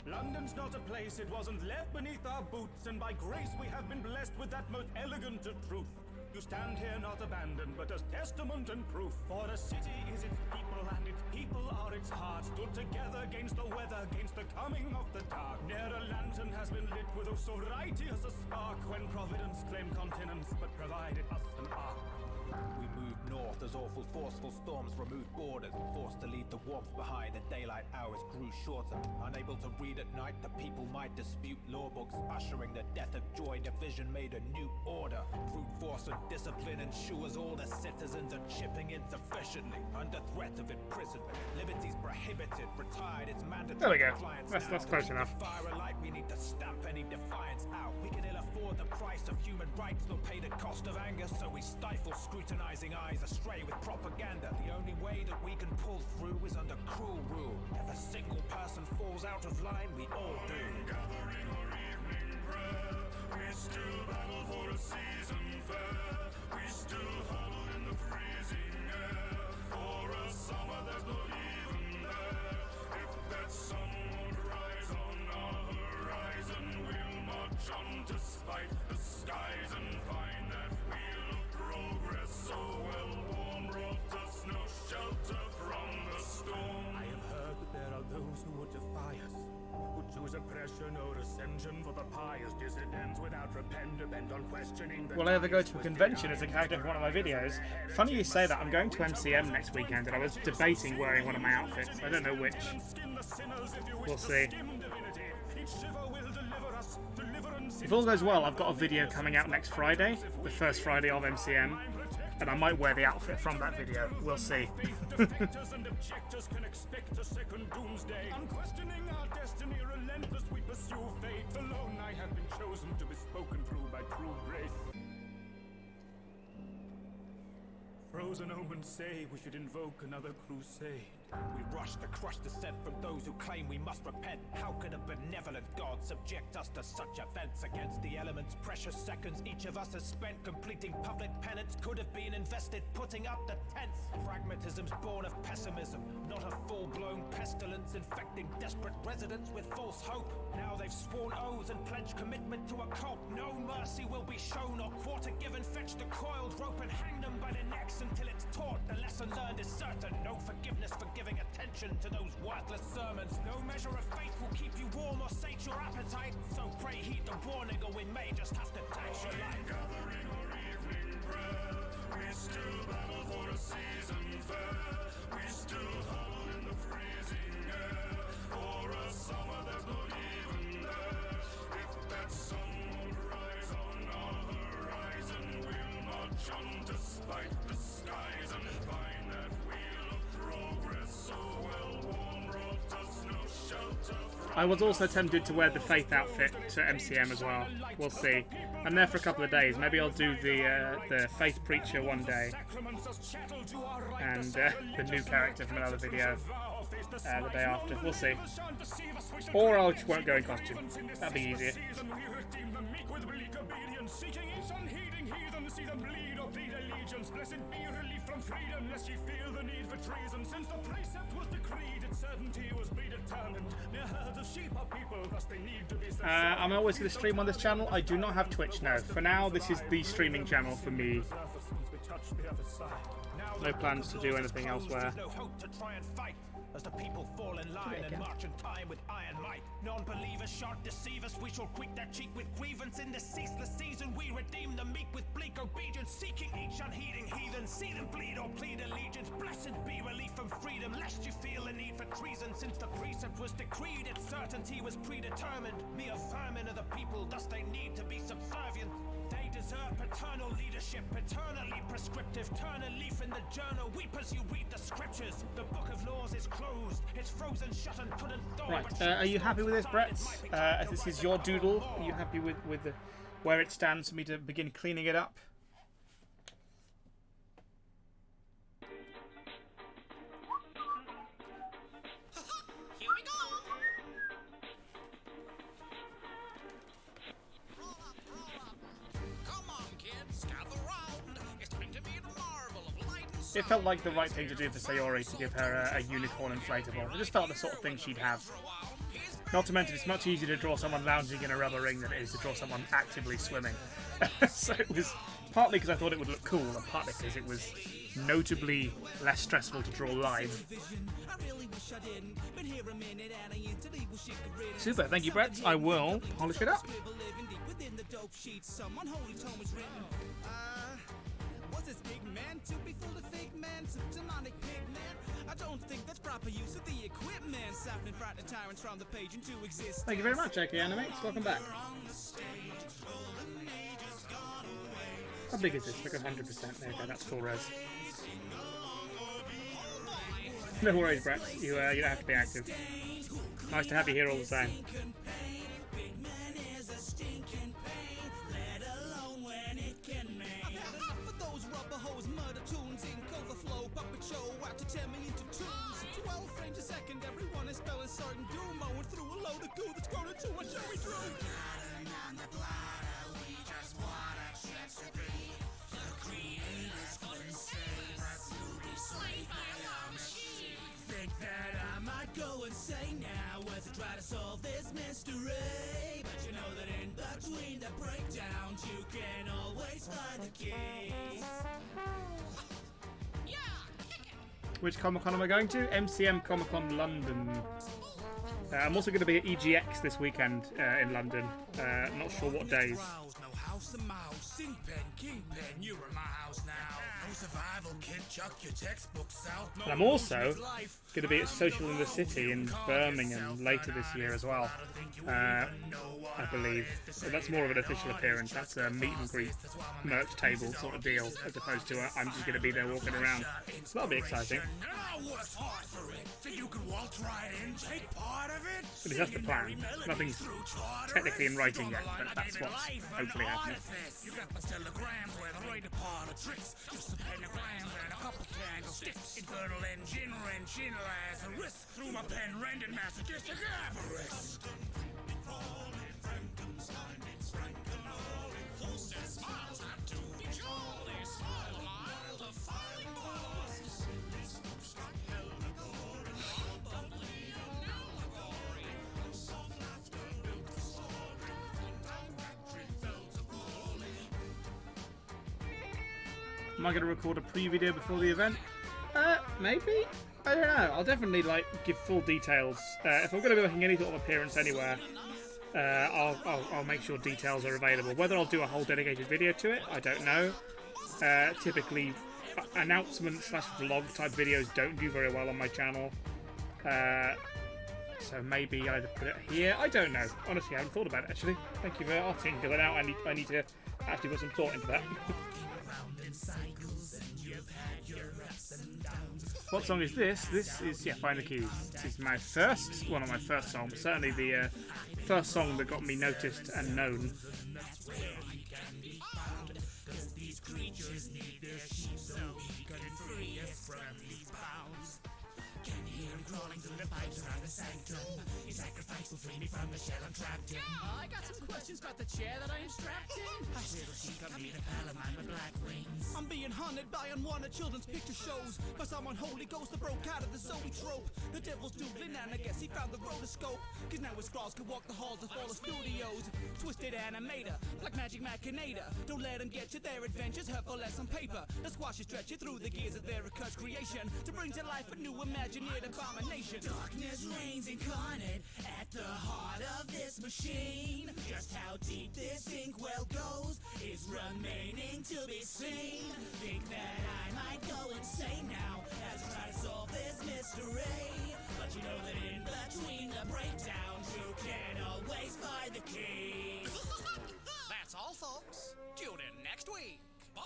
London's not a place, it wasn't left beneath our boots, and by grace we have been blessed with that most elegant of truth. You stand here not abandoned, but as testament and proof. For a city is its people, and its people are its heart. Stood together against the weather, against the coming of the dark. Ne'er a lantern has been lit with oh so righty as a spark, when Providence claimed continents, but provided us an ark. We moved north as awful forceful storms removed borders. Forced to leave the warmth behind, the daylight hours grew shorter. Unable to read at night, the people might dispute law books. Ushering the death of joy, division made a new order. Brute force and discipline ensures all the citizens are chipping in sufficiently. Under threat of imprisonment, liberties prohibited, retired, it's mandatory. There we go. That's close enough. Fire a light, we need to stamp any defiance out. We can ill afford the price of human rights, nor pay the cost of anger, so we stifle scrutinizing eyes astray with propaganda. The only way that we can pull through is under cruel rule. If a single person falls out of line, we all do. Gathering or evening prayer, we still battle for a season fair. We still huddle in the freezing air. For a summer that's not even there. If that sun won't rise on our horizon, suppression or ascension for the pious dissidents without repent, depend on questioning the Will I ever go to a convention as a character for one of my videos? Funny you say that. I'm going to MCM next weekend, and I was debating wearing one of my outfits. I don't know which. We'll see. If all goes well, I've got a video coming out next Friday, the first Friday of MCM, and I might wear the outfit from that video. We'll see. Unquestioning our destiny, relentless we pursue fate. Alone I have been chosen to be spoken through by true grace. Frozen omens say we should invoke another crusade. We rush to crush dissent from those who claim we must repent. How could a benevolent God subject us to such events? Against the elements, precious seconds each of us has spent completing public penance could have been invested putting up the tents. Pragmatism's born of pessimism, not a full-blown pestilence infecting desperate residents with false hope. Now they've sworn oaths and pledged commitment to a cult. No mercy will be shown or quarter given. Fetch the coiled rope and hang them by the necks until it's taught. The lesson learned is certain. No forgiveness for giving attention to those worthless sermons. No measure of faith will keep you warm or sate your appetite. So pray heed the warning, or we may just have to tax your life. Gathering or evening prayer, we still battle for a season fair. We still huddle in the freezing air, or a summer that's not even there. If that sun won't rise on our horizon, we'll march on despite the skies and find that wheel of progress so well worn brought us no shelter from. I was also tempted to wear the Faith outfit to MCM as well. We'll see. I'm there for a couple of days. Maybe I'll do the Faith Preacher one day, and the new character from another video the day after. We'll see. Or I just won't go in costume. That'd be easier. Seeking each unheeding heathen, see them bleed or plead allegiance. Blessed be relief from freedom, lest ye feel the need for treason. Since the precept was decreed, its certainty was predetermined. Mere herds of sheep are people, thus they need to be I'm always going to stream on this channel. I do not have Twitch now. For now, this is the streaming channel for me. No plans to do anything elsewhere. No hope to try and fight. As the people fall in line and march in time with iron might. Non-believers shan't deceive us. We shall quit their cheek with grievance. In the ceaseless season we redeem the meek with bleak obedience. Seeking each unheeding heathen. See them bleed or plead allegiance. Blessed be relief from freedom, lest you feel the need for treason. Since the precept was decreed, its certainty was predetermined. Mere vermin of the people, thus they need to be subservient. They deserve paternal leadership, eternally prescriptive. Turn a leaf in the journal, weep as you read the scriptures. The book of laws is closed, it's frozen shut and couldn't thaw. Right, are you happy with this, Brett? As this is your doodle, are you happy with the, where it stands for me to begin cleaning it up? Here we go! Come on, kids, gather round. It's time to meet a marvel of light and sound. It felt like the right thing to do for Sayori to give her a unicorn inflatable. It just felt the sort of thing she'd have. Not to mention, it's much easier to draw someone lounging in a rubber ring than it is to draw someone actively swimming. So it was partly because I thought it would look cool, and partly because it was notably less stressful to draw live. Super, thank you, Brett. I will polish it up. What's this big man to be full of fake man, some demonic pig man? I don't think that's proper use of the equipment. Softening frightening tyrants from the page into existence. Thank you very much, AK Animates. Welcome back. How big is this? Like 100%. There you go, that's full res. No worries, Brett. You don't have to be active. Nice to have you here all the time. Think that I might go insane now as I try to solve this mystery. But you know that in between the breakdowns, you can always find the keys. Which Comic-Con am I going to? MCM Comic-Con London. I'm also going to be at EGX this weekend in London. Not sure what days. And I'm also going to be at Social in the City in Birmingham later this year as well, I believe. So that's more of an official appearance. That's a meet and greet merch table sort of deal, as opposed to I'm just going to be there walking around. So that'll be exciting. At least that's the plan. Nothing's technically in writing yet, but that's what's hopefully happening. You got my telegrams where the right part of tricks. Just a pentagram and a couple candlesticks. Infernal engine, wrenching Lazarus. Through my pen, rendered masochistic avarice. Smiles have to be jolly. Smile mild, a fighting boss. Smoke allegory. Bubbly allegory. Soft laughter built the story. Factory bells of glory. Am I going to record a pre-video before the event? Maybe? I don't know. I'll definitely give full details. If I'm going to be making any sort of appearance anywhere, I'll make sure details are available. Whether I'll do a whole dedicated video to it, I don't know. Typically, announcement/vlog type videos don't do very well on my channel. So maybe I'd put it here. I don't know. Honestly, I haven't thought about it actually. Thank you for asking, because now I need to actually put some thought into that. What song is this? This is, Find the Keys. This is my first, one of my first songs. Certainly the first song that got me noticed and known. These creatures need their sheep so we can free us from these bounds. Can hear him crawling through the pipes around the sanctum. Your sacrifice will free me from the shell I'm trapped in. I got some questions about the chair that I am strapped in. I said, well, she got me the Palamine with black wings. I'm being hunted by unwanted children's picture shows. By someone Holy Ghost that broke out of the Zoe trope. The devil's doodling and I guess he found the rotoscope. Cause now his scrawls can walk the halls of all the studios. Twisted animator, black magic machinator. Don't let them get you, their adventures hurtful as some paper. The squashes stretch you through the gears of their accursed creation. To bring to life a new imagineered abomination. Darkness reigns incarnate at the heart of this machine. Just how deep this inkwell goes is remaining to be seen. Think that I might go insane now as I try to solve this mystery. But you know that in between the breakdowns you can always find the key. That's all, folks. Tune in next week. Bye.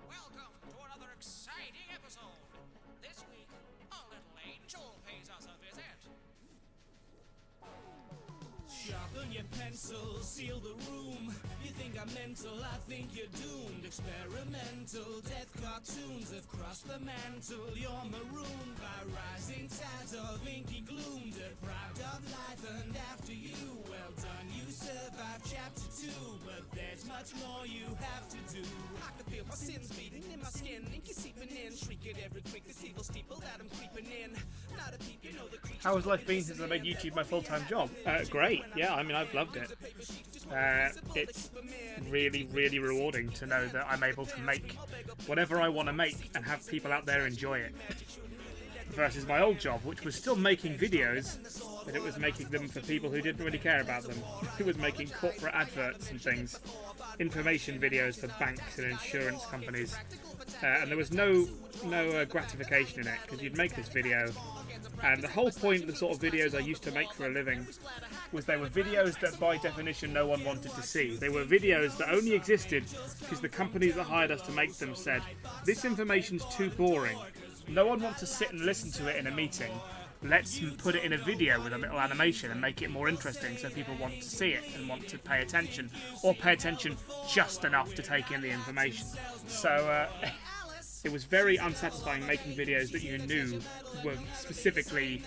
Welcome to another exciting episode. This week, a little angel pays us a visit. Sharpen your pencil, seal the room. You think I'm mental, I think you're doomed. Experimental death cartoons have crossed the mantle. You're marooned by rising tides of inky gloom. Deprived of life and after you. Well done, you survived chapter 2. But there's much more you have to do. I can feel my sins beating in my skin. Ink is seeping in. Shriek at every creak. This evil steeple that I'm creeping in. Not a peep, you know the creature. How has life been since I made YouTube my full-time job? Great. Yeah, I mean, I've loved it. It's really, really rewarding to know that I'm able to make whatever I want to make and have people out there enjoy it. Versus my old job, which was still making videos, but it was making them for people who didn't really care about them. It was making corporate adverts and things, information videos for banks and insurance companies, and there was no gratification in it, because you'd make this video, and the whole point of the sort of videos I used to make for a living was they were videos that by definition no one wanted to see. They were videos that only existed because the companies that hired us to make them said, this information's too boring. No one wants to sit and listen to it in a meeting. Let's put it in a video with a little animation and make it more interesting so people want to see it and want to pay attention, or pay attention just enough to take in the information. So it was very unsatisfying making videos that you knew were specifically,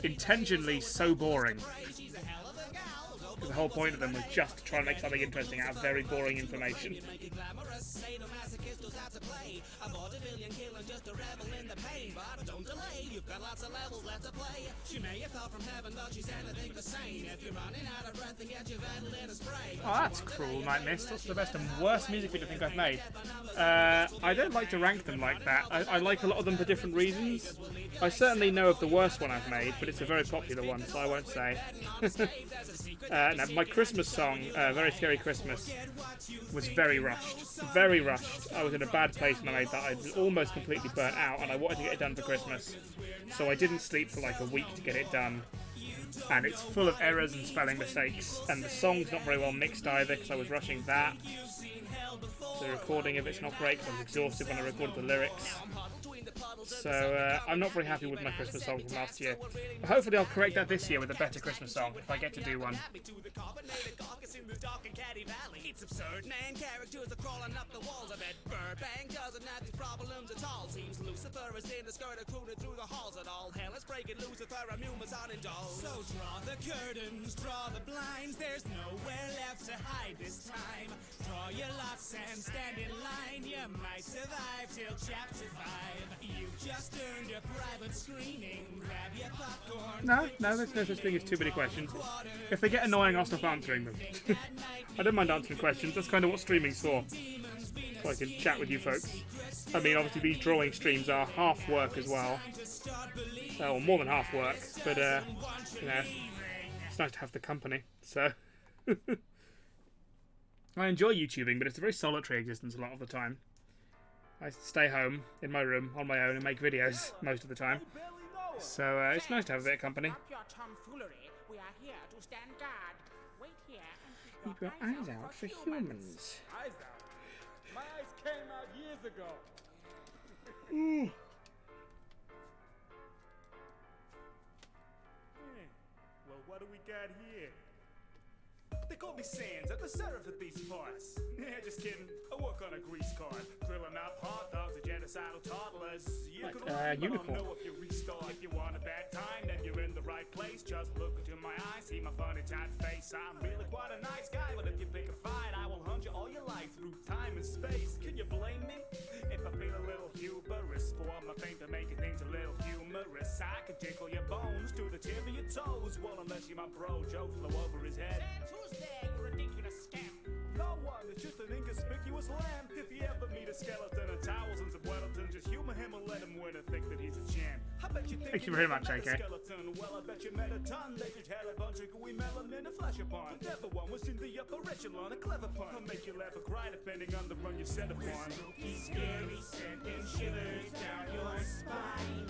intentionally so boring Because the whole point of them was just to try and make something interesting out of very boring information. Oh, that's cruel, Night Mist. That's the best and worst music video I think I've made. I don't like to rank them like that. I like a lot of them for different reasons. I certainly know of the worst one I've made, but it's a very popular one, so I won't say. No, my Christmas song, Very Scary Christmas, was very rushed. Very rushed. I was in a bad place when I made that. I was almost completely burnt out, and I wanted to get it done for Christmas. So I didn't sleep for like a week to get it done. And it's full of errors and spelling mistakes, and the song's not very well mixed either, because I was rushing that. The recording of it's not great, because I was exhausted when I recorded the lyrics. So I'm not very happy with my Christmas song from last year. But hopefully I'll correct that this year with a better Christmas song, if I get to do one. It's absurd, man. Characters are crawling up the walls. I bet Burbank doesn't have these problems at all. Seems Lucifer is in the skirt of crooning through the halls at all. Hell is breaking loose with her immune was on indulged. So draw the curtains, draw the blinds. There's nowhere left to hide this time. Draw your lots and stand in line. You might survive till chapter 5. You've just earned a private screening. Grab your popcorn. No, there's no such thing as too many questions. If they get annoying, I'll stop answering them. I don't mind answering questions. That's kind of what streaming's for. So I can chat with you folks. I mean, obviously these drawing streams are half work as well. Or more than half work. But, you know, it's nice to have the company. So, I enjoy YouTubing, but it's a very solitary existence a lot of the time. I stay home, in my room, on my own, and make videos most of the time. So, it's nice to have a bit of company. We are here to stand guard. Wait here and Keep your eyes out for humans. Eyes out? My eyes came out years ago. Ooh. Well, what do we got here? They call me Sands, I'm the seraph of these parts. Yeah, just kidding. I work on a grease card, grilling up hot dogs and genocidal toddlers. You Like, can unicorn. know if you restart. If you want a bad time, then you're in the right place. Just look into my eyes, see my funny tight face. I'm really quite a nice guy, but if you pick a fight, I will hunt you all your life through time and space. Can you blame me? If I feel a little hubris, for my thing to making things a little humorous, I can tickle your bones to the tip of your toes. Well, unless you're my bro, jokes flow over his head. who's there, you ridiculous scamp? No one, it's just an inconspicuous lamb. If you ever meet a skeleton of towels and some Weddleton, just humor him and let him win and think that he's a champ. I bet you think Thank you very much, met a AK. skeleton. Well, I bet you met a ton. They just had a bunch of gooey melanin and flesh upon. The devil one was in the upper echelon, a clever pun. I'll make you laugh or cry depending on the run you set upon. Scary sending shivers down your spine.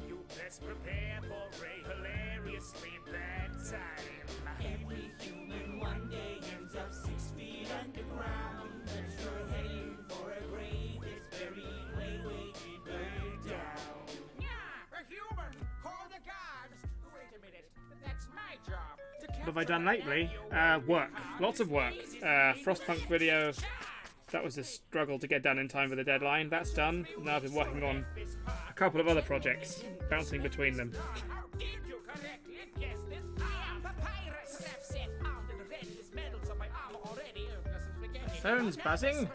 You best prepare for a hilariously bad time. Every human one day ends up 6 feet underground. As you're heading for a grave that's buried way deep down. Yeah, a human! Call the guards! Wait a minute, that's my job. What have I done lately? Work. Lots of work. Frostpunk video. That was a struggle to get done in time for the deadline. That's done. Now I've been working on a couple of other projects, bouncing between them. How did you correctly guess this? I am Papyrus! I've set found in the red this medal, so my armor already Phone's buzzing.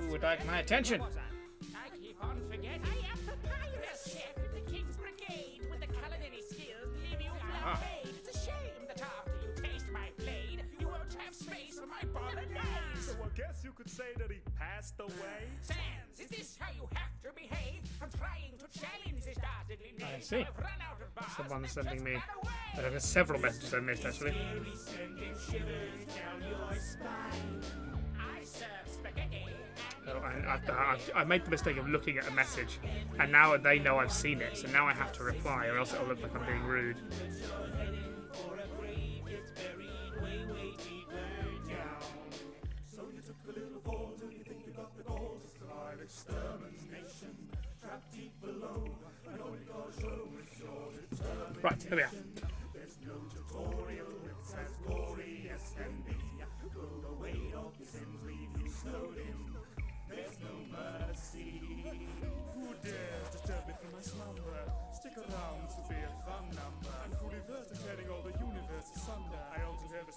Who would like my attention? I keep on forgetting. I am Papyrus, chef of the King's Brigade, with the culinary skills leave you flat-paid. It's a shame that after you taste my blade, you won't have space for my bolognese. So I guess you could say that he passed away. Sands, is this how you have to behave? I'm trying to challenge this dastardly name. I see. I've run out of bars. Someone's sending me. There's several messages I missed actually. Sending shivers down your spine. I serve spaghetti. Oh, I made the mistake of looking at a message, and now they know I've seen it, so now I have to reply, or else it'll look like I'm being rude. So you took a little fall till you think you got the goals. Start extermination, trapped deep below. And all you gotta show is your determination. Right, here we are. There's no tutorial, it's as gory as can be. Throw the weight of your sins, leave you snowed in. There's no mercy. Who dares disturb me from my slumber? Stick around, this will be a fun number. I'm fully versed in tearing all the universe asunder. I also have a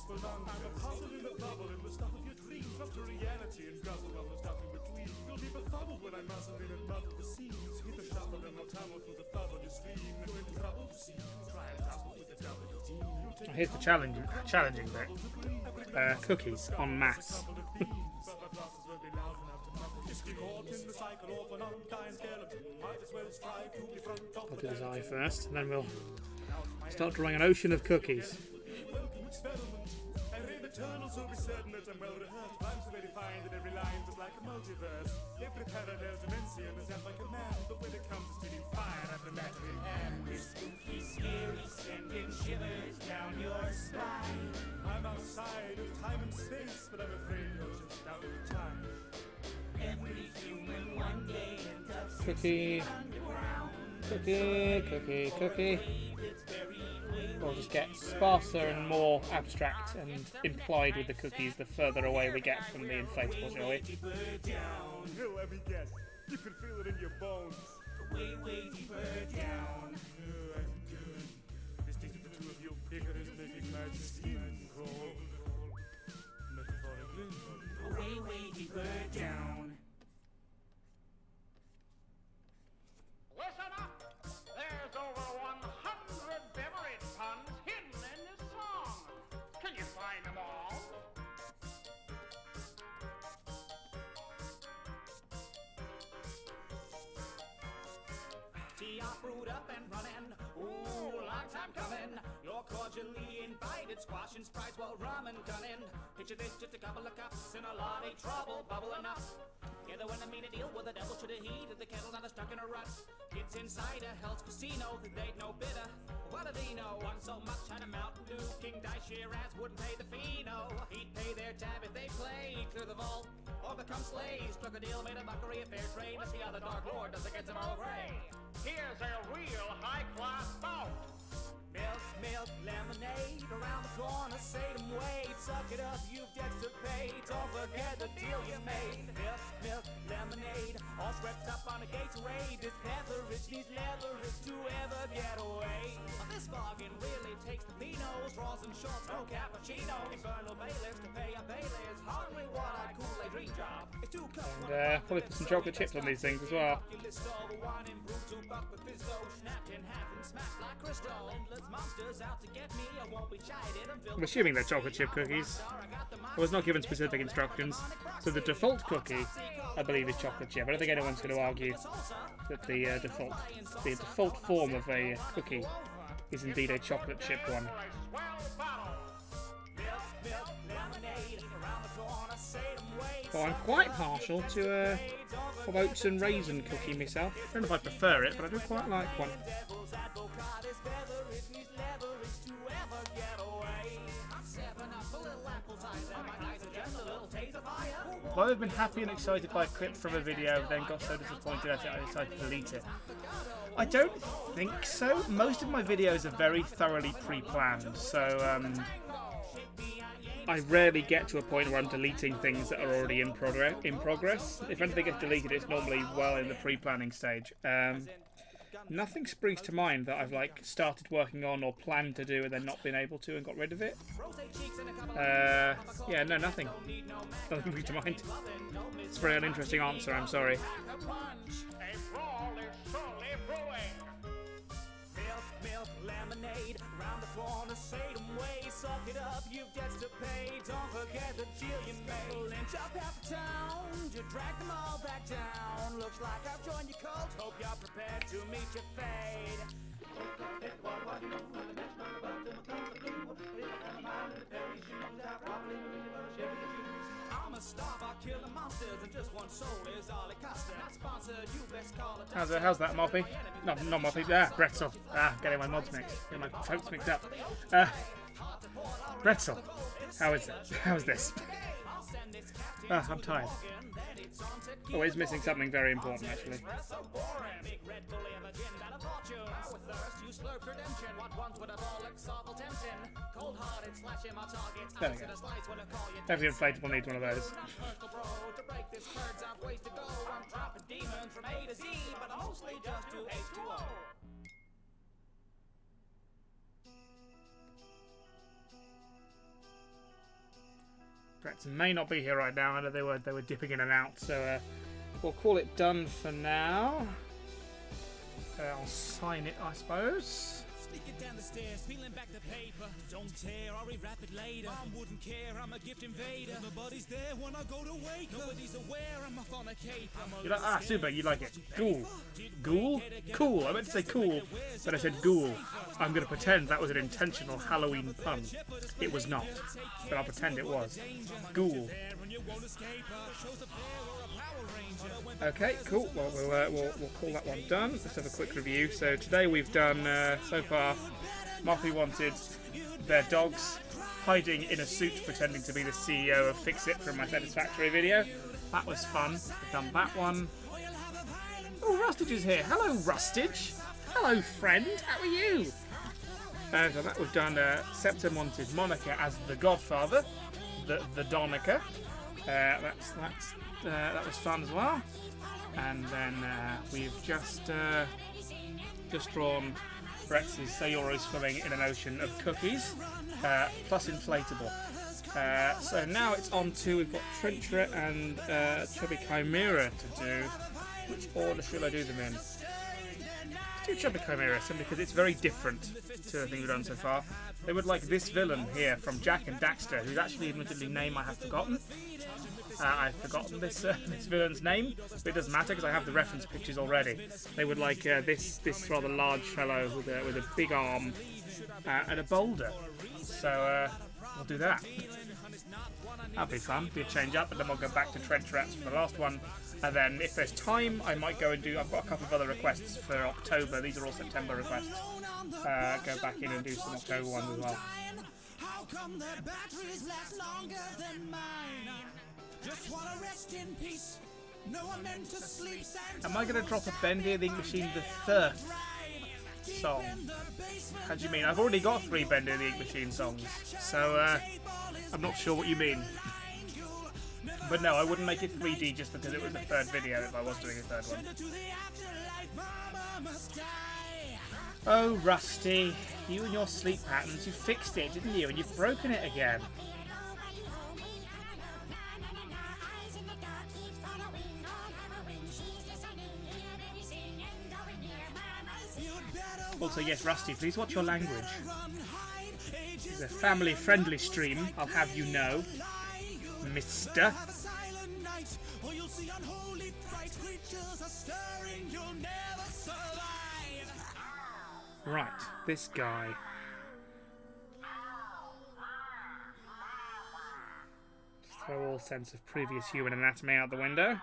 for long. I'm a puzzle in a bubble in the stuff of your dreams. Drop to reality and guzzle all the stuff in between. You'll be befuddled when I muzzle in and muddle the seams. Hit the shuffle and I'll tumble through the bubble you stream. You're in trouble to see. Try and tussle with the double team. Here's the challenging bit. Cookies en masse. I'll do his eye first, and then we'll start drawing an ocean of cookies. Eternals will be certain that I'm well rehearsed. Rhymes are very fine that every line is like a multiverse. Every parallel dimension is at my command. But when it comes to spitting fire at the matter in hand, It's spooky, scary, sending shivers down your spine. I'm outside of time and space, but I'm afraid you're just out of time. Every human one day ends up Cookie. Cookie, cookie, cookie. We'll just get sparser and more abstract and implied with the cookies the further away we get from the inflatable, shall we? Here, let me guess. You can feel it in your bones. Way deeper down. I'm good. This takes the two of you bigger is making my skin crawl. Metaphorically. Way deeper down. Listen up! There's over 100 beverage puns hidden in this song. Can you find them all? Tea are brewed up and running. Ooh, long time coming. You're cordially invited. Squash and sprites while rum and gunning. Picture this, just a couple of cups and a lot of trouble bubbling up. Together when I mean to deal with the devil should have heated the kettle, not stuck in a rut. Kids inside a Hell's Casino, that they'd no bitter. What do they know? One so much had a Mountain Dew. King Dice Shiraz wouldn't pay the fee, no. He'd pay their tab if they play. Clear the vault or become slaves. Struck a deal, made a mockery of fair trade. Let's see how the Dark Lord does against them all gray. Here's a real high-class bout. Milk, lemonade, around the corner, say them wait. Suck it up, you've debts to pay. Don't forget the deal you made. Milk, lemonade, all swept up on a Gatorade. This Pantherich needs leverage to ever get away. This bargain really takes the Pinos. Raws and shorts, no cappuccino. Infernal bailiffs to pay a bailiffs. Hardly what I'd call a dream job. It's two cups. And probably put some chocolate chips on these things as well. I'm assuming they're chocolate chip cookies. I was not given specific instructions. So the default cookie, I believe, is chocolate chip. I don't think anyone's going to argue that the default form of a cookie is indeed a chocolate chip one. Well, I'm quite partial to a oats and raisin cookie myself. I don't know if I prefer it, but I do quite like one. Well, I've been happy and excited by a clip from a video, then got so disappointed I decided to delete it. I don't think so. Most of my videos are very thoroughly pre-planned, so I rarely get to a point where I'm deleting things that are already in progress. If anything gets deleted, it's normally well in the pre-planning stage. Nothing springs to mind that I've started working on or planned to do and then not been able to and got rid of it. Yeah, no, nothing. Nothing springs to mind. It's a very uninteresting answer, I'm sorry. Milk, lemonade, round the corner, say them way. Suck it up, you've debts to pay. Don't forget the deal you made. Lynch up half the town, you drag them all back down. Looks like I've joined your cult, hope you're prepared to meet your fate. I'm a star by killing monsters, and just one soul is all it costs. Not sponsored, you best call it. How's that, Moppy? No, not Moppy. Bretzel. Getting my mods mixed. Getting my folks mixed up. Bretzel. How is it? How is this? I'm tired. Always missing something very important, actually. There we go. Every inflatable needs one of those. Brett may not be here right now. I know they were dipping in and out, so we'll call it done for now. I'll sign it, I suppose. Sneaking down the stairs, peeling back the paper. Don't tear, I'll rewrap it later. Mom wouldn't care, I'm a gift invader. Nobody's there when I go to wake. Nobody's aware I'm off on a cape. You like super? You like it? Ghoul, ghoul, cool. I meant to say cool, but I said ghoul. I'm gonna pretend that was an intentional Halloween pun. It was not, but I'll pretend it was. Ghoul. Okay, cool. Well, we'll call that one done. Let's have a quick review. So today we've done so far. Moppy wanted their dogs hiding in a suit, pretending to be the CEO of Fix It from my Satisfactory video. That was fun. We've done that one. Oh, Rustage is here. Hello, Rustage. Hello, friend. How are you? So that we've done. Septim wanted Monica as the Godfather, the Donica. That was fun as well. And then we've just drawn Brett's Sayori swimming in an ocean of cookies, plus inflatable. So now it's on to, we've got Trencheret and Chubby Chimera to do. Which order should I do them in? Let's do Chubby Chimera, simply because it's very different to the thing we've done so far. They would like this villain here from Jack and Daxter, whose actually admittedly name I have forgotten. I've forgotten this villain's name, but it doesn't matter because I have the reference pictures already. They would like this rather large fellow with a big arm and a boulder. So we'll do that. That'll be fun. Be a change up, and then we'll go back to Trencherets for the last one. And then if there's time, I might go and do. I've got a couple of other requests for October. These are all September requests. Go back in and do some October ones as well. How come their batteries last longer than mine? Just wanna rest in peace. No one meant to sleep. Am I going to drop a Bendy the Ink Machine the Thirth song? How do you mean? I've already got 3 Bendy the Ink Machine songs, so I'm not sure what you mean. But no, I wouldn't make it 3D just because it was the 3rd video if I was doing a 3rd one. Oh, Rusty, you and your sleep patterns, you fixed it, didn't you? And you've broken it again. Also, yes, Rusty, please watch your language. It's a family-friendly stream, I'll have you know, mister. Right, this guy. Just throw all sense of previous human anatomy out the window.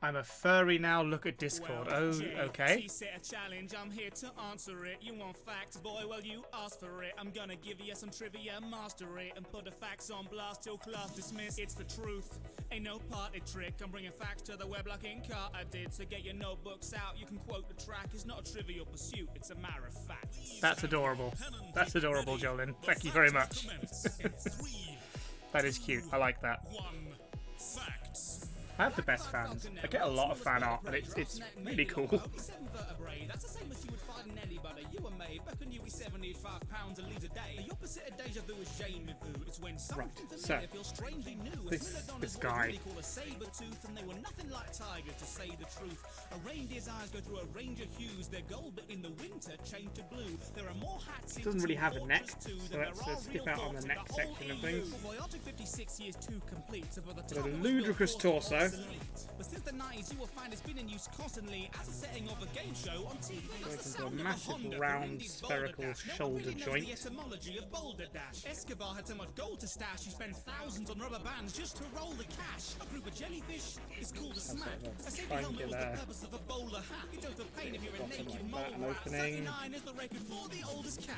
I'm a furry now, look at Discord. Oh, okay. She set a challenge, I'm here to answer it. You want facts, boy, well you asked for it. I'm gonna give you some trivia, master it, and put the facts on blast till class dismissed. It's the truth, ain't no party trick. I'm bringing facts to the web like Carter did. So get your notebooks out, you can quote the track. It's not a trivial pursuit, it's a matter of fact. That's adorable. That's adorable, Jolyn. Thank you very much. That is cute, I like that. I have the best fans. I get a lot of fan art, and it's really cool. That's the same as you would find in anybody. You were made back when you were 75 pounds a litre a day. The opposite of deja vu is Jamie Vu. It's when something familiar feels strangely new. This guy. Call a saber tooth, and they were nothing like tigers, to say the truth. A reindeer's eyes go through a range of hues. They're gold, but in the winter change to blue. There are more hats. It doesn't really have a neck, so let's skip out on the neck section of things. 56 years too complete. So by the Got a ludicrous torso. But since the 90s, you will find it's been in use constantly as a setting of a game show on TV. Into a massive round spherical shoulder joint. The etymology of Boulder Dash. Escobar had so much gold to stash, he spent thousands on rubber bands just to roll the cash. A group of jellyfish is called a smack. A safety helmet was the purpose of a bowler hat. You don't feel pain if you're a naked mole rat. 99 is the record for the oldest cat.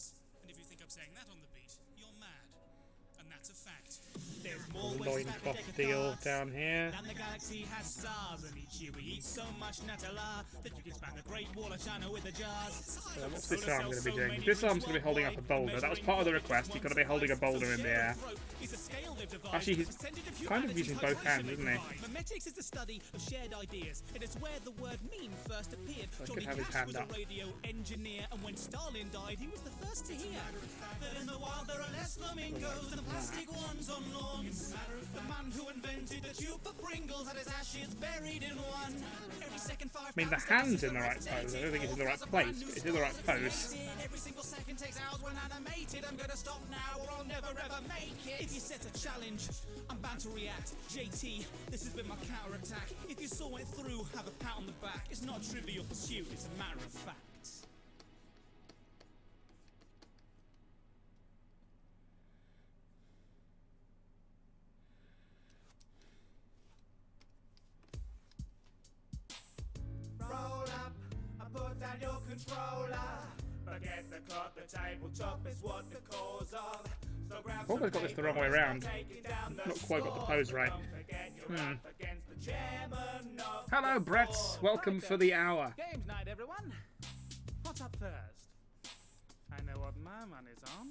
us. And if you think I'm saying that on the beat, you're mad. And that's a fact. There's more loincloth deal down here. And the galaxy has stars, and each year we eat so much Nutella that you can span the Great Wall of China with the jars. What's this arm going to be doing? This arm's going to be holding up a boulder. That was part of the request. You've got to be holding a boulder in the air. Actually, he's kind of using both hands, isn't he? Memetics is the study of shared ideas. It is where the word meme first appeared. I Johnny could have his Cash hand was up. a radio engineer, and when Stalin died, he was the first to hear that in the wild there are less flamingos than plastic ones on lawns. The man who invented the tube for Pringles had his ashes buried in one. Every second 5 I mean, the hand's in the right pose. I don't think it's in the right place, but it's in the right pose. Every single second takes hours when animated. I'm gonna stop now or I'll never ever make it. If you set a challenge, I'm bound to react. JT, this has been my counter-attack. If you saw it through, have a pat on the back. It's not a trivial pursuit, it's a matter of fact. Roll up and put down your controller. Forget the clock, the tabletop is what the cause of. So grab I've always got this the wrong way around. Not quite got the pose right. Hello, Brett. Welcome for the hour. Games night, everyone. What's up first? I know what my money's on.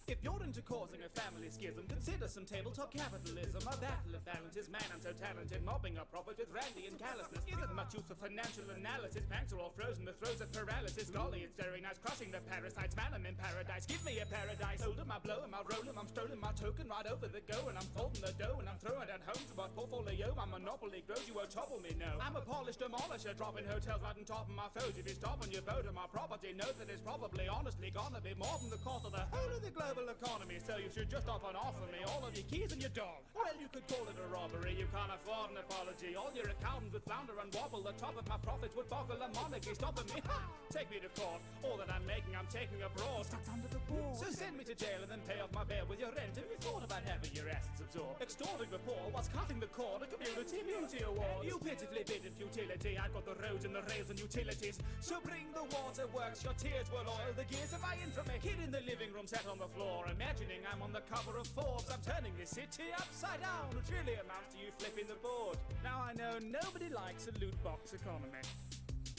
If you're into causing a family schism, consider some tabletop capitalism. A battle of balances, man, I'm so talented. Mobbing a prophet with randy and callousness. Isn't much use for financial analysis. Banks are all frozen, the throes of paralysis. Golly, it's very nice crushing the parasites. Man, I'm in paradise, give me a paradise. Hold 'em, I blow 'em, I roll 'em, I'm strolling my token right over the go. And I'm folding the dough and I'm throwing it home to my portfolio. My monopoly grows, you won't topple me, no. I'm a polished demolisher, dropping hotels right on top of my foes. If you stop on your boat or my property, know that it's probably honestly gonna be more than the cost of the whole of the global economy, so you should just stop and offer me all of your keys and your dog. Well, you could call it a robbery, you can't afford an apology. All your accountants would flounder and wobble. The top of my profits would boggle a monarchy, stopping me. Ha! Take me to court. All that I'm making, I'm taking abroad. Stuck under the board. So send me to jail and then pay off my bail with your rent. Have you thought about having your assets absorbed? Extorting the poor, what's cutting the cord? A community beauty award. You pitifully bid in futility. I've got the roads and the rails and utilities. So bring the waterworks, your tears will oil the gears of my infamy. Kid in the living room, sat on the floor, imagining I'm on the cover of Forbes. I'm turning this city upside down, which really amounts to you flipping the board. Now I know nobody likes a loot box economy,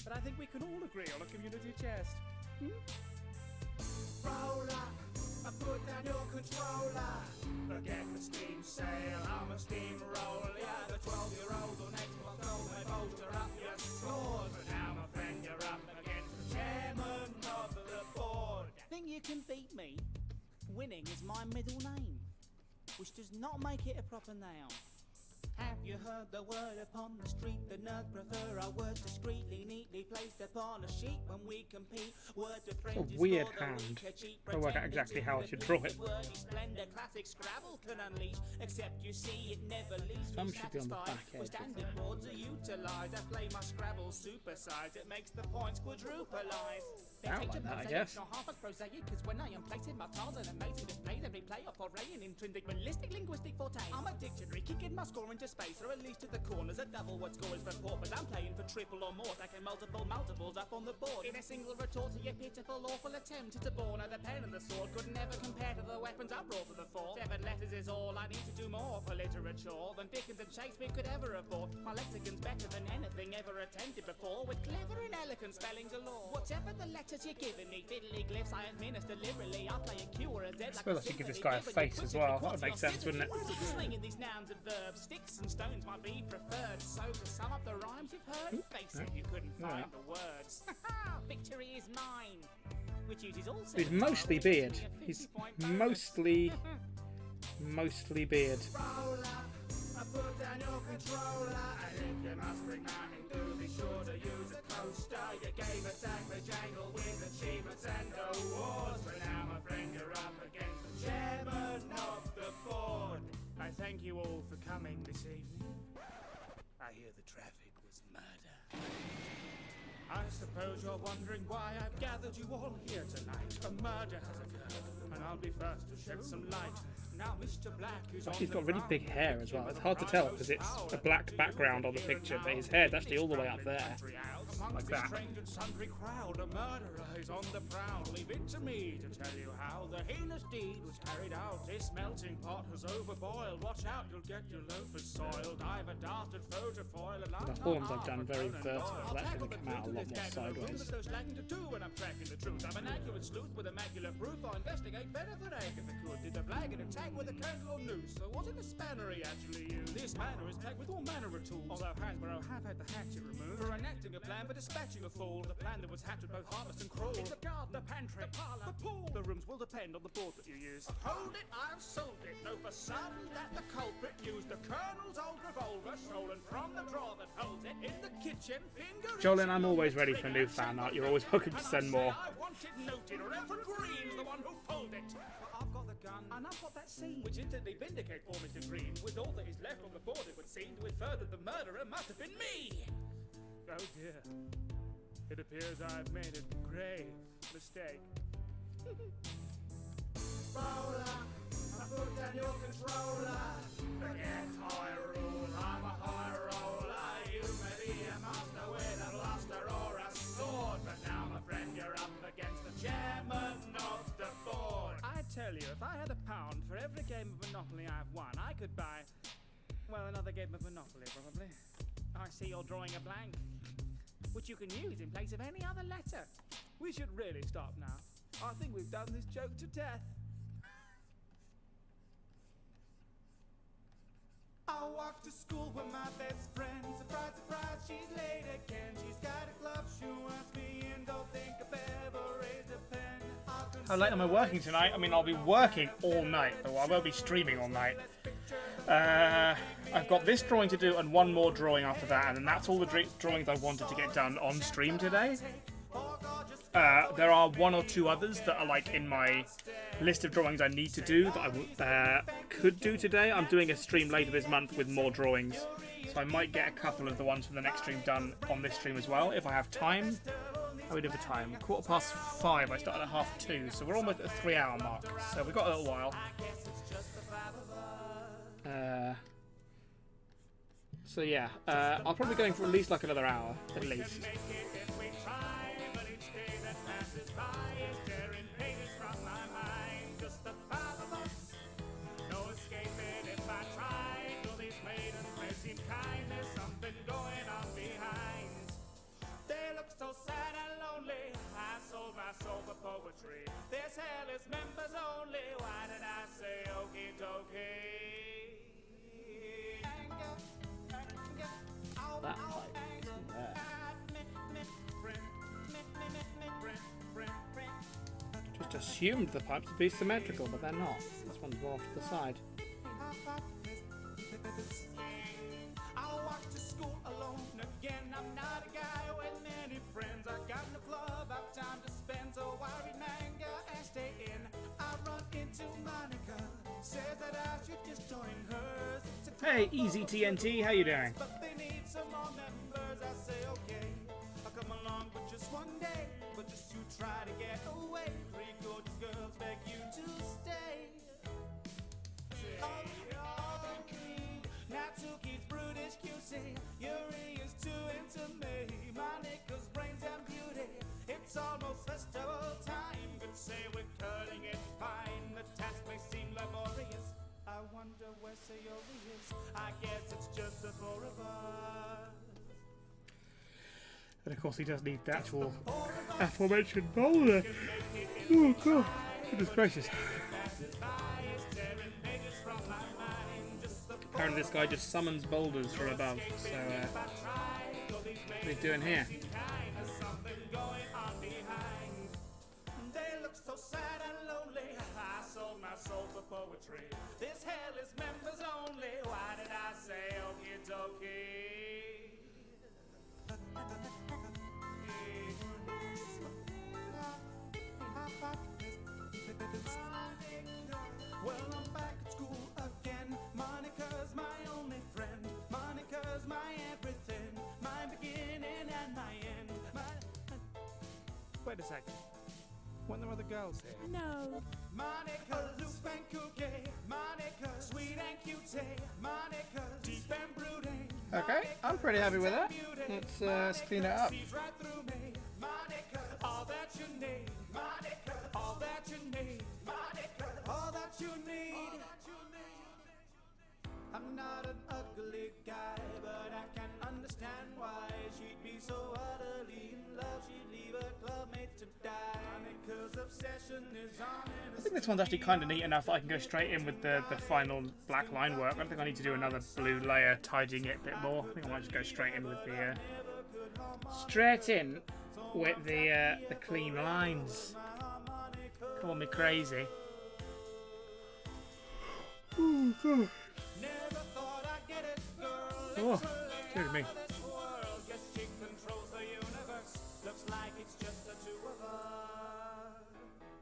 but I think we can all agree on a community chest. Roll up and put down your controller. Forget the Steam sale, I'm a steamroller. Yeah, the 12-year-old on Xbox told me bolster up your scores. But now, my friend, you're up against the chairman of the board. Think you can beat me? Winning is my middle name, which does not make it a proper noun. Have you heard the word upon the street? The nerds prefer our words discreetly, neatly placed upon a sheet when we compete. Words with It's a weird hand. I don't work out exactly how I should draw it. Splendor classic Scrabble can unleash, except you see it never leaves Some me should be on the satisfied. back edge, With standard boards are utilised. I play my Scrabble supersize. It makes the points quadrupleize. Sound like that, I guess. Not half as prosaic, cause when I am placing my tiles and amazing displays, every play off foray an intrinsic ballistic linguistic forte. I'm a dictionary, kicking my score into space, or at least to the corners. A double what score is for port, but I'm playing for triple or more, stacking multiples up on the board. In a single retort to your pitiful, awful attempt to bore. Now the pen and the sword could never compare to the weapons I brought to the fore. 7 letters is all I need to do more for literature than Dickens and Shakespeare could ever afford. My lexicon's better than anything ever attempted before, with clever and elegant spelling galore. Whatever the letters you're giving me, fiddly glyphs I administer liberally. I play a Q or a Z. I suppose I should give this guy a face as well. That would make sense, wouldn't it? Slinging these nouns and verbs, sticks and stones might be preferred. So to sum up the rhymes you've heard, face it, you couldn't find the words. Victory is mine. Which uses all. He's mostly beard. He's mostly beard. I put down your controller, and if you must bring money, do be sure to use a coaster. You gave a tag for Jangle with achievements and awards, but now my friend you're up against the chairman of the board. I thank you all for coming this evening. I hear the traffic was murder. I suppose you're wondering why I've gathered you all here tonight. A murder has occurred, and I'll be first to shed some light. Now Mr. Black is on He's got really big hair as well. It's hard to tell because it's a black background on the picture, but his hair's actually all the way up there. Like that. Sundry crowd, a murderer is on the prowl. Leave it to me to tell you how the heinous deed was carried out. This melting pot has overboiled. Watch out, you'll get your loafers soiled. I've a dastard photofoil. The horns I've done very vertical. That's going to come out a lot more sideways. There's lacking to do when I'm tracking the truth. I'm an accurate sleuth with immaculate proof. I investigate better than Agatha could. Did the flag and attack with a candle or noose? So was it a spanner he actually used? This manor is packed with all manner of tools. Although Hasbro have had the hatchet removed for enacting a plan for dispatching a fool. The plan that was hatched with both harvest and crawl. It's the garden, the pantry, the parlour, the pool. The rooms will depend on the board that you use. Hold it, I've sold it. Know for certain that the culprit used the Colonel's old revolver stolen from the drawer that holds it in the kitchen. Jolin, I'm always ready for new fan art. You're always welcome to send more. I want it noted. Reverend Green's the one who pulled it. Well, I've got the gun and I've got that scene, which instantly vindicate poor Mr. Green. With all that is left on the board, it would seem to infer that the murderer must have been me. Oh dear. It appears I've made a grave mistake. Roller, I put down your controller. Forget high rule, I'm a high roller. You may be a master with a blaster or a sword, but now, my friend, you're up against the chairman of the board. I tell you, if I had £1 for every game of Monopoly I've won, I could buy, well, another game of Monopoly, probably. I see you're drawing a blank, which you can use in place of any other letter. We should really stop now. I think we've done this joke to death. I walk to school with my best friend. Surprise, surprise, she's late again. She's got a glove, she wants me in. Don't think I've ever raised a pen. How late am I working tonight? I mean, I'll be working all night, or I won't be streaming all night. I've got this drawing to do and one more drawing after that, and then that's all the drawings I wanted to get done on stream today. There are 1 or 2 others that are like in my list of drawings I need to do that I could do today. I'm doing a stream later this month with more drawings, so I might get a couple of the ones from the next stream done on this stream as well if I have time. How are we doing for time? 5:15. I started at 2:30, so we're almost at the 3-hour mark. So we've got a little while. So yeah, I'll probably go in for at least like another hour, at least. So sad and lonely, I sold my soul for poetry. This hell is members only. Why did I say okie dokie? That pipe isn't there. Just assumed the pipes would be symmetrical, but they're not. This one's more off to the side. again. I'm not a guy with many friends. I got no club, I've time to spend, so I read manga and stay in. I run into Monica, says that I should just join hers. Hey, Easy TNT, how you doing? But they need some more members. I say okay, I'll come along, but just one day. But just you try to get away. 3 gorgeous girls beg you to stay. Natsuki's brutish QC, Yuri is too into me. Monica's brains and beauty, it's almost festival time. Could say we're cutting it fine. The task may seem laborious. I wonder where Sayori is. I guess it's just the 4 of us. And of course he does need the actual aforementioned boulder. Oh god, goodness gracious. Apparently this guy just summons boulders from above, so what are we doing here? They look so sad and lonely. I sold my soul for poetry. This hell is members only. Why did I say okie dokie? Well, I'm back at school again. Monica's my only friend. Monica's my everything. My beginning and my end. Wait a second. Weren't there other girls here? No. Monica, loop and cookie. Monica, sweet and cutie. Monica, deep and brooding. Okay, I'm pretty happy with that. Let's clean it up. Sees right through me. Monica, all that you need. Monica, all that you need. Monica, all that you need. I'm not an ugly guy, but I can understand why she'd be so utterly in love. She'd leave her clubmate to die. Monica's obsession is on. I think this one's actually kind of neat enough that I can go straight in with the final black line work. I don't think I need to do another blue layer tidying it a bit more. I think I might just go straight in with the clean lines. Call me crazy. Oh god. Oh, dear me. Guess she controls the universe. Looks like it's just the 2 of us.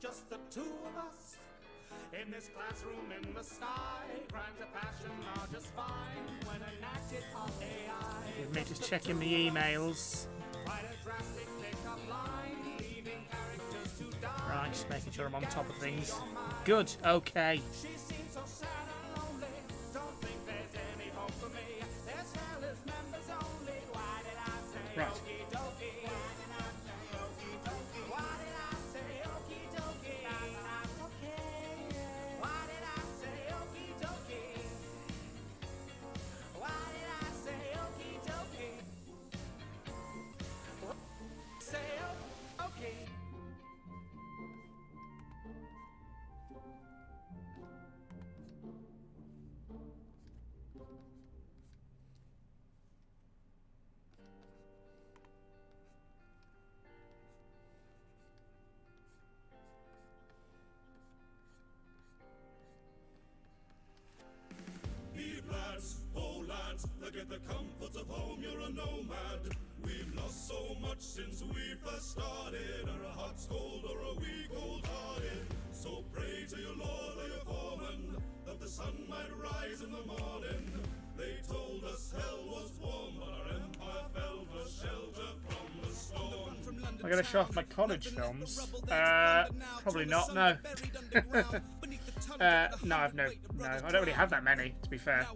Just the 2 of us. In this classroom in the sky. Crimes of passion are just fine when enacted on AI. Give me just checking the emails. Quite a drastic pickup line, leaving characters to die. Right, just making sure I'm on top of things. Good, okay. She seems so sad and lonely. Don't think there's any hope for me. This hell is members only. Why did I say Right. okie dokie? Why did I say okie dokie? Why did I say okie dokie? Okay. Why did I say okie dokie? Why did I say okie dokie? Say okay. Be lads, oh lads, look at the comforts of home, you're a nomad. We've lost so much since we first started. Are a hot, cold, or a we cold-hearted? So pray to your Lord or your foreman that the sun might rise in the morning. They told us hell was warm, but our empire fell for shelter from the storm. Am I going to show off my college films? Probably not, no. No, I don't really have that many, to be fair.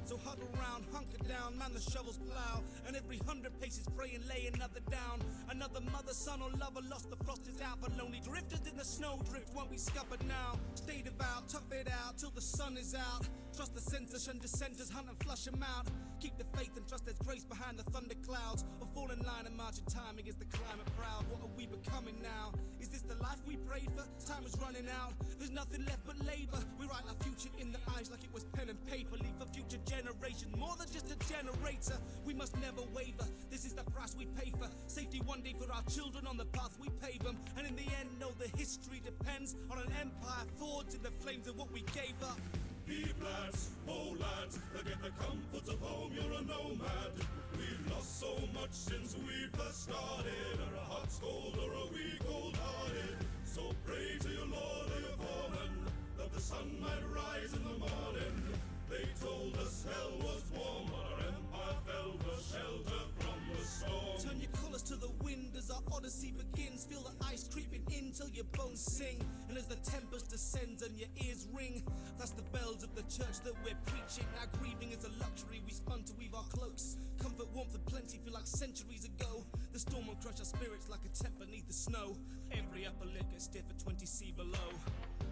So huddle round, hunker down, man the shovels plow, and every 100 paces pray and lay another down. Another mother, son, or lover lost, the frost is out, but lonely drifters in the snow drift won't be scuppered now. Stay devout, tough it out till the sun is out. Trust the censors and dissenters, hunt and flush them out. Keep the faith and trust there's grace behind the thunder clouds. Or fall in line and march in time against the climate proud. What are we becoming now? Is this the life we prayed for? Time is running out, there's nothing left but labor. We write our future in the eyes like it was pen and paper. Leave for future generations, more than just a generator. We must never waver, this is the price we pay for safety one day for our children on the path we pave them. And in the end, know the history depends on an empire forged in the flames of what we gave up. Heave lads, oh lads, get the comforts of home, you're a nomad. We've lost so much since we first started, or a hot scold or a weak cold-hearted. So pray to your lord or your foreman, that the sun might rise in the morning. They told us hell was warm, but our empire fell for shelter from the storm. Turn your colors to the wind as our odyssey begins. Feel the ice creeping in till your bones sing. And as the tempest descends and your ears ring, that's the bells of the church that we're preaching. Our grieving is a luxury we spun to weave our cloaks. Comfort, warmth and plenty feel like centuries ago. The storm will crush our spirits like a tent beneath the snow. Every upper lip gets stiff at 20 C below.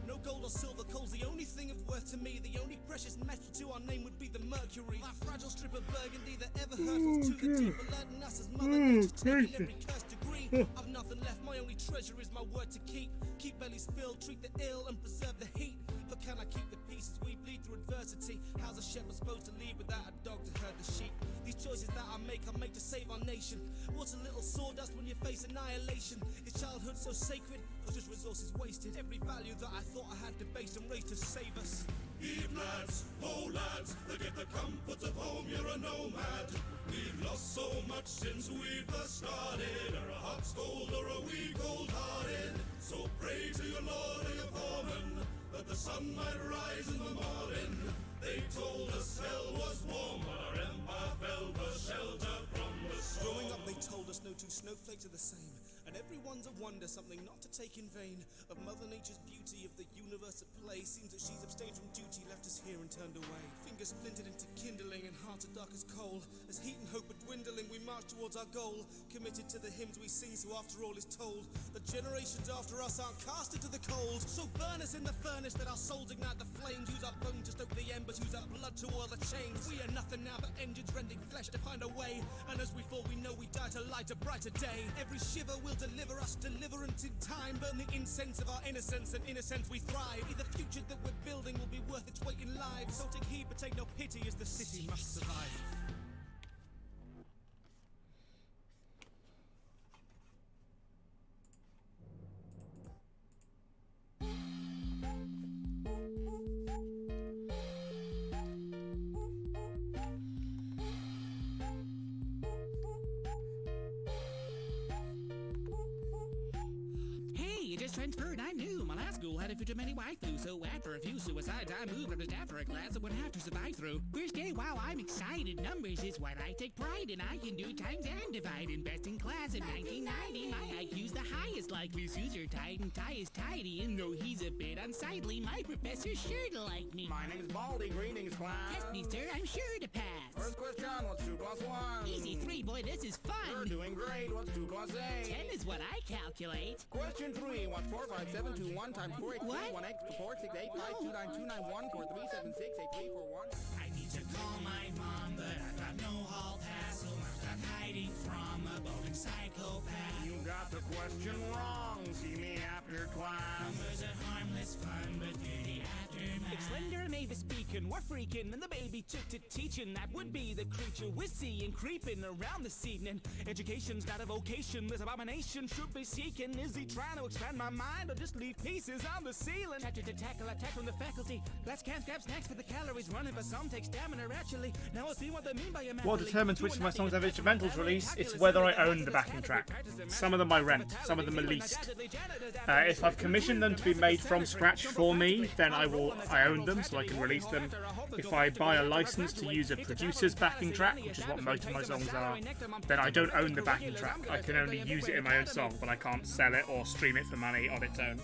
No gold or silver coal's the only thing of worth to me. The only precious metal to our name would be the mercury. That fragile strip of burgundy that ever hurtles to the deep, alerting us as Mother Nature's taking every cursed degree. I've nothing left, my only treasure is my word to keep. Keep bellies filled, treat the ill and preserve the heat. But can I keep the peace as we bleed through adversity? How's a shepherd supposed to lead without a dog to herd the sheep? These choices that I make to save our nation. What's a little sawdust when you face annihilation? Is childhood so sacred, or just resources wasted? Every value that I thought I had debased and raised to save us. Heave lads, oh lads, get the comforts of home, you're a nomad. We've lost so much since we first started, or a hot scold or a weak cold-hearted. So pray to your lord or your foreman, that the sun might rise in the morning. They told us hell was warm, but our empire fell for shelter from the storm. Growing up they told us no two snowflakes are the same, and everyone's a wonder, something not to take in vain. Of Mother Nature's beauty, of the universe at play. Seems that she's abstained from duty, left us here and turned away. Fingers splintered into kindling and hearts are dark as coal. As heat and hope are dwindling, we march towards our goal. Committed to the hymns we sing, so after all is told, the generations after us aren't cast into the cold. So burn us in the furnace, that our souls ignite the flames. Use our bone to stoke the embers, use our blood to oil the chains. We are nothing now but engines rending flesh to find a way. And as we fall, we know we die to light a brighter day. Every shiver will deliver us deliverance in time. Burn the incense of our innocence, and innocence we thrive. The future that we're building will be worth its weight in lives. So take heed but take no pity, as the city must survive. Transferred, I knew. My last school had a few too many waifus, so after a few suicides, I moved up to staff for a class that wouldn't have to survive through. First day, wow, I'm excited. Numbers is what I take pride in. I can do times and divide. In best in class in 1990. My IQ's the highest, like loose shoes are tight and tie is tidy. And though he's a bit unsightly, my professor's sure to like me. My name's Baldy. Greetings, class. Test me, sir. I'm sure to pass. First question, what's 2 plus 1? Easy 3, boy, this is fun. You're doing great. What's 2 plus 8? 10 is what I calculate. Question 3, what's 4, 5, 7, 2, 1 times 4, 8, 3, 1, 8, 4, 6, 8, 5, 2, 9, 2, 9, 1, 4, 3, 7, 6, 8, 3, 4, 1. I need to call my mom, but I've got no hall pass, so I'm stuck hiding from a balding psychopath. You got the question wrong. See me after class. Numbers are harmless fun, but they're the aftermath. It's Slender and Mavis speaking, we're freaking, and the baby took to teaching. That would be the creature we're seeing creeping around this evening. Education's not a vocation, this abomination should be seeking. Is he trying to expand my mind or just leave pieces on the ceiling? Chapter to tackle, attack from the faculty. Class can't grab snacks for the calories running, but some take stamina actually. Now I'll see what they mean by a What determines which of my songs have instrumentals release? It's whether I own the backing track. Some of them I rent, some of them are leased. If I've commissioned them to be made from scratch for me, then I own them, so I can release them. If I buy a license to use a producer's backing track, which is what most of my songs are, then I don't own the backing track. I can only use it in my own song, but I can't sell it or stream it for money on its own.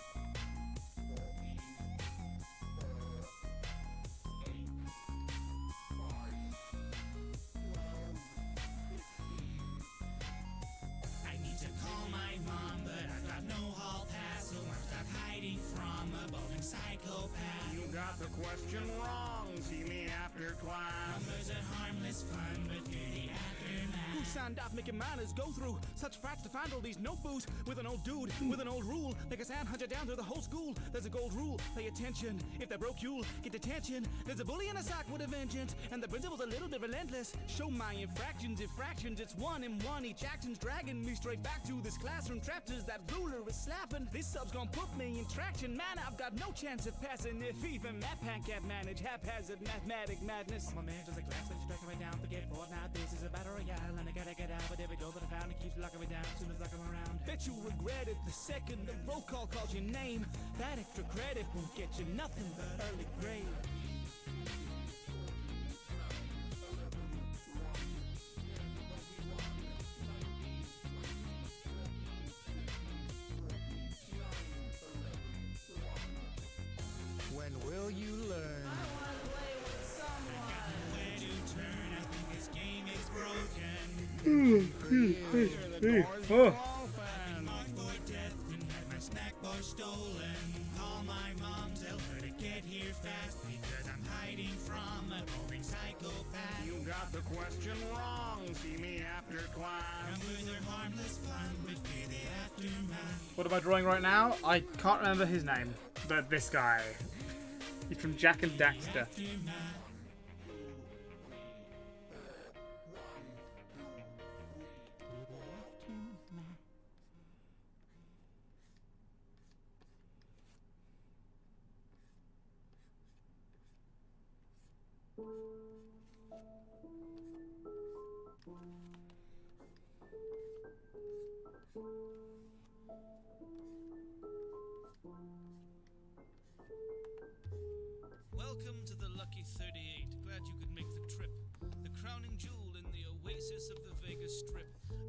I need to call my mom, but I've got no hall pass, so I'm stuck hiding from a balding psychopath. You got the question wrong. See me after class. Numbers are harmless fun, but they're the aftermath. Who signed off making minors go through such frats to find all these notebooks with an old dude, with an old rule, Like a sand hunter down through the whole school. There's a gold rule, pay attention. If they're broke, you'll get detention. There's a bully in a sock with a vengeance, and the principal's a little bit relentless. Show my infractions, if fractions, it's 1 and 1. Each action's dragging me straight back to this classroom. Trapped as that ruler is slapping. This sub's gonna put me in traction. Man, I've got no chance of passing if even that pan can't manage haphazard mathematic madness. My man does a class, let you strike me down. Forget for now, this is a battle royale, and I gotta get out. But every door that I found, it keeps locking me down as soon as I come around. Bet you regret it the second the roll call calls your name. That extra credit won't get you nothing but early grade. When will you learn? I wanna play with someone. Where to turn? I think this game is broken. My boy death and had my snack bar stolen. Call my mom, tell her to get here fast because I'm hiding from a roving psychopath. You got the question wrong. See me after class. Come with their harmless fun, but fear the aftermath. What am I drawing right now? I can't remember his name, but this guy. He's from Jack and Daxter. Welcome to the Lucky 38. Glad you could make the trip. The crowning jewel in the oasis of the Vegas Strip.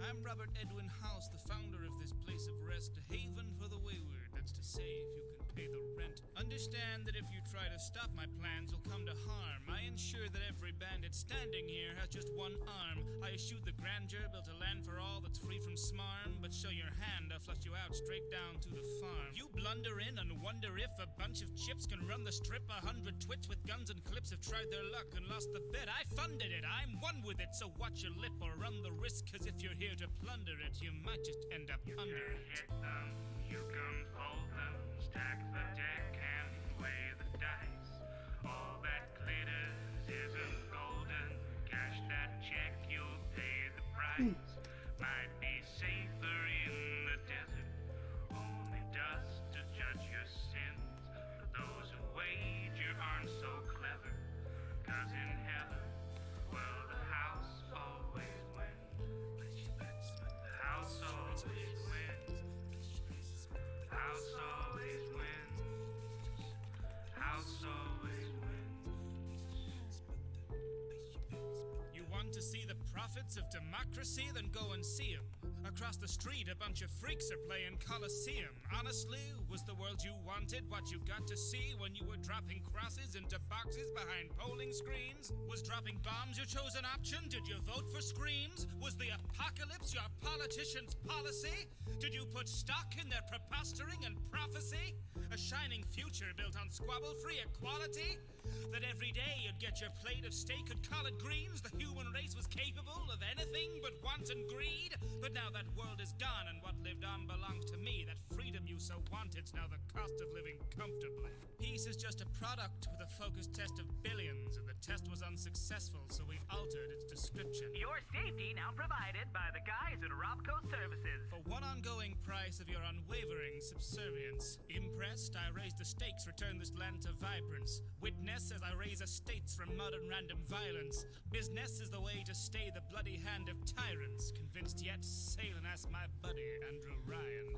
I'm Robert Edwin House, the founder of this place of rest, a haven for the wayward. That's to say, if you can pay the rent. Understand that if you try to stop my plans, you'll come to harm. I ensure that every bandit standing here has just one arm. I eschewed the grandeur, built a land for all that's free from smarm. But show your hand, I'll flush you out straight down to the farm. You blunder in and wonder if a bunch of chips can run the strip. 100 twits with guns and clips have tried their luck and lost the bet. I funded it, I'm one with it, so watch your lip or run the risk. Cause if you're here to plunder it, you might just end up under it. Hit them, you can fold them, stack the deck and weigh the dice. All that glitters isn't golden. Cash that check, you'll pay the price. Might be safer in the desert, only dust to judge your sins. But those who wager aren't so clever, cause in heaven, well, the house always wins. The house always wins. House always wins. House always wins. You want to see the profits of democracy? Then go and see 'em. Across the street, a bunch of freaks are playing Coliseum. Honestly, was the world you wanted what you got to see when you were dropping crosses into boxes behind polling screens? Was dropping bombs your chosen option? Did you vote for screams? Was the apocalypse your politician's policy? Did you put stock in their preposterous and prophecy? A shining future built on squabble-free equality? That every day you'd get your plate of steak and collard greens? The human race was capable of anything but want and greed? But now that world is gone and what lived on belongs to me. That freedom you so wanted's now the cost of living comfortably. Peace is just a product with a focused test of billions, and the test was unsuccessful, so we altered its description. Your safety now provided by the guys at Robco Services. For one ongoing price of your unwavering subservience. Impressed, I raised the stakes, return this land to vibrance. Witness as I raise estates from mud and random violence. Business is the way to stay the bloody hand of tyrants. Convinced yet, sail and ask my buddy, Andrew Ryan.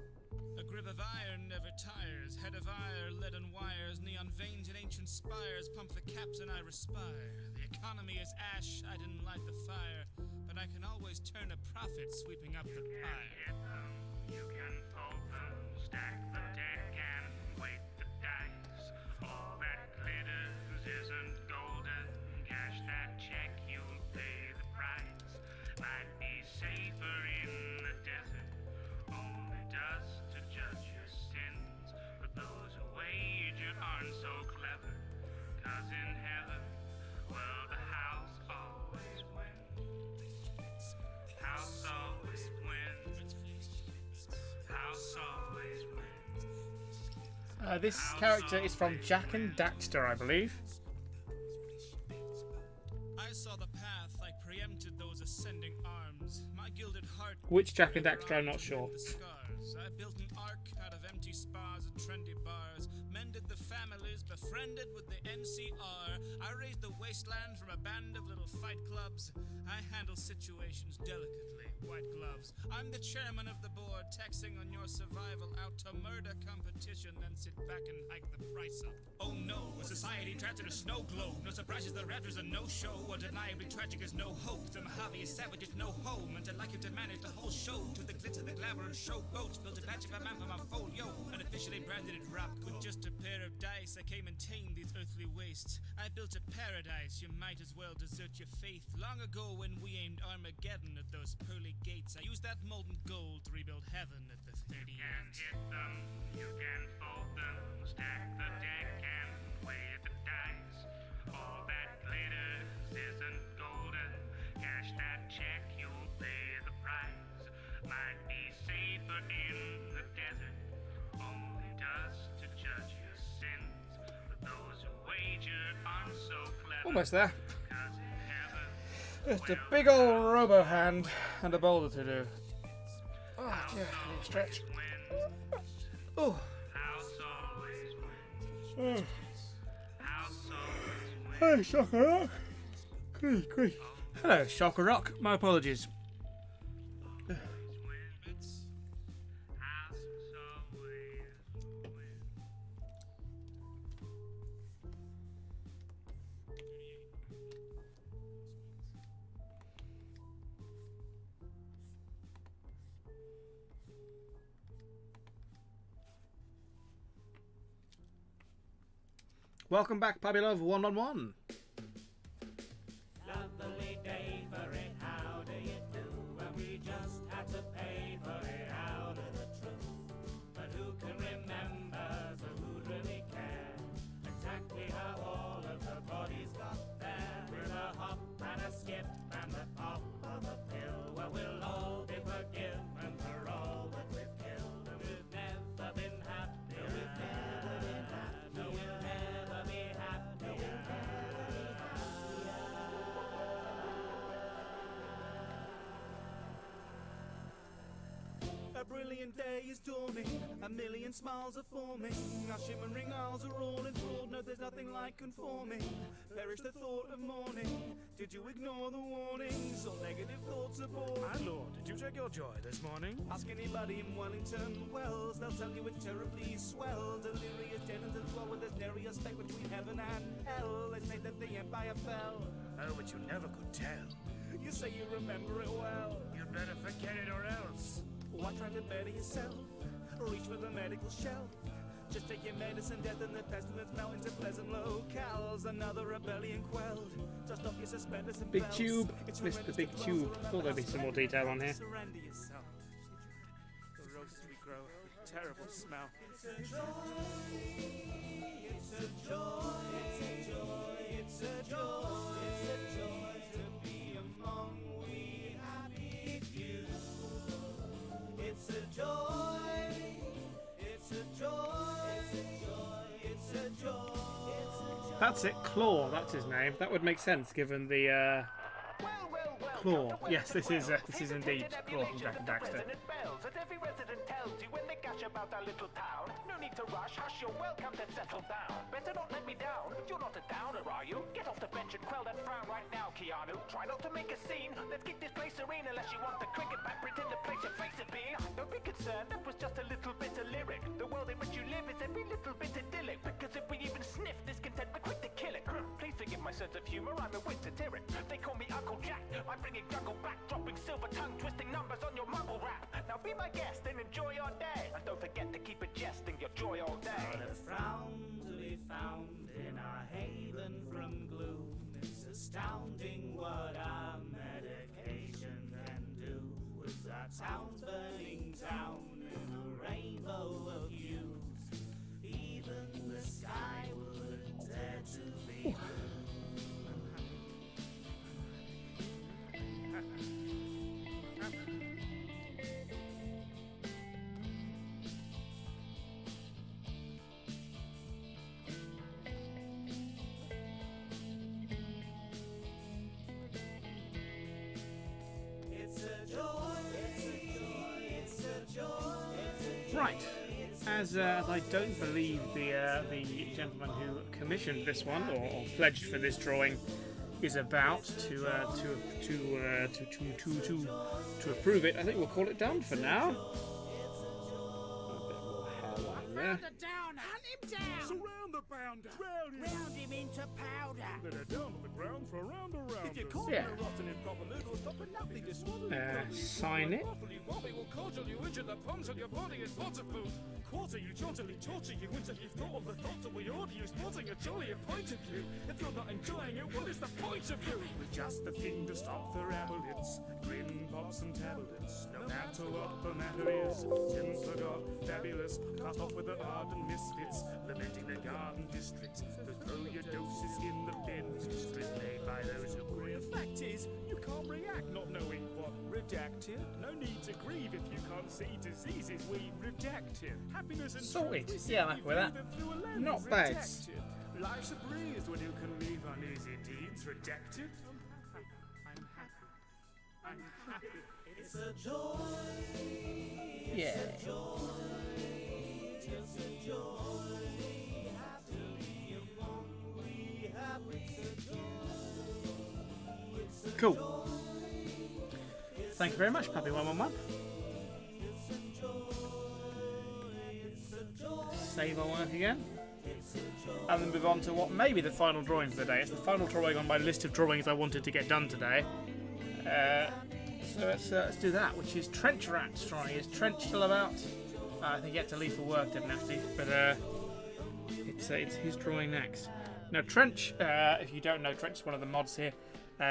A grip of iron never tires. Head of ire, lead and wires. Neon veins and ancient spires. Pump the caps and I respire. The economy is ash, I didn't light the fire. But I can always turn a profit sweeping up the pyre. Hit them, you can fold them, stack the deck and weight the dice. All that glitters isn't golden. Cash that check, you'll pay the price. Might be safer in the desert, only dust to judge your sins. But those who wager aren't so clever, cause in heaven, well, the house always wins. House always wins. House always This character is from Jack and Daxter, I believe. I saw the path, I preempted those ascending arms. My gilded heart. Which Jack and Daxter, I'm not sure. The scars. I built an ark out of empty spas and trendy bars. Mended the families, befriended with the NCR. I raised the wasteland from a band of little fight clubs. I handle situations delicately, white gloves. I'm the chairman of the board, taxing on your survival out to murder competition, then sit back and hike the price up. Oh no, a society trapped in a snow globe. No surprises, the Raptors are no show. Undeniably tragic is no hope. The Mojave is savage, it's no home. And I'd like you to manage the whole show. To the glitter, the glamour, and show boats. Built a batch of a man for my folio. Unofficially branded it rap. With just a pair of dice, I came and tamed these earthly wastes. I built a paradise, you might as well desert your faith. Long ago when we aimed Armageddon at those pearly gates, I used that molten gold to rebuild heaven at the 30 ends. Hit them, you can fold them, stack the deck and weigh the dice. All that glitters isn't golden. Cash that check, you'll pay the price. Might be safer in the desert, only dust to judge your sins. But those who wager aren't so clever. Almost there. Just a big old robo hand and a boulder to do. Oh, dear, I need a stretch. Oh. Hey, Shocker Rock. Creak. Hello, Shocker Rock. My apologies. Welcome back, Puppy Love 111. Lovely day for it, how do you do? And we just had to pay for it out of the truth. But who can remember, so who'd really care? Exactly how all of the bodies got there. With a hop and a skip and the pop of a pill. Well, we'll all be forgiven for all that we've killed. And we've never been happier. We've never been happier. No, we'll never be happier. A brilliant day is dawning, a million smiles are forming. Our shimmering isles are all enthralled, no there's nothing like conforming. Perish the thought of mourning, did you ignore the warnings? All negative thoughts aboard. My lord, did you check your joy this morning? Ask anybody in Wellington Wells, they'll tell you it's terribly swell. Delirious genitals dwell with this nary space between heaven and hell. They say that the empire fell. Oh, but you never could tell. You say you remember it well. You'd better forget it or else. Why try to better yourself? Reach for the medical shelf. Just take your medicine, death and the pestilence melt into pleasant locales. Another rebellion quelled. Just off your suspenders and Big belts. tube. It's the big tube. Thought there'd be some more detail on here. Surrender yourself. The roses we grow, terrible smell. It's a joy, it's a joy, it's a joy, it's a joy, it's a joy to be among we happy few. It's a joy, it's a joy, it's a joy, it's a joy, it's a joy. That's it, Claw. That's his name. That would make sense given the Claw. Yes, this is indeed Claw from Jack and Daxter. That every resident tells you when they gush about our little town. No need to rush, hush, you're welcome to settle down. Better not let me down, you're not a downer, are you? Get off the bench and quell that frown right now, Keanu. Try not to make a scene, let's keep this place serene. Unless you want the cricket back, pretend the place you face it being. Don't be concerned, that was just a little bit of lyric. The world in which you live is every little bit idyllic. Because if we even sniff discontent, we're quick to kill it. Please forgive my sense of humor, I'm a wit satiric. They call me Uncle Jack, I'm bringing jungle back. Dropping silver tongue, twisting numbers on your mumble rap. Now be my guest and enjoy your day. And don't forget to keep it jesting your joy all day. Not a frown to be found in our haven from gloom. It's astounding what our medication can do. With our town's burning down in a rainbow of hues. Even the sky wouldn't dare to be blue. as I don't believe the gentleman who commissioned this one or pledged for this drawing is about to approve it, I think we'll call it done for now. Round it down, hunt him down! Surround the bounder! Round him into powder! Let her down on the ground for a round around. If you caught Yeah. her rotten in proper noodle, stop and nothing to swallow. Sign it. Bobby will cordial you into the punch on your body is water food. Quarter you, jauntily torture you until you've thought of the thought that we order you, sporting a jolly point of view. If you're not enjoying it, what is the point of you? With just the thing to stop the rabblets, grin pops and tablets. No matter what the matter is, since the god fabulous, cast off with the ardent misfits, lamenting the garden districts. To throw your doses in the bins, strict made by those who The grieve. fact is, you can't react not knowing what redacted. No need to grieve if you can't see diseases we redacted. Happiness and Sorted. tranquility, Yeah, I'm happy with that. view them through a lens Not bad. redacted. Life's a breeze when you can leave uneasy deeds redacted. I'm happy. It's a joy. Yeah. It's a joy. Just a joy. Happy we happy. It's a joy. Cool. Thank you very much, Puppy111. Save our work again. And then move on to what may be the final drawing for the day. It's the final drawing on my list of drawings I wanted to get done today. So let's do that, which is Trench Rat's drawing. Is Trench still about? I think he had to leave for work, didn't he? But it's his drawing next. Now Trench, if you don't know, Trench is one of the mods here.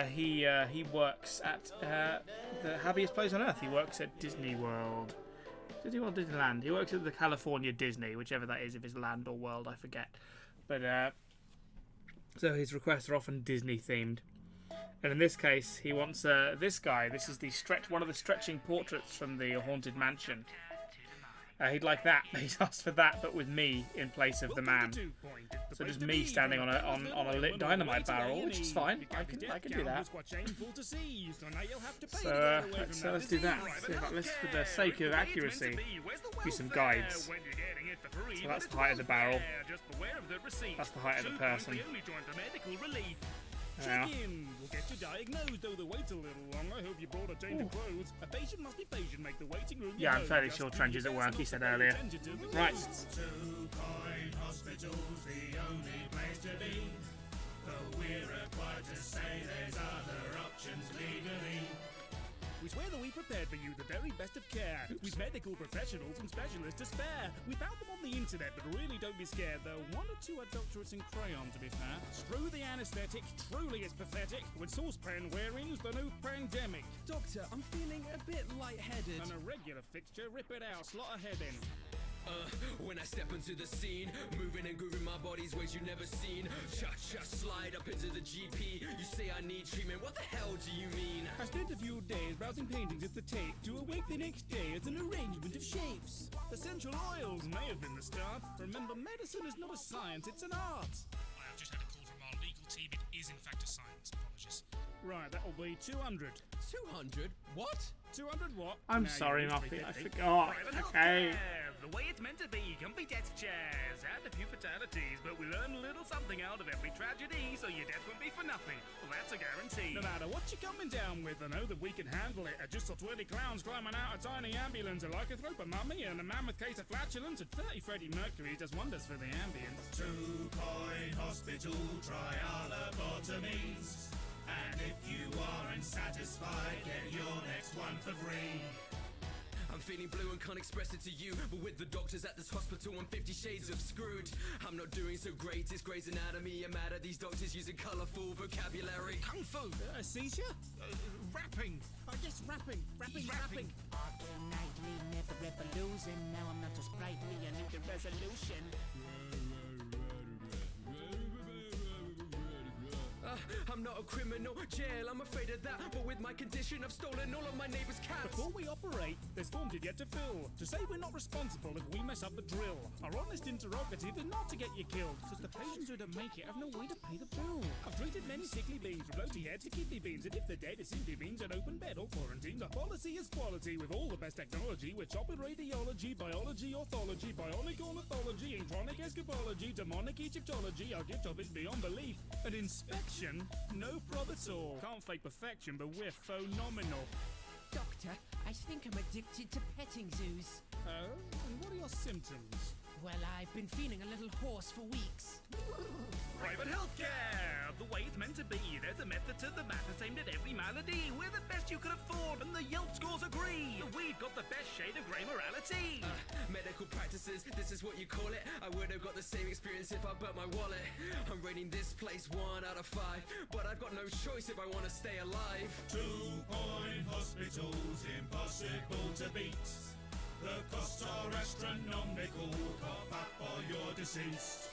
He works at the happiest place on earth. He works at Disney World. Disney World, Disneyland. He works at the California Disney, whichever that is, if it's land or world, I forget. But so his requests are often Disney themed. And in this case, he wants this guy. This is one of the stretching portraits from the Haunted Mansion. He'd like that. He's asked for that, but with me in place of the man. So just me standing on a lit dynamite barrel, which is fine. I can do that. So let's do that. Let's, for the sake of accuracy, do some guides. So that's the height of the barrel. That's the height of the person. Check in. We'll get you diagnosed, though the wait's a little long. I hope you brought a change of clothes. A patient must be patient. Make the waiting room. Yeah, I'm fairly sure Trench is at work, he said earlier. Right. Two-coin hospital's the only place to be. Though we're required to say there's other options legally. We swear that we prepared for you the very best of care, with medical professionals and specialists to spare. We found them on the internet, but really don't be scared, though one or two are doctorates in crayon, to be fair. Screw the anesthetic, truly it's pathetic. With saucepan wearings, the new pandemic. Doctor, I'm feeling a bit lightheaded. An irregular fixture, rip it out, slot a head in. When I step into the scene, moving and grooving my body's ways you've never seen. Cha-cha, slide up into the GP. You say I need treatment, what the hell do you mean? I spent a few days browsing paintings at the tape to awake the next day as an arrangement of shapes. Essential oils may have been the start. Remember, medicine is not a science, it's an art. I have just had a call from our legal team. It is in fact a science. Apologies. Right, that'll be 200. 200? What? 200 what? I'm Now sorry, you Muppy. I missed forgot. Okay. The way it's meant to be, comfy desk chairs. Had a few fatalities, but we learned a little something out of every tragedy, so your death won't be for nothing. Well, that's a guarantee. No matter what you're coming down with, I know that we can handle it. I just saw 20 clowns climbing out a tiny ambulance, a lycanthrope, a mummy, and a mammoth case of flatulence, and 30 Freddie Mercury does wonders for the ambience. Two-coin hospital, try our lobotomies. And if you aren't satisfied, get your next one for free. I'm feeling blue and can't express it to you, but with the doctors at this hospital, I'm 50 shades of screwed. I'm not doing so great, it's Grey's Anatomy. I'm mad at these doctors using colourful vocabulary. Kung Fu. Seizure? Rapping. I guess rapping. Rapping. After night, we never ever losing. Now I'm not so sprightly, I need a resolution. I'm not a criminal, jail, I'm afraid of that. But with my condition, I've stolen all of my neighbour's cats. Before we operate, there's forms you've yet to fill. To say we're not responsible if we mess up the drill. Our honest interrogative is not to get you killed, because the patients who don't make it have no way to pay the bill. I've treated many sickly beans, from floaty head to kidney beans, and if they're dead, it simply means an open bed or quarantine. The policy is quality with all the best technology. We're chopping radiology, biology, orthology, bionic ornithology, and chronic escapology, demonic Egyptology. Our gift of it beyond belief. An inspection, no prob at all. Can't fake perfection, but we're phenomenal. Doctor, I think I'm addicted to petting zoos. Oh? And what are your symptoms? Well, I've been feeling a little hoarse for weeks. Private healthcare! The way it's meant to be. There's a method to the madness aimed at every malady. We're the best you can afford, and the Yelp scores agree. We've got the best shade of grey morality. Medical practices, this is what you call it. I would have got the same experience if I burnt my wallet. I'm rating this place 1 out of 5, but I've got no choice if I want to stay alive. 2-point hospitals, impossible to beat. The costs are astronomical, cough up or you're deceased.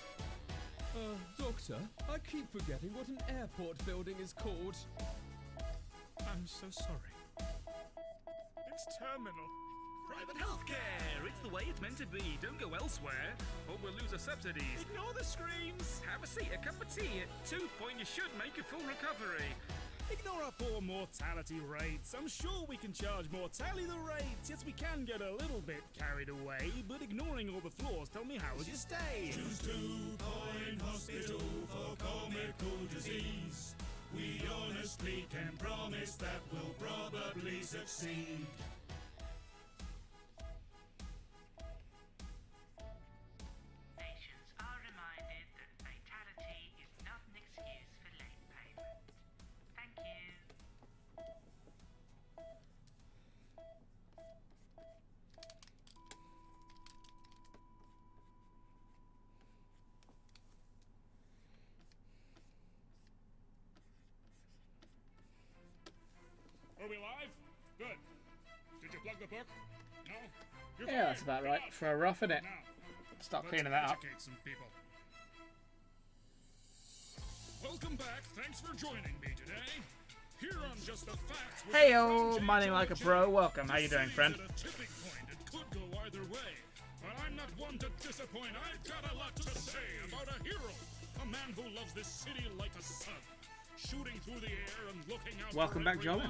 Doctor, I keep forgetting what an airport building is called. I'm so sorry. It's terminal. Private healthcare! It's the way it's meant to be. Don't go elsewhere, or we'll lose our subsidies. Ignore the screams. Have a seat, a cup of tea. At 2-point, you should make a full recovery. Ignore our poor mortality rates. I'm sure we can charge mortality the rates. Yes, we can get a little bit carried away, but ignoring all the flaws, tell me, how was your stay? Choose 2-point hospital for comical disease. We honestly can promise that we'll probably succeed. Patients are reminded that fatality is not an excuse for late payment. Thank you. Are we live? Good. Did you plug the book? No? You're Yeah, that's about right. For a rough, innit? Start cleaning that up. Educate some people. Welcome back. Thanks for joining me today. Here on Just the Facts. Heyo, mining like a pro. Welcome. How you doing, friend? At a tipping point, it could go either way. But I'm not one to disappoint. I've got a lot to say about a hero. A man who loves this city like a sun. Shooting through the air and looking out. Welcome for back, Joel.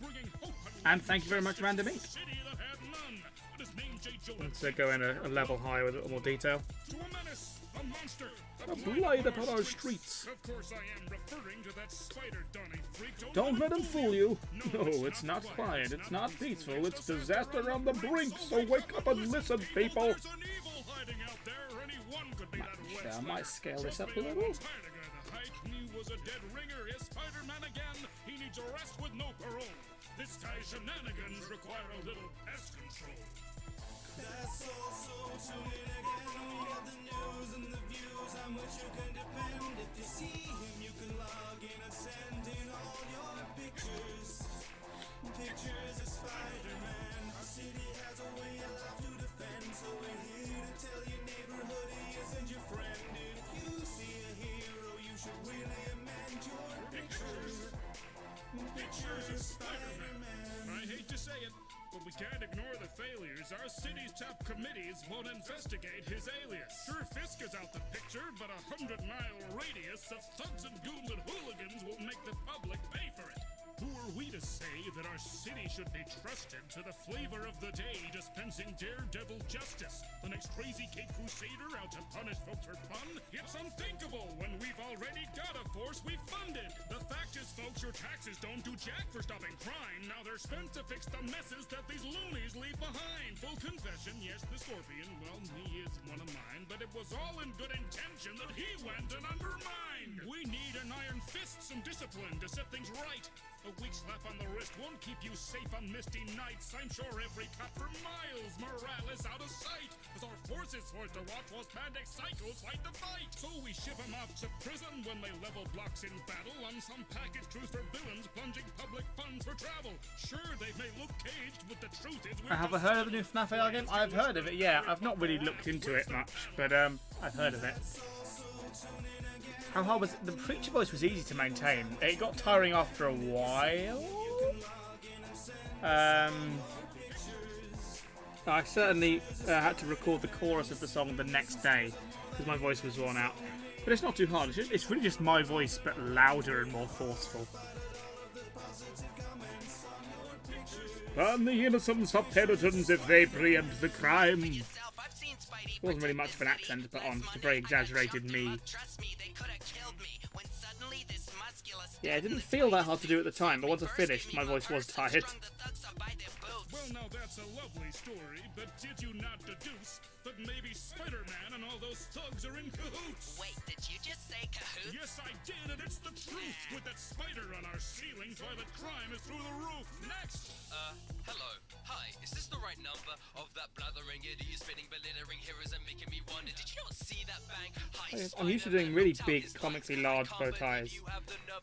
bringing hope And thank you very much, Random Inc. city that had none. But his name, J. Joel, Let's go in a level higher with a little more detail. to a menace, a monster, A blight upon our streets. Of course, I am referring to that spider Donny freak. Don't let him fool you. No, it's not quiet. It's not peaceful. It's disaster on the brink. So wake up and listen, people. I might scale this up a little. He was a dead ringer, is Spider-Man again. He needs a rest with no parole. This guy's shenanigans require a little pest control. That's also tuning again. We got the news and the views on which you can depend. If you see him, you can log in and send in all your pictures. Pictures of Spider-Man. Our city has a way of life to defend, so we're here to tell your neighborhood he isn't your friend. If you see a hero, you should really amend your pictures. Pictures of Spider-Man. I hate to say it, but we can't ignore the failures. Our city's top committees won't investigate his alias. Sure, Fisk is out the picture, but 100-mile radius of thugs and goons and hooligans will make the public pay for it. Who are we to say that our city should be trusted to the flavor of the day, dispensing daredevil justice? The next crazy Cape Crusader out to punish folks for fun? It's unthinkable when we've already got a force we've funded. The fact is, folks, your taxes don't do jack for stopping crime. Now they're spent to fix the messes that these loonies leave behind. Full confession, yes, the Scorpion, well, he is one of mine, but it was all in good intention that he went and undermined. We need an iron fist, some discipline to set things right. A weak slap on the wrist won't keep you safe on misty nights. I'm sure every cop for miles, morale is out of sight, as our forces forced to watch while spandex psychos fight the fight. So we ship them off to prison when they level blocks in battle on some package cruise for villains plunging public funds for travel. Sure, they may look caged, but the truth is Have I heard of the new FNAF AR game? I've heard of it, yeah. I've not really looked into it much, but I've heard of it. How hard was it? The preacher voice was easy to maintain. It got tiring after a while. I certainly had to record the chorus of the song the next day because my voice was worn out. But it's not too hard. It's really just my voice, but louder and more forceful. On the innocence of penitents if they preempt the crime. Wasn't really much of an accent, but on a very exaggerated me. Yeah, it didn't feel that hard to do at the time, but once I finished, my voice was tired. Well, now that's a lovely story, but did you not deduce that maybe Spider-Man and all those thugs are in cahoots? Wait, did you just say cahoots? Yes, I did, and it's the truth. With that spider on our ceilings while the crime is through the roof. Next! Hello. Hi, is this the right number of that blathering idiot spinning, belittling heroes and making me wonder? Did you not see that bang? Hi, I'm used to doing really big, comically large bow ties.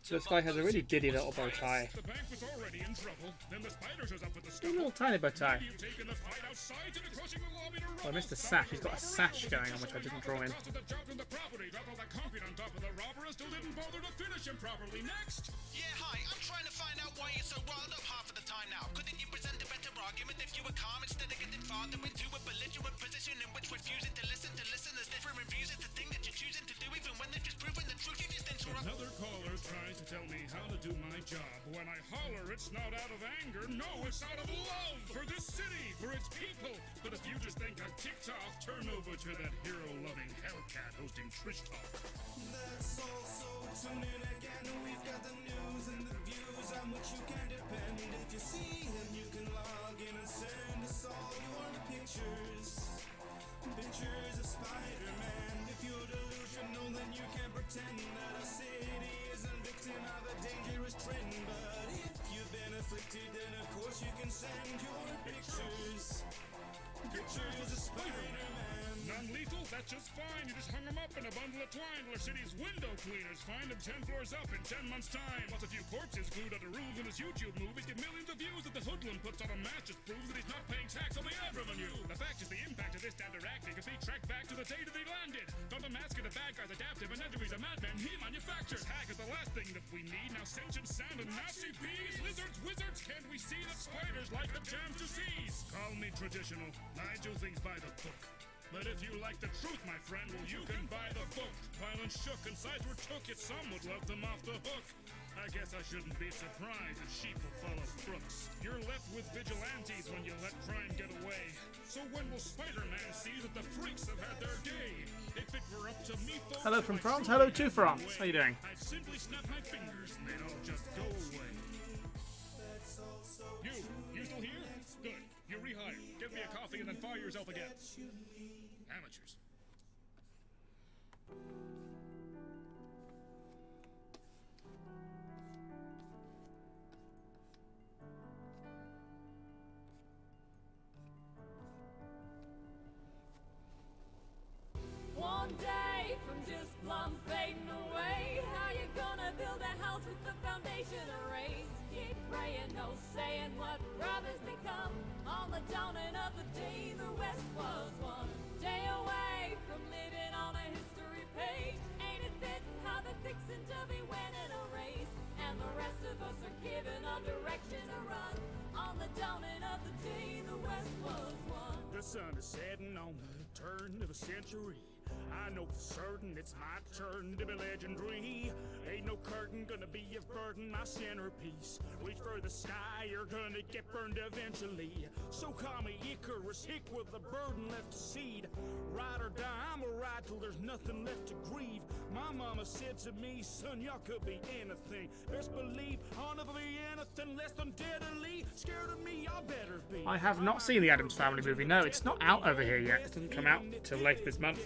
So this guy has a really diddy little bow tie. The bank was already in trouble. Then the spider shows up with the A stuff. little tiny bow tie. You've taken the fight outside to the crushing the lobby to Oh, I missed the sash. He's got a sash going on, which I didn't draw in. the job from the property. Dropped all that concrete on top of the robber and still didn't bother to finish him properly. Next! Yeah, hi. I'm trying to find out why you're so riled up half of the time now. Couldn't you present a better argument if you were calm instead of getting farther into a belligerent position in which refusing to listen to listeners' different reviews is the thing that you're choosing to do even when they've just proven the truth? You just interrupt. Another caller's trying to tell me how to do my job. When I holler, it's not out of anger. No, it's out of love for this city, for its people. But if you just think I'm ticked off, turn over to that hero-loving Hellcat hosting Trish Talk. That's also tune in again. We've got the news and the views on which you can depend. If you see him, you can log in and send us all your pictures. Pictures of Spider-Man. If you're delusional, then you can pretend that our city isn't victim of a dangerous trend. But if you've been afflicted, then of course you can send your pictures. Pictures of Spider-Man. Non-lethal? That's just fine. You just hung them up in a bundle of twine. Our city's window cleaners find him 10 floors up in 10 months' time. Plus a few corpses glued onto roofs in his YouTube movies get millions of views that the hoodlum puts on a match just proves that he's not paying tax on the ad revenue. The fact is the impact of this standard acting can be tracked back to the day that he landed. From the mask of the bad guy's adaptive and he's a madman he manufactures. Hack is the last thing that we need. Now sentient sound and nasty bees. Lizards, wizards, can't we see that spiders like the jams to seize? Call me traditional. I do things by the book. But if you like the truth, my friend, well, you can buy the book. Violence shook and sides were took, yet some would love them off the hook. I guess I shouldn't be surprised if sheep will follow crooks. You're left with vigilantes when you let crime get away. So when will Spider-Man see that the freaks have had their day? If it were up to me, folks, Hello from France. Hello to France. How you doing? I'd simply snap my fingers and they'd all just go away. You still here? Good. You're rehired. Get me a coffee and then fire yourself again. Amateurs. One day from just plumb fading away, how you gonna build a house with the foundation erased? Keep praying, no saying what brothers become. On the dawning of the day, the West was one day away from living on a history page. Ain't it fitting how the fixin' to be winning a race, and the rest of us are given a direction to run. On the dawning of the day, the West was one. The sun is setting on the turn of the century. I know for certain it's my turn to be legendary. Ain't no curtain gonna be a burden, my centerpiece. Reach for the sky, you're gonna get burned eventually. So call me Icarus, hick with a burden left to seed. Ride or die, I'ma ride till there's nothing left to grieve. My mama said to me, son, y'all could be anything. Best believe I'll never be anything less than deadly. Scared of me, y'all better be. I have not seen the Addams Family movie. No, it's not out over here yet. It doesn't come out till later this month.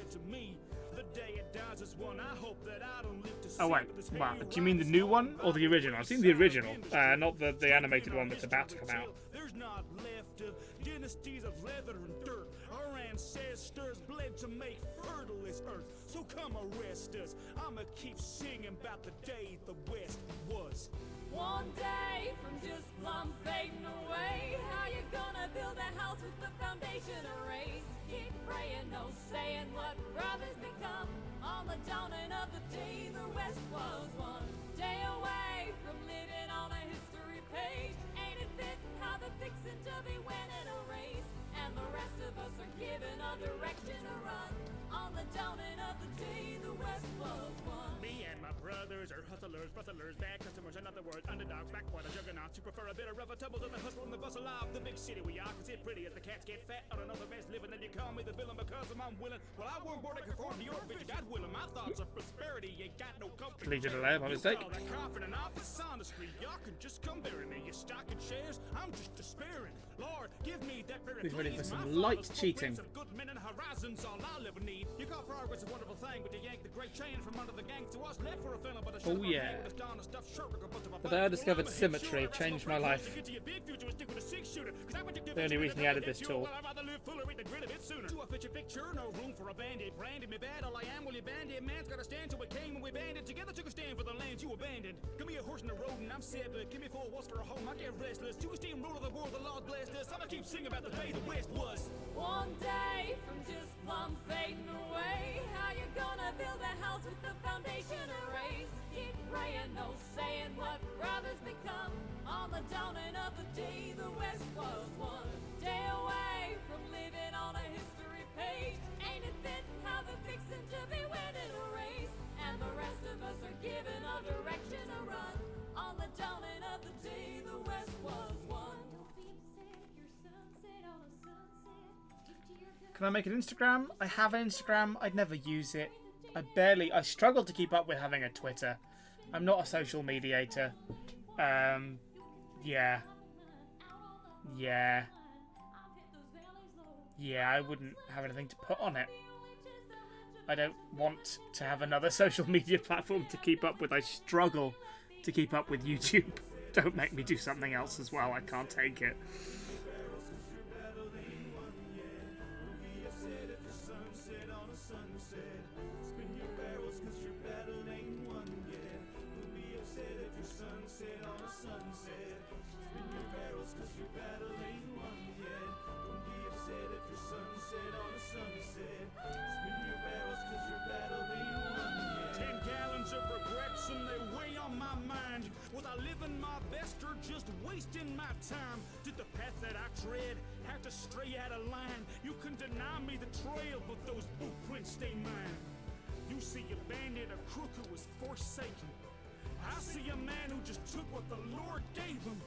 Oh wait, wow. Do you mean the new one or the original? I've seen the original, not the animated one that's about to come out. There's not left of dynasties of leather and dirt. Our ancestors bled to make fertile this earth. So come arrest us. I'ma keep singing about the day the West was. One day from just plumb fading away, how you gonna build a house with the foundation erased? Keep praying, no saying what brothers become. On the dawning of the day, the West West was one day away from living on a history page. Ain't it fitting how they're fixing to be winning a race, and the rest of us are given a direction to run. On the dawning of the day, the West was one. Me and my brothers are hustlers, bustlers, bad customers, in other words, underdogs, backwater juggernauts who prefer a bit of rougher tumble than the hustle and the bustle of the big city. We are, cause it's pretty as the cats get fat on another man's living, and you call me the villain because I'm willing. Well, I weren't born to conform to your vision, God willing. My thoughts of prosperity, you got no comfort. Deleted a layer by mistake. You call that confident office honesty, y'all can just come bury me. You stocking shares, I'm just despairing. Lord, give me that very Who's ready for please. some My light father's cheating? footprints of good men and horizons, all I'll ever need. You call progress a wonderful thing, but you yank the great chain from under the gang to us, left for a feeling, but a Oh yeah. The day I discovered symmetry changed my life. The only reason he added this tool. To a picture picture, no room for a bandit. Branded me bad, all I am, well, you bandit. Man's gotta stand till we came and we banded. Together took a stand for the land you abandoned. Give me a horse in the road and I'm sad, but give me 4 walls for a home, I get restless. To a steamroller the world, the Lord blessed us. I'ma keep singing about the day the West was. One day from just plumb fading away. How you gonna build a house with the foundation erased? Keep praying, no saying what brothers become. On the dawning of the day, the West was one day away from living on a history page. Ain't it fitting how they're fixing to be winning a race, and the rest of us are given a direction to run. On the dawning of the day, the West was one. Can I make an Instagram? I have an Instagram. I'd never use it. I struggle to keep up with having a Twitter. I'm not a social mediator. Yeah, I wouldn't have anything to put on it. I don't want to have another social media platform to keep up with. I struggle to keep up with YouTube. Don't make me do something else as well. I can't take it. Living my best or just wasting my time? Did the path that I tread have to stray out of line? You can deny me the trail, but those footprints stay mine. You see a bandit, a crook who was forsaken. I see a man who just took what the Lord gave him.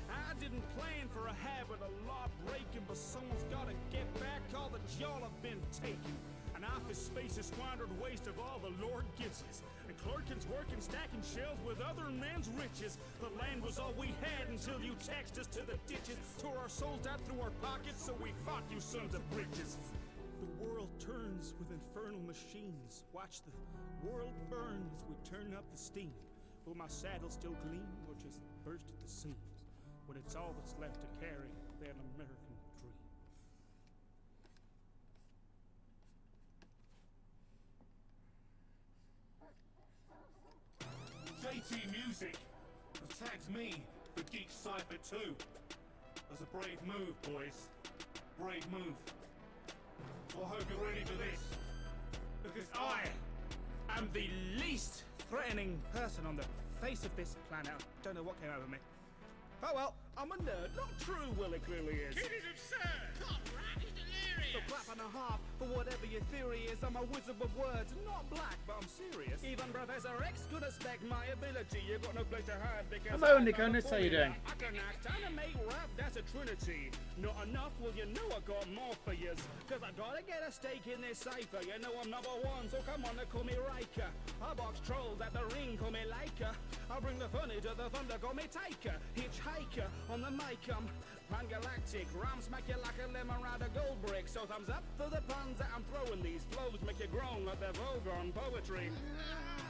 I didn't plan for a habit of law breaking, but someone's gotta get back all that y'all have been taking. An office space is squandered waste of all the Lord gives us. And clerkins working, stacking shelves with other men's riches. The land was all we had until you taxed us to the ditches. Tore our souls out through our pockets, so we fought you sons of bitches. The world turns with infernal machines. Watch the world burn as we turn up the steam. Will my saddle still gleam or just burst at the seams? When it's all that's left to carry that American dream. JT Music has tagged me for Geek Cypher 2. That's a brave move, boys. Brave move. So I hope you're ready for this. Because I am the least threatening person on the face of this planet. I don't know what came over me. Oh well, I'm a nerd. Not true, Will, it clearly is. Kid is absurd! Top right is delirious! So clap and a half for whatever your theory is. I'm a wizard of words, not black, but I'm serious. Even Professor X could expect my ability. You got no place to hide because Hello, Nico. Nice, how you doing? I can act, animate, rap, that's a trinity. Not enough, well, you know I got more for yous. Cause I gotta get a stake in this cipher. You know I'm number one, so come on, they call me Riker. I box trolls at the ring, call me Laker. I bring the funny to the thunder, call me Taker. Hitchhiker on the mic, I'm pan-galactic. Ram smack you like a lemon round a gold brick. So thumbs up for the puns that I'm throwing. These flows make you groan like they're vulgar on poetry.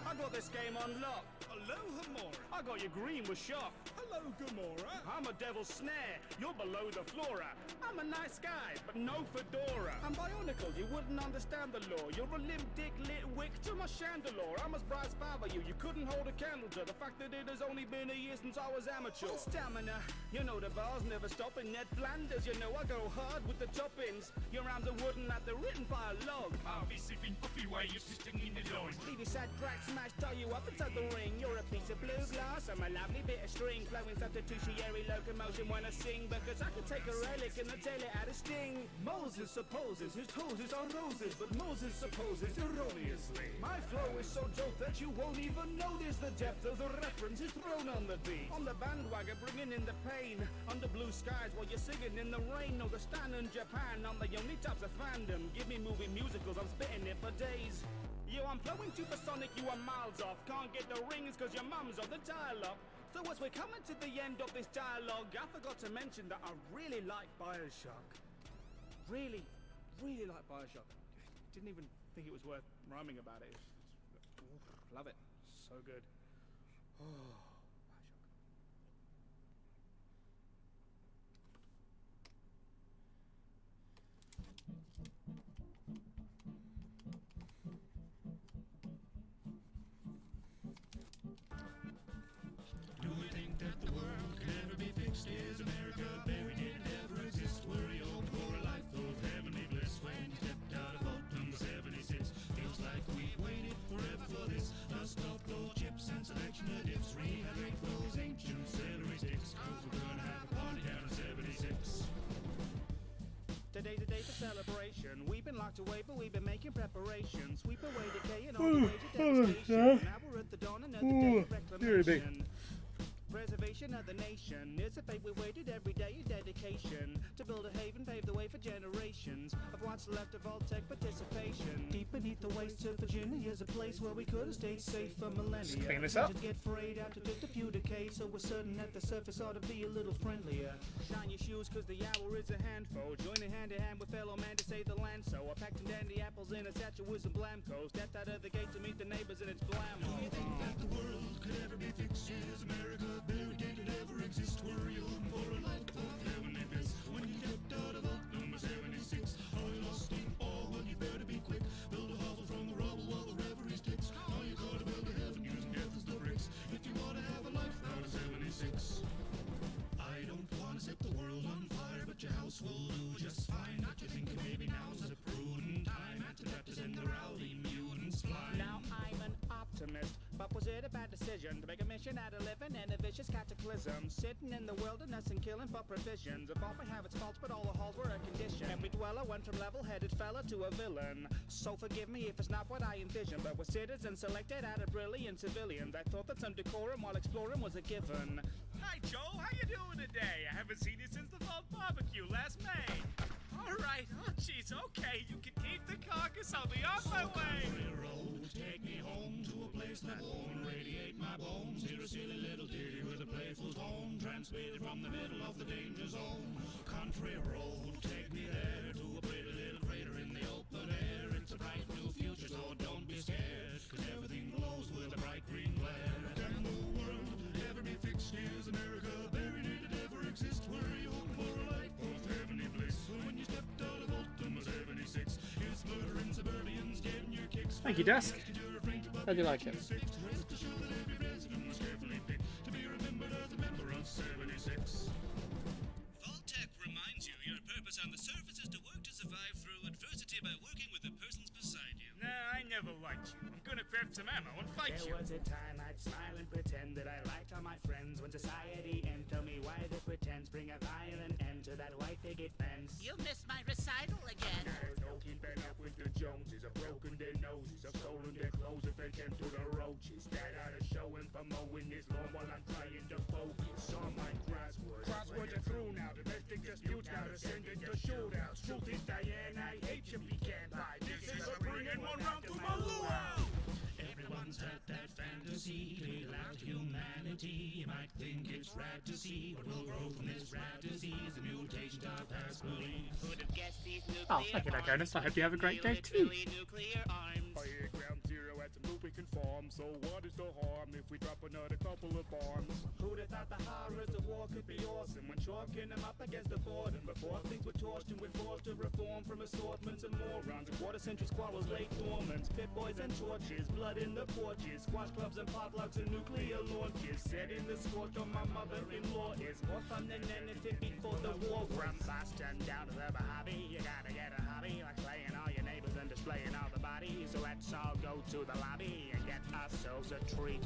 I got this game on lock. Hello, Gamora. I got you green with shock. Hello, Gamora. I'm a devil's snare. You're below the flora. I'm a nice guy, but no fedora. I'm bionicle. You wouldn't understand the law. You're a limp dick lit wick to my chandelier. I'm as bright as father you. You couldn't hold a candle to the fact that it has only been a year since I was amateur. Full stamina. You know the bars never stopping. Ned Flanders. You know I go hard with the toppings. Your arms are wooden like they're written by a log. I'll be sipping coffee while you're sitting in the going. Leave your sad crack smash, tie you up inside the ring. You're a piece of blue glass, I'm a lovely bit of string, flowing substitutionary locomotion when I sing, because I can take a relic and I tail it out of sting. Moses supposes his toes are roses, but Moses supposes erroneously. My flow is so dope that you won't even notice the depth of the reference is thrown on the beat. On the bandwagon, bringing in the pain, under blue skies while you're singing in the rain. No, the stand in Japan, I'm the only types of fandom. Give me movie musicals, I'm spitting it for days. Yo, I'm flowing supersonic, you are miles off. Can't get the rings cause your mum's on the dial-up. So as we're coming to the end of this dialogue, I forgot to mention that I really like Bioshock. Really like Bioshock. Didn't even think it was worth rhyming about it. Love it. So good. Oh, Bioshock. Do we think that the world can ever be fixed? Is America buried? Did it ever exist? Were you hoping for a life of heavenly bliss when you stepped out of vault number 76? Feels like we waited forever for this. Dust off those chips and selection of dips. Rehydrate those ancient celery sticks. Cause we're gonna have a party down in 76. Today's a day for celebration. We've been locked away, but we've been making preparations. Sweep away decay and all the ways of devastation. Now we're at the dawn, another day of reclamation. Preservation of the nation is a fate we waited every day of dedication to build a haven, pave the way for generations of what's left of all tech participation. Deep beneath the wastes of Virginia is a place where we could have stayed safe for millennia. Clean this up. Just get frayed after just a few decades, so we're certain that the surface ought to be a little friendlier. Shine your shoes, cause the hour is a handful. Joining hand in hand with fellow man to save the land. So I packed some dandy apples in a satchel with some blamcos. Stepped out of the gate to meet the neighbors and it's blammo. Do you think that the world could ever be fixed? Is America buried? Did it ever exist? Were you hoping for a life of heavenly bliss when you stepped out of vault number 76? Are you lost in awe? Well, you better be quick. Build a hovel from the rubble while the reverie sticks. Now you gotta build a heaven using death as the bricks if you wanna have a life out of 76. I don't wanna set the world on fire, but your house will do just fine. Not you thinking maybe now's a prudent time after that to send the rowdy mutants flying. Now I'm an optimist, but was it a bad decision to make a mission out of living in a vicious cataclysm? Sitting in the wilderness and killing for provisions. Of all may have its faults, but all the halls were a condition. Every dweller went from level-headed fella to a villain. So forgive me if it's not what I envisioned, but with citizens selected out of brilliant civilians, I thought that some decorum while exploring was a given. Hi, Joe. How you doing today? I haven't seen you since the fall barbecue last May. All right. Oh, jeez. Okay, you can keep the carcass. I'll be on my way. Road, take me home to a place that won't radiate my bones. Hear a silly little ditty with a playful tone, transmitted from the middle of the danger zone. Country road, take me there to a pretty little crater in the open air. It's a bright new future, so don't be scared, cause everything glows with a bright green glare. Can the world ever be fixed? Is America buried? Did it ever exist? Were you hoping for a life of heavenly bliss when you stepped out of vault number 76? Is murdering suburbians getting your kicks? Thank you, Dusk. How do you like it? Vault-Tec reminds you your purpose on the surface is to work to survive through adversity by working with the persons beside you. Nah, I never liked you. I'm gonna craft some ammo and fight you. There was a time I'd smile and pretend that I liked all my friends. When society and tell me why the pretense bring a violent end to that white picket fence. You missed my recital again. There's no keeping up with the Joneses. I've broken their noses. I've stolen their clothes and fed them to the roaches. That out of showing for mowing this lawn while I'm trying to focus on my crosswords. Crosswords are through now. Domestic disputes now descended to shootouts. Truth is, Diane, I hate you. We can't buy. This is for bringing one round to my luau. Everyone's had that fantasy to heal out humanity. You might think it's rad to see what will grow from this rad disease. The mutation of past belief. Could have guessed these nuclear Oh, thank you, Dagonis. I hope you have a great day too. nuclear arms. I hit ground zero at some lubricant farm. So what is the harm if we drop another couple of bombs? Who'd have thought the horrors of war could be awesome when chalking them up against the boredom? Before things were torched and we're forced to reform from assortments and morons. And quarter century squabbles laid dormant. Pit boys and torches, blood in the porches, squash clubs and potlucks and nuclear launches. Set in the scorch on my mother-in-law is more fun than anything before the war. From Boston down to the Mojave, you gotta get a hobby like playing all your neighbors and displaying all the bodies. So let's all go to the lobby and get ourselves a treat.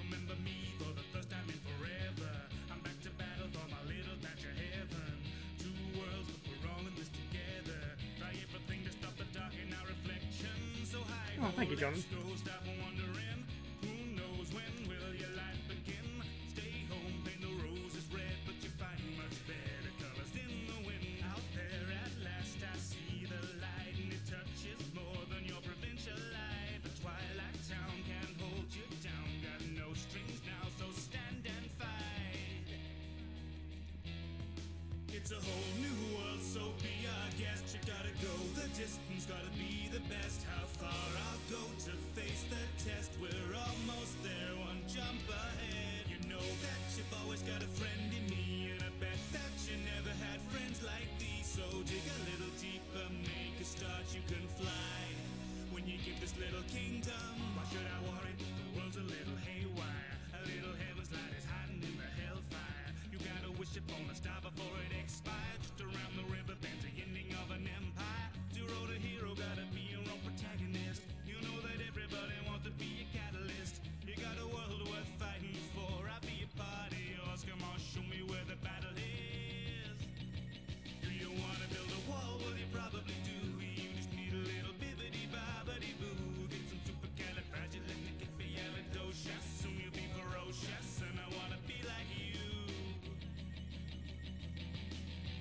Remember me for the first time in forever. I'm back to battle for my little patch of heaven. Two worlds, but we're all in this together. Try everything to stop the dark in our reflection. So high, Oh, thank you, John. let's go, stop wondering. Who knows when will your life begin? Stay home, paint the roses red, but you find much better colors in the wind. Out there at last I see the light, and it touches more than your provincial life. A twilight town can't hold you down, got no strings now, so stand and fight. It's a whole new world, so be our guest. You gotta go the distance, gotta be the best. How far I'll go to face the test. We're almost there, one jump ahead. You know that you've always got a friend in me, and I bet that you never had friends like these. So dig a little deeper, make a start, you can fly. When you give this little kingdom, why should I worry? The world's a little haywire. A little heaven's light is hiding in the hellfire. You gotta wish upon a star before it expires. Just around the river bends the ending of an empire. Zero to hero, gotta be your own protagonist. You know that everybody wants to be a catalyst. You got a world worth fighting for. I'll be a part of yours. Come on, show me where the battle is. Do you wanna build a wall? Well, you probably do. You just need a little bibbidi-bobbidi-boo. Get some supercalifragilisticexpialidocious. Soon you'll be ferocious, and I wanna be like you.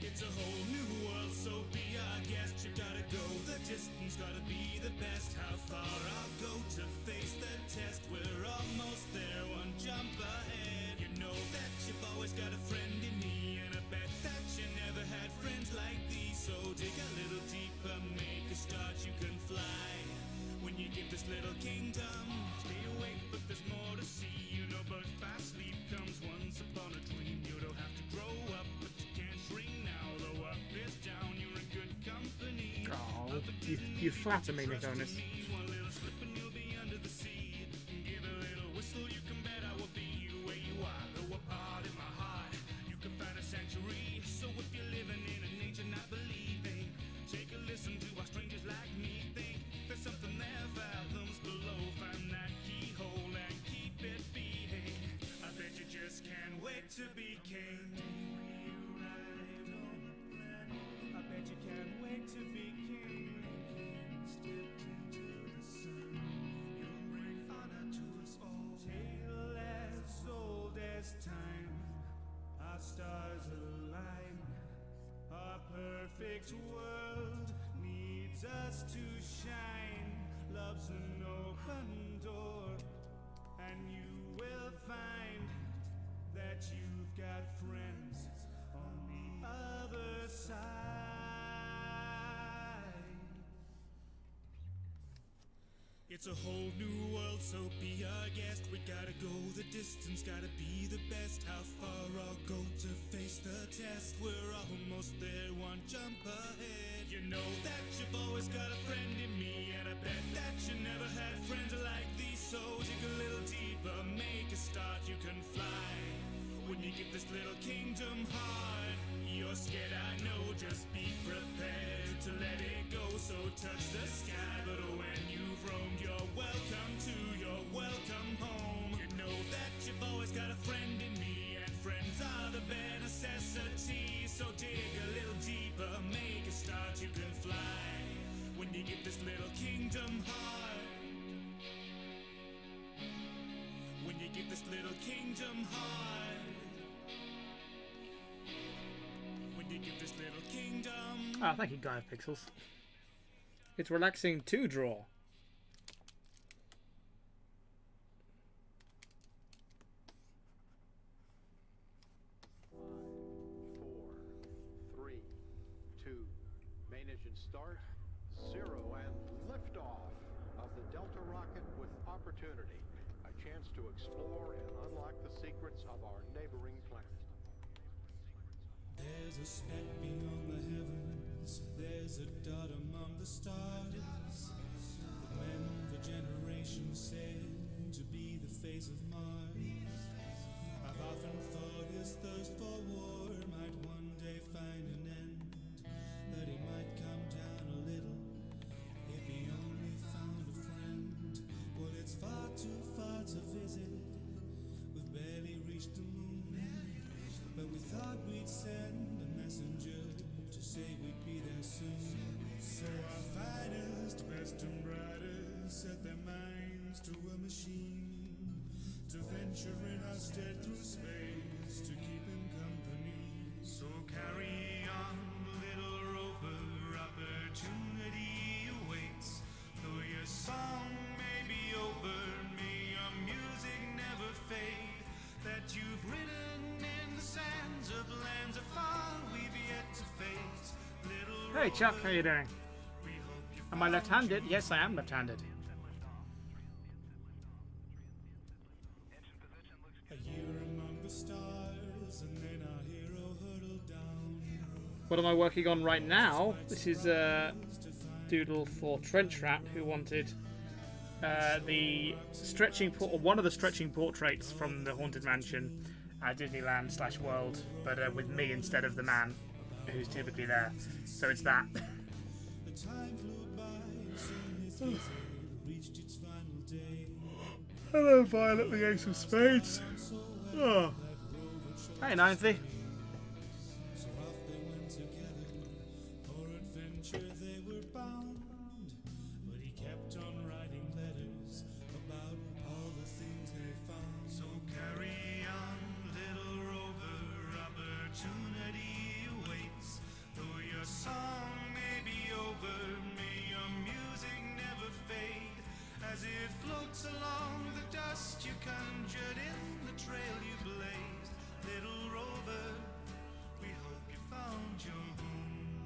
It's a whole new world, so be our guest. You gotta go the distance, gotta be the best. How far I'll go to face the test. We're almost there, one jump ahead. You know that you've always got a friend in me, and I bet that you never had friends like these. So dig a little deeper, make a start, you can fly. When you give this little kingdom, stay awake, but there's more to see. You know, birth by sleep comes once upon a dream. You don't have to grow up, but you can't shrink now. Though up is down, you're in good company. Oh, you flatter me, Nicholas. One little slip and you'll be under the sea. Give a little whistle, you can bet I will be you where you are. Though a part in my heart, you can find a sanctuary. So if you're living in a nature not believing, take a listen to how strangers like me think. There's something there, fathoms below. Find that keyhole and keep it beating. I bet you just can't wait to be king. I bet you can't wait to be king. Step into the sun, you'll bring honor to us all. Tale as old as time, our stars align. Our perfect world needs us to shine. Love's an open door, and you will find that you've got friends on the other side. It's a whole new world, so be our guest. We gotta go the distance, gotta be the best. How far I'll go to face the test. We're almost there, one jump ahead. You know that you've always got a friend in me, and I bet that you never had friends like these. So dig a little deeper, make a start, you can fly. When you give this little kingdom heart, you're scared, I know, just be prepared to let it go. So touch the sky, but when you've roamed, you're welcome to your welcome home. You know that you've always got a friend in me, and friends are the bare necessity. So dig a little deeper, make a start, you can fly. When you give this little kingdom heart, when you give this little kingdom heart, when you give this little kingdom. Ah, thank you, Guy of Pixels. It's relaxing to draw. Main engine start, 0, and liftoff of the Delta rocket with opportunity. A chance to explore and unlock the secrets of our neighboring planet. There's a speck beyond the heavens, there's a dot among the stars. The men for generations said to be face of Mars. I've often thought his thirst for war might one day find an end, that he might come down a little if he only found a friend. Well, it's far too far to visit, we've barely reached the moon, but we thought we'd send a messenger to say we'd be there soon. So our finest, best and brightest set their minds to a machine, to venture in our stead through space, to keep him company. So carry on, little rover, opportunity awaits. Though your song may be over, may your music never fade. That you've written in the sands of lands afar we've yet to face. Little Hey Chuck, how you doing? Am I left-handed? Yes, I am left-handed. A year among the stars, and then our hero hurtled down. What am I working on right now? This is Doodle for Trench Rat, who wanted the stretching one of the stretching portraits from the Haunted Mansion at Disneyland / World, but with me instead of the man who's typically there. So it's that. Hello, Violet, the Ace of Spades. Oh. Hey, Ninethy. So off they went together, for adventure they were bound. But he kept on writing letters about all the things they found. So carry on, little rover, opportunity awaits. Though your song may be over, may your music never fade. As it floats along the dust you conjured in the trail you blazed. Little rover, we hope you found your home.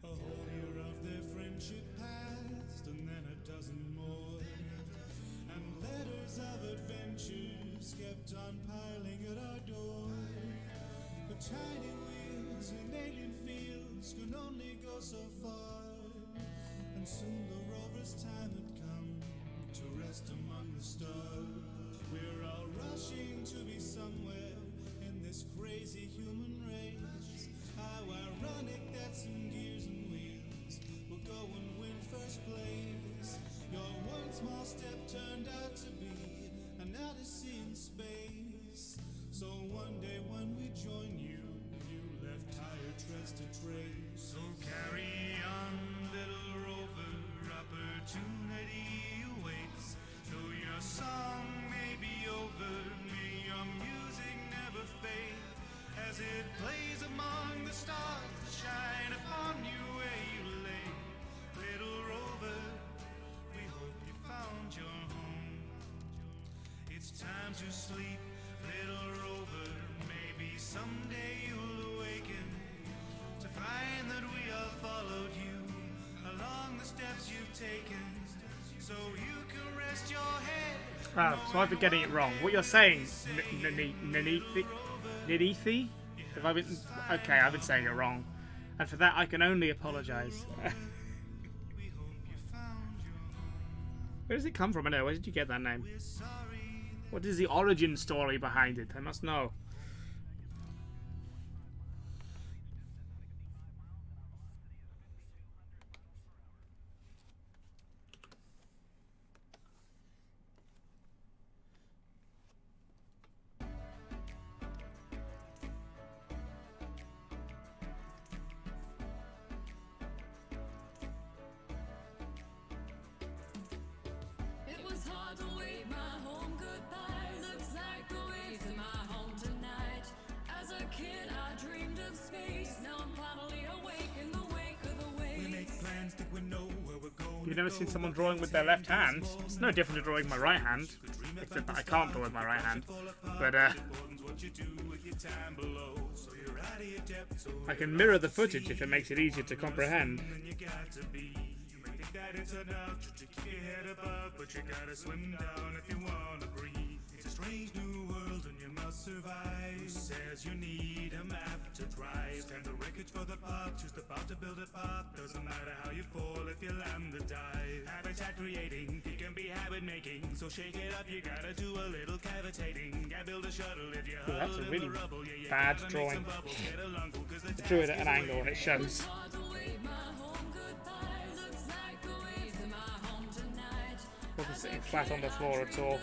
A whole year of their friendship passed, and then a dozen more. And letters of adventures kept on piling at our door. But tiny wheels in alien fields can only go so far. And soon the rover's time had come to rest among the stars. We're all rushing to be somewhere in this crazy human race. How ironic that some gears and wheels will go and win first place. Your one small step turned out to be an odyssey in space. So one day when we join you, you left tire treads to trace. So carry on, little rover, opportunity awaits. Though your song may be over, may your music never fade. As it plays among the stars that shine upon you where you lay. Little rover, we hope you found your home. It's time to sleep, little rover. Maybe someday you'll awaken to find that we all followed you along the steps you've taken, so you can rest your head. So I've been getting it wrong. What you're saying, Nidithi? Have I been? Okay, I've been saying it wrong, and for that I can only apologise. Where does it come from? I know. Where did you get that name? What is the origin story behind it? I must know. It was hard to wave my home goodbye. Looks like a waste in my home tonight. As a kid, I dreamed of space. Now I'm finally awake in the wake of the waves. We make plans, think we know where we're going. You've never seen someone drawing with their left hand? It's no different to drawing with my right hand, except that I can't draw with my right hand. But I can mirror the footage if it makes it easier to comprehend. That it's enough to keep your head above, but you gotta swim down if you wanna breathe. It's a strange new world and you must survive. Who says you need a map to thrive? Stand the wreckage for the path, choose the path to build a path. Doesn't matter how you fall if you land the dive. Habitat creating, it can be habit making. So shake it up, you gotta do a little cavitating. Yeah, build a shuttle if you That's a huddle in really the rubble. Yeah, bad gotta make drawing. some bubbles, get a lungful, 'cause the I drew it at task an is angle and it shows. Wasn't sitting flat on the floor at all.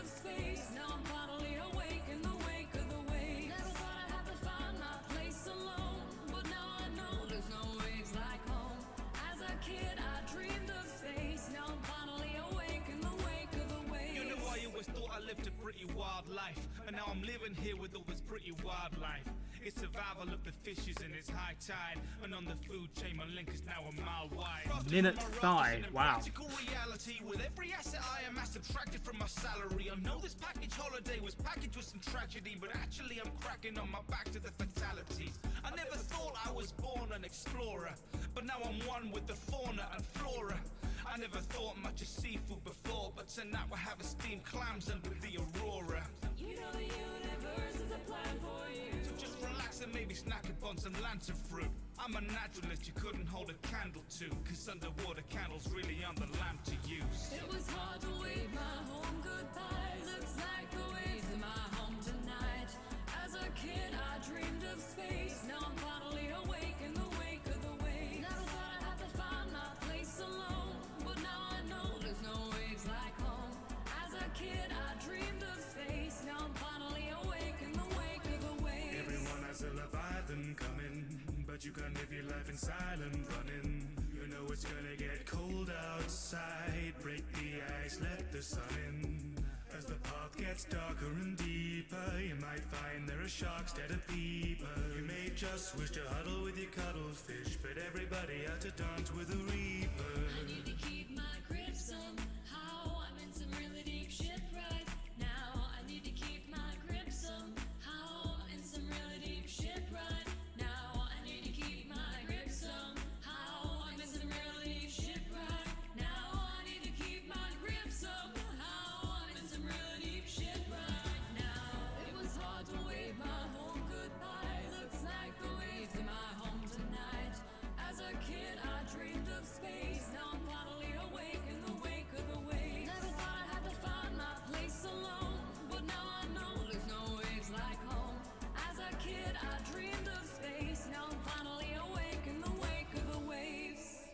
Life, and now I'm living here with all this pretty wildlife. It's survival of the fishes in its high tide, and on the food chain my link is now a mile wide. Minute thigh, wow. Practical reality with every asset I amass subtracted from my salary. I know this package holiday was packaged with some tragedy, but actually I'm cracking on my back to the fatalities. I never thought I was born an explorer, but now I'm one with the fauna and flora. I never thought much of seafood before, but tonight we're having steamed clams and with the aurora. You know the universe is a plan for you. So just relax and maybe snack upon some lantern fruit. I'm a naturalist you couldn't hold a candle to, 'cause underwater candles really aren't the lamp to use. It was hard to wave my home goodbye. Looks like the waves in my home tonight. As a kid I dreamed of space. Now I'm finally awake in the wake of the waves. Never thought I'd have to find my place alone, but now I know there's no waves like home. As a kid I dreamed of space. Now I'm finally awake in the wake of the waves. Everyone has a Leviathan coming, but you can't live your life in silent running. You know it's gonna get cold outside. Break the ice, let the sun in. As the path gets darker and deeper, you might find there are sharks dead of people. You may just wish to huddle with your cuttlefish, but everybody has to dance with a reaper. I need to keep my grip somehow. I'm in some really deep shit right now. I need to keep my grip somehow. I'm in some really deep shit right now. I need to keep my grip somehow. I'm in some really deep shit right now. I need to keep my grip somehow. I'm in some really deep shit right now. It was hard to wave my home goodbye. Looks like the waves in my home tonight. As a kid I dreamed of space. Now I'm finally awake in the wake of the waves. Never thought I'd have to find my place alone, but now I know there's no waves like home. As a kid I dreamed of space. Now I'm finally awake in the wake of the waves.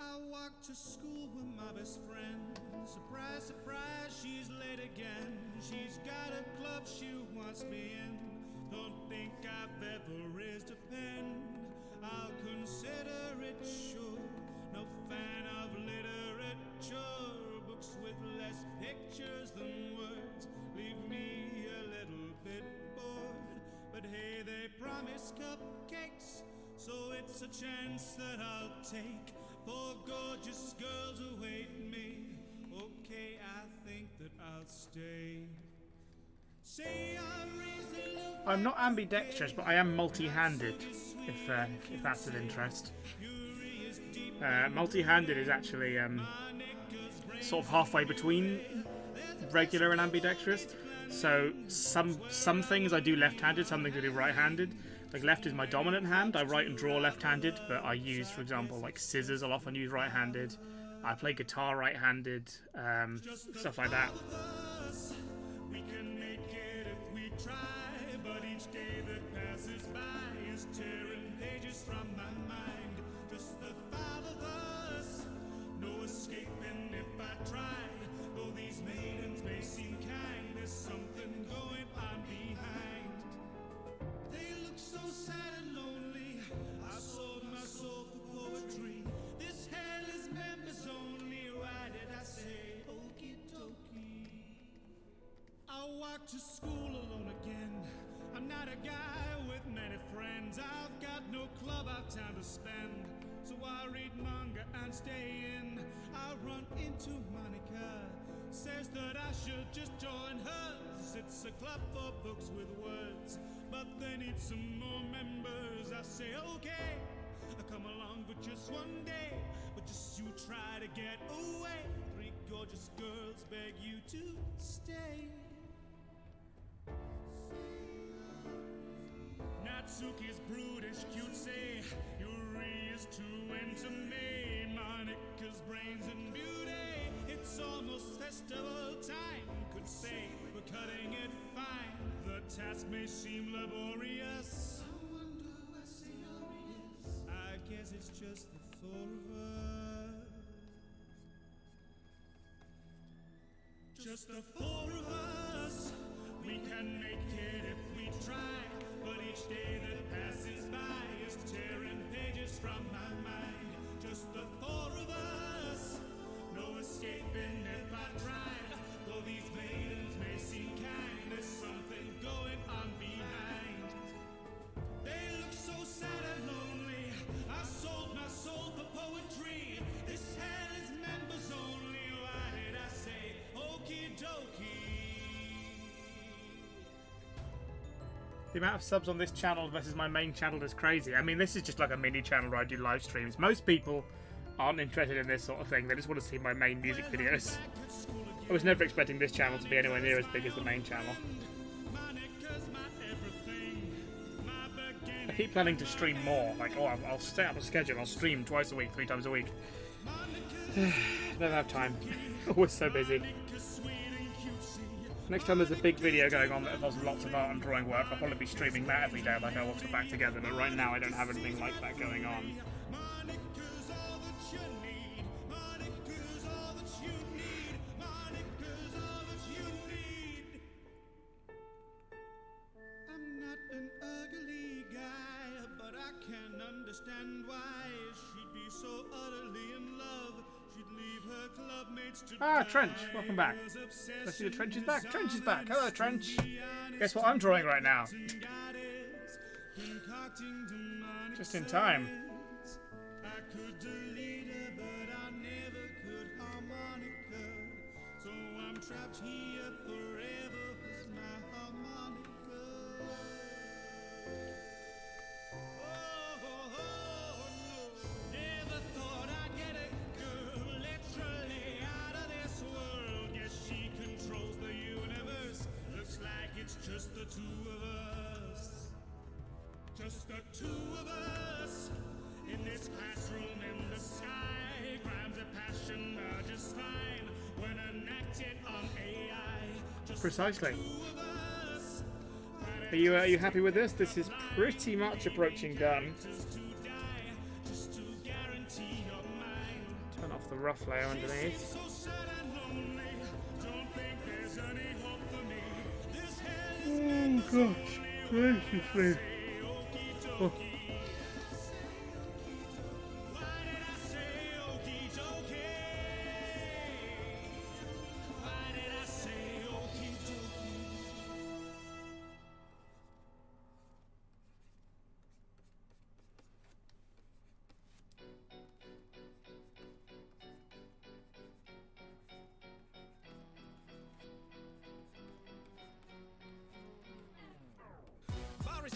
I walk to school with my best friend. Surprise, surprise, she's late again. She's got a club she wants me in. Don't think I've ever raised a pen. I'll consider it sure. No fan of literature. Books with less pictures than words leave me a little bit bored. But hey, they promise cupcakes, so it's a chance that I'll take. For gorgeous girls await me. Okay, I think that I'll stay. I'm not ambidextrous, but I am multi-handed, if that's of interest. Multi-handed is actually sort of halfway between regular and ambidextrous. So some things I do left-handed, some things I do right-handed. Like left is my dominant hand. I write and draw left-handed, but I use, for example, like scissors. I'll often use right-handed. I play guitar right-handed, stuff like that. We can make it if we try, but each day that passes by is tearing pages from my mind. Just the five of us, no escaping if I tried. Though these maidens may seem kind, there's something going on behind. They look so sad and lonely. I sold my soul for poetry. This hell is members only. Why did I say okie dokie? I walk to school alone again. I'm not a guy with many friends. I've got no club out town to spend, so I read manga and stay in. I run into Monica, says that I should just join hers. It's a club for books with words, but they need some more members. I say okay, I come along for just one day, but just you try to get away. 3 gorgeous girls beg you to stay. Natsuki's brutish cutesy, Yuri is too into me. Monica's brains and beauty, it's almost festival time. Could say we're cutting it fine. The task may seem laborious. I wonder where Sayori is. I guess it's just the 4 of us. Just the 4 of us. We can make it if we try. But each day that passes by is tearing pages from my mind. Just the 4 of us. No escaping if I tried. Though these maidens may seem kind, there's something going on behind. They look so sad and lonely. I sold my soul for poetry. This hell is members only. Why did I say okie dokie? The amount of subs on this channel versus my main channel is crazy. I mean, this is just like a mini channel where I do live streams. Most people aren't interested in this sort of thing. They just want to see my main music videos. I was never expecting this channel to be anywhere near as big as the main channel. I keep planning to stream more. Like, oh, I'll stay up a schedule. I'll stream twice a week, 3 times a week. Never have time. Always so busy. Next time there's a big video going on that involves lots of art and drawing work, I'll probably be streaming that every day like I want to back together, but right now I don't have anything like that going on. I'm not an ugly guy, but I can understand why she'd be so utterly in love. She'd leave her clubmates to Ah, Trench, welcome back. Let's see, the Trench is back. Trench is back. Hello, Trench. Guess what I'm drawing right now? Just in time. I could delete her, but I never could harmonica. So I'm trapped here forever with my harmonica. Oh, no. Never thought I'd get a girl literally out of this world. Yes, she controls the universe. Looks like it's just the 2 of us. Just the 2 of us. In this classroom in the sky, crimes of passion are just fine when enacted on AI. Just Precisely. the 2 of us. Are you happy with this? This is pretty much approaching done. Just to guarantee your mind. Turn off the rough layer underneath. So sad and lonely. Don't think there's any hope for me. This hell is Oh gosh, graciously. Oh.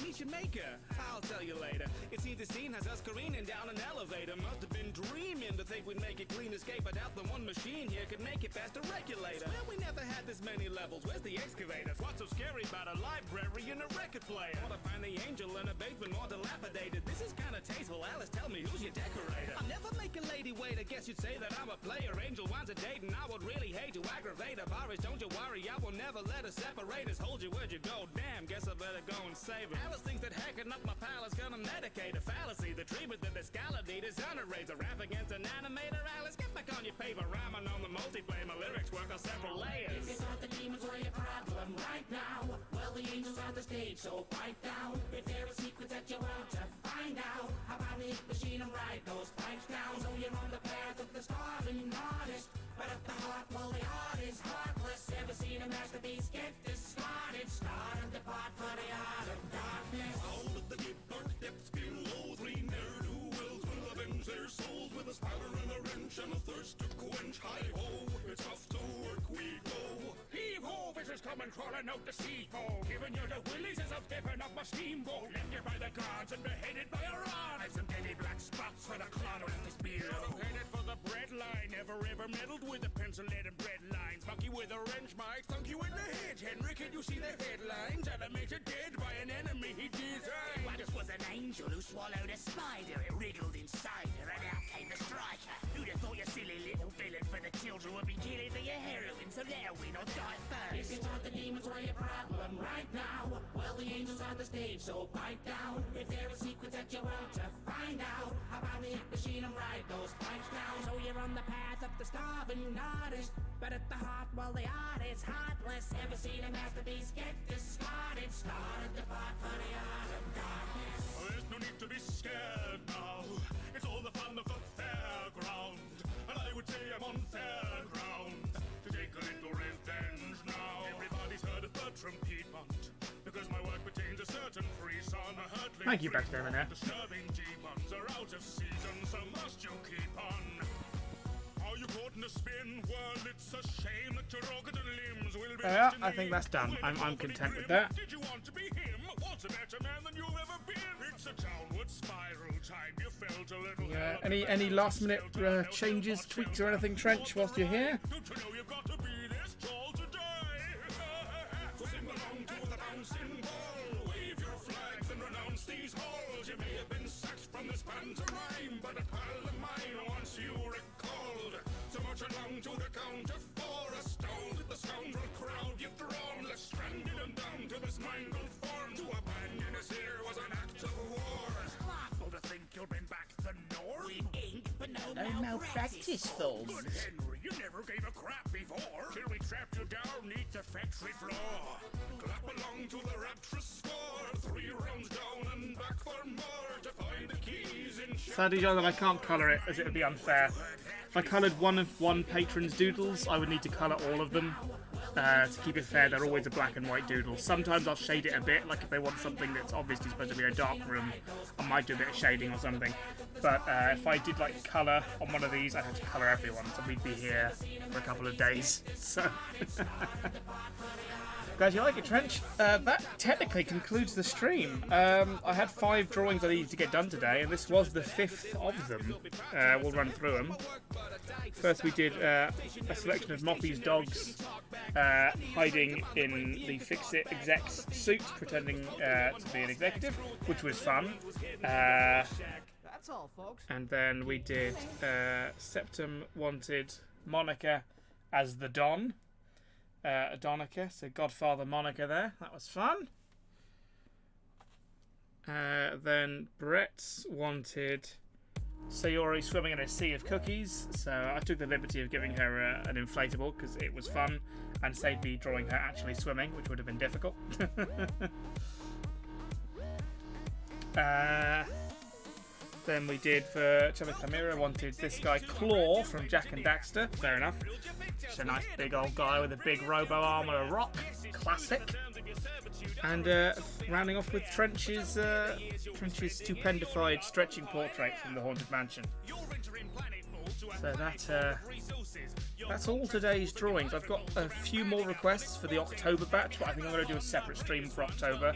Niche maker, I'll tell you later. It seems the scene has us careening down an elevator. Must have been dreaming to think we'd make a clean escape. I doubt the one machine here could make it past a regulator. Well, we never had this many levels. Where's the excavators? What's so scary about a library and a record player? Want to find the angel in a basement more dilapidated. This is kind of tasteful. Alice, tell me, who's your decorator? I'll never make a lady wait. I guess you'd say that I'm a player. Angel wants a date and I would really hate to aggravate her. Boris, don't you worry, I will never let her separate us. Hold you, where'd you go? Damn, guess I better go and save her. Alice thinks that hacking up my pal is gonna medicate a fallacy. The treatment that the scholar need is underrated. A rap against an animator. Alice, get back on your paper. Rhyming on the multiplay. My lyrics work on several layers. If you thought the demons were your problem right now, well, the angels on the stage, so pipe down. If there are secrets that you want to find out, how about the machine and ride those pipes down? So you're on the path of the starving artist, but at the heart, well, the art is heartless. Ever seen a masterpiece get discarded? Start and depart for the art of darkness. All of the deep dark depths below, 3 ne'er-do-wells will avenge their souls with a spider and a wrench and a thirst to quench. Hi-ho, it's off to work we go. Heave-ho, fishes coming crawling out the sea hole, giving you the willies as I'm stepping up my steamboat. Left here by the guards and beheaded by a rod. I've some deadly black spots for the clod of this beer. Headed for the bread line, never ever meddled with the pencil-lead and bread lines. Monkey with a wrench might thunk you in the head. Henry, can you see the headlines? Animator dead by an enemy he designed. Once was an angel who swallowed a spider. It wriggled inside her and out came the striker. Who'd have thought your silly little villain for the children would be killing for your heroin, so now we not die first. If you thought the demons were your problem right now, well, the angels on the stage, so pipe down. If there are secrets that you want to find out, how about the machine and ride those pipes down? So you're on the path of the starving artist, but at the heart, well, the art is heartless. Ever seen a masterpiece get discarded? Started the part for the art of darkness. There's no need to be scared now. It's all the fun of the fairground, and I would say I'm on fair ground to take a little revenge now. Everybody's heard of Bertram Piedmont, because my work pertains a certain frisson. Thank you, Daxter, man. Disturbing demons are out of season, so must you keep on. Are you caught in a spin? Well, it's a shame that your organs and limbs will be. Yeah, I think that's done. I'm content with that. Did you want to be him? What's a better man than you've ever been? It's a downward spiral time. You felt a little. Yeah. Any last minute changes, tweaks, or anything, Trench, whilst you're here? Don't you know you've got to be this tall today? So sing along to the bouncing ball. Wave your flags and renounce these halls. You may have been sacked from this pantomime, but a pal of mine wants you recalled. So much along to the count of four. Astounded at the scoundrel crowd you've drawn. Left stranded and down to this mangled form. To abandon us here was an act of war. It's laughable to think you'll bring back the North with ink, but no malpractice, Foles. Good Henry, you never gave a crap before, till we trapped you down neath the factory floor. Clap along to the rapturous score. 3 rounds down and back for more to find the keys in. Sadly, Jonathan, I can't colour it, as it would be unfair. If I coloured one patron's doodles, I would need to colour all of them. To keep it fair, they're always a black and white doodle. Sometimes I'll shade it a bit, like if they want something that's obviously supposed to be a dark room, I might do a bit of shading or something. But if I did like colour on one of these, I'd have to colour everyone, so we'd be here for a couple of days. So, glad you like it, Trench. That technically concludes the stream. I had 5 drawings I needed to get done today, and this was the 5th of them. We'll run through them. First we did a selection of Moppy's dogs hiding in the Fix-It exec's suit, pretending to be an executive, which was fun. That's all, folks. And then we did Septum wanted Monica as the Don. Adonica, so Godfather Monica there. That was fun. Then Brett wanted Sayori swimming in a sea of cookies, so I took the liberty of giving her an inflatable because it was fun and saved me drawing her actually swimming, which would have been difficult. Then we did for Chela Chimera wanted this guy Claw from Jack and Daxter. Fair enough. Just a nice big old guy with a big robo arm and a rock. Classic. And rounding off with Trench's stupendified stretching portrait from the Haunted Mansion. So that's all today's drawings. I've got a few more requests for the October batch, but I think I'm going to do a separate stream for October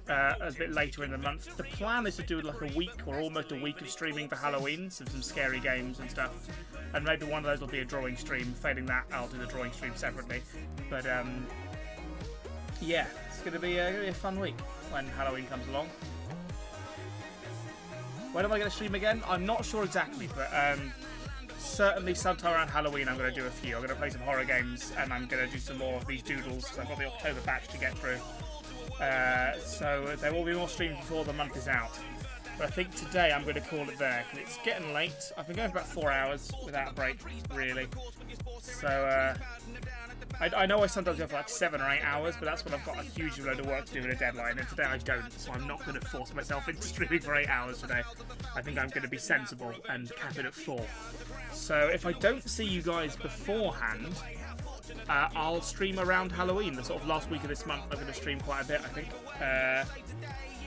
a bit later in the month. The plan is to do like a week or almost a week of streaming for Halloween, so some scary games and stuff. And maybe one of those will be a drawing stream. Failing that, I'll do the drawing stream separately. But yeah, it's going to be a fun week when Halloween comes along. When am I going to stream again? I'm not sure exactly, but certainly sometime around Halloween I'm going to do a few. I'm going to play some horror games and I'm going to do some more of these doodles because I've got the October batch to get through. So there will be more streams before the month is out. But I think today I'm going to call it there because it's getting late. I've been going for about 4 hours without a break, really. So I know I sometimes go for like 7 or 8 hours, but that's when I've got a huge load of work to do and a deadline, and today I don't, so I'm not going to force myself into streaming for 8 hours today. I think I'm going to be sensible and cap it at 4. So if I don't see you guys beforehand, I'll stream around Halloween, the sort of last week of this month. I'm going to stream quite a bit, I think.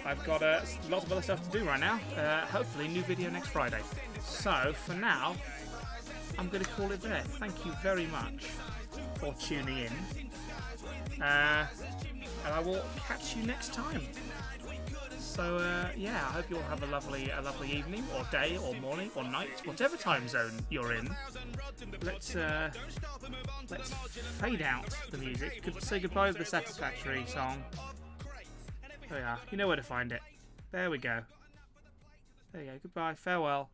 I've got lots of other stuff to do right now. Hopefully, new video next Friday. So, for now, I'm going to call it there. Thank you very much for for tuning in. And I will catch you next time. So yeah, I hope you all have a lovely evening, or day, or morning, or night, whatever time zone you're in. Let's fade out the music. Say goodbye with the Satisfactory song. There we are. You know where to find it. There we go. There you go. Goodbye. Farewell.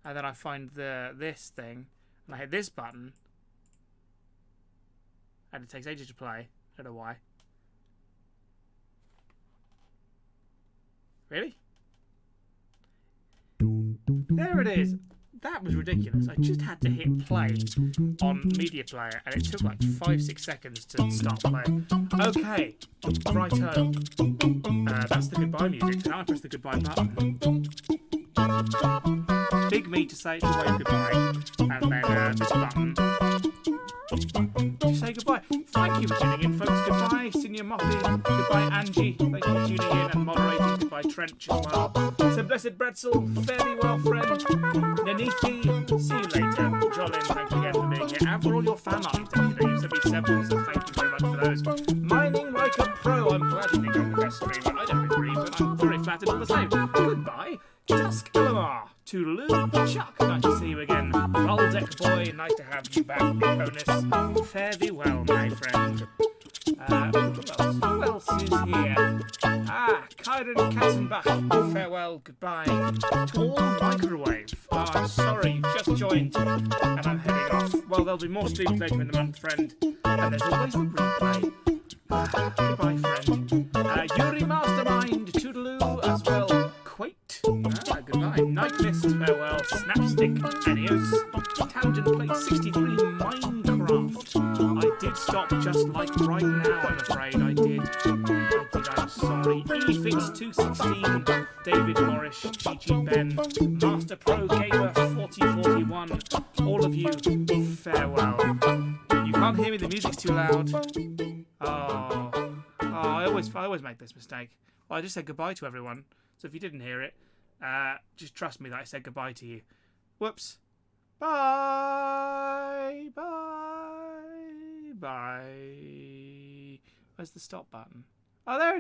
And then I find this thing, and I hit this button, and it takes ages to play. I don't know why. Really? There it is. That was ridiculous. I just had to hit play on Media Player, and it took like 5-6 seconds to start playing. Okay, righto. That's the goodbye music. Now I press the goodbye button. Big me to say wave goodbye, and then this button to say goodbye. Thank you for tuning in, folks. Goodbye, Sinima. Goodbye, Angie. Thank you for tuning in and moderating. Goodbye, Trench, as well. So, Blessed Bretzel, fairly well, friend. Nanithi, see you later. Jolin, thank you again for being here. And for all your fan art, thank you. You've sent me several, so thank you very much for those. Mining like a pro. I'm glad you think I'm the best streamer. I don't agree, but I'm very flattered all the same. Goodbye, Dusk Elamar. Toodaloo, Chuck, nice to see you again. Valdeck Boy, nice to have you back. Nikonus, fare thee well, my friend. Who else is here? Kyron Katzenbach, farewell, goodbye. Tall Microwave, I'm sorry, you just joined, and I'm heading off. Well, there'll be more streams later in the month, friend, and there's always the replay. Goodbye, friend. Yuri Mastermind, Toodaloo as well. Quait, goodbye. Nightlist, farewell. Snapstick, adios. Tangent Plate 63, Minecraft. I did stop just like right now, I'm afraid. I did. I'm sorry. eFix216, David Morris, GG Ben, Master Pro Gamer 4041. All of you, farewell. You can't hear me, the music's too loud. I always make this mistake. Well, I just said goodbye to everyone. So if you didn't hear it, just trust me that I said goodbye to you. Whoops. Bye. Bye. Bye. Where's the stop button? Oh, there it is.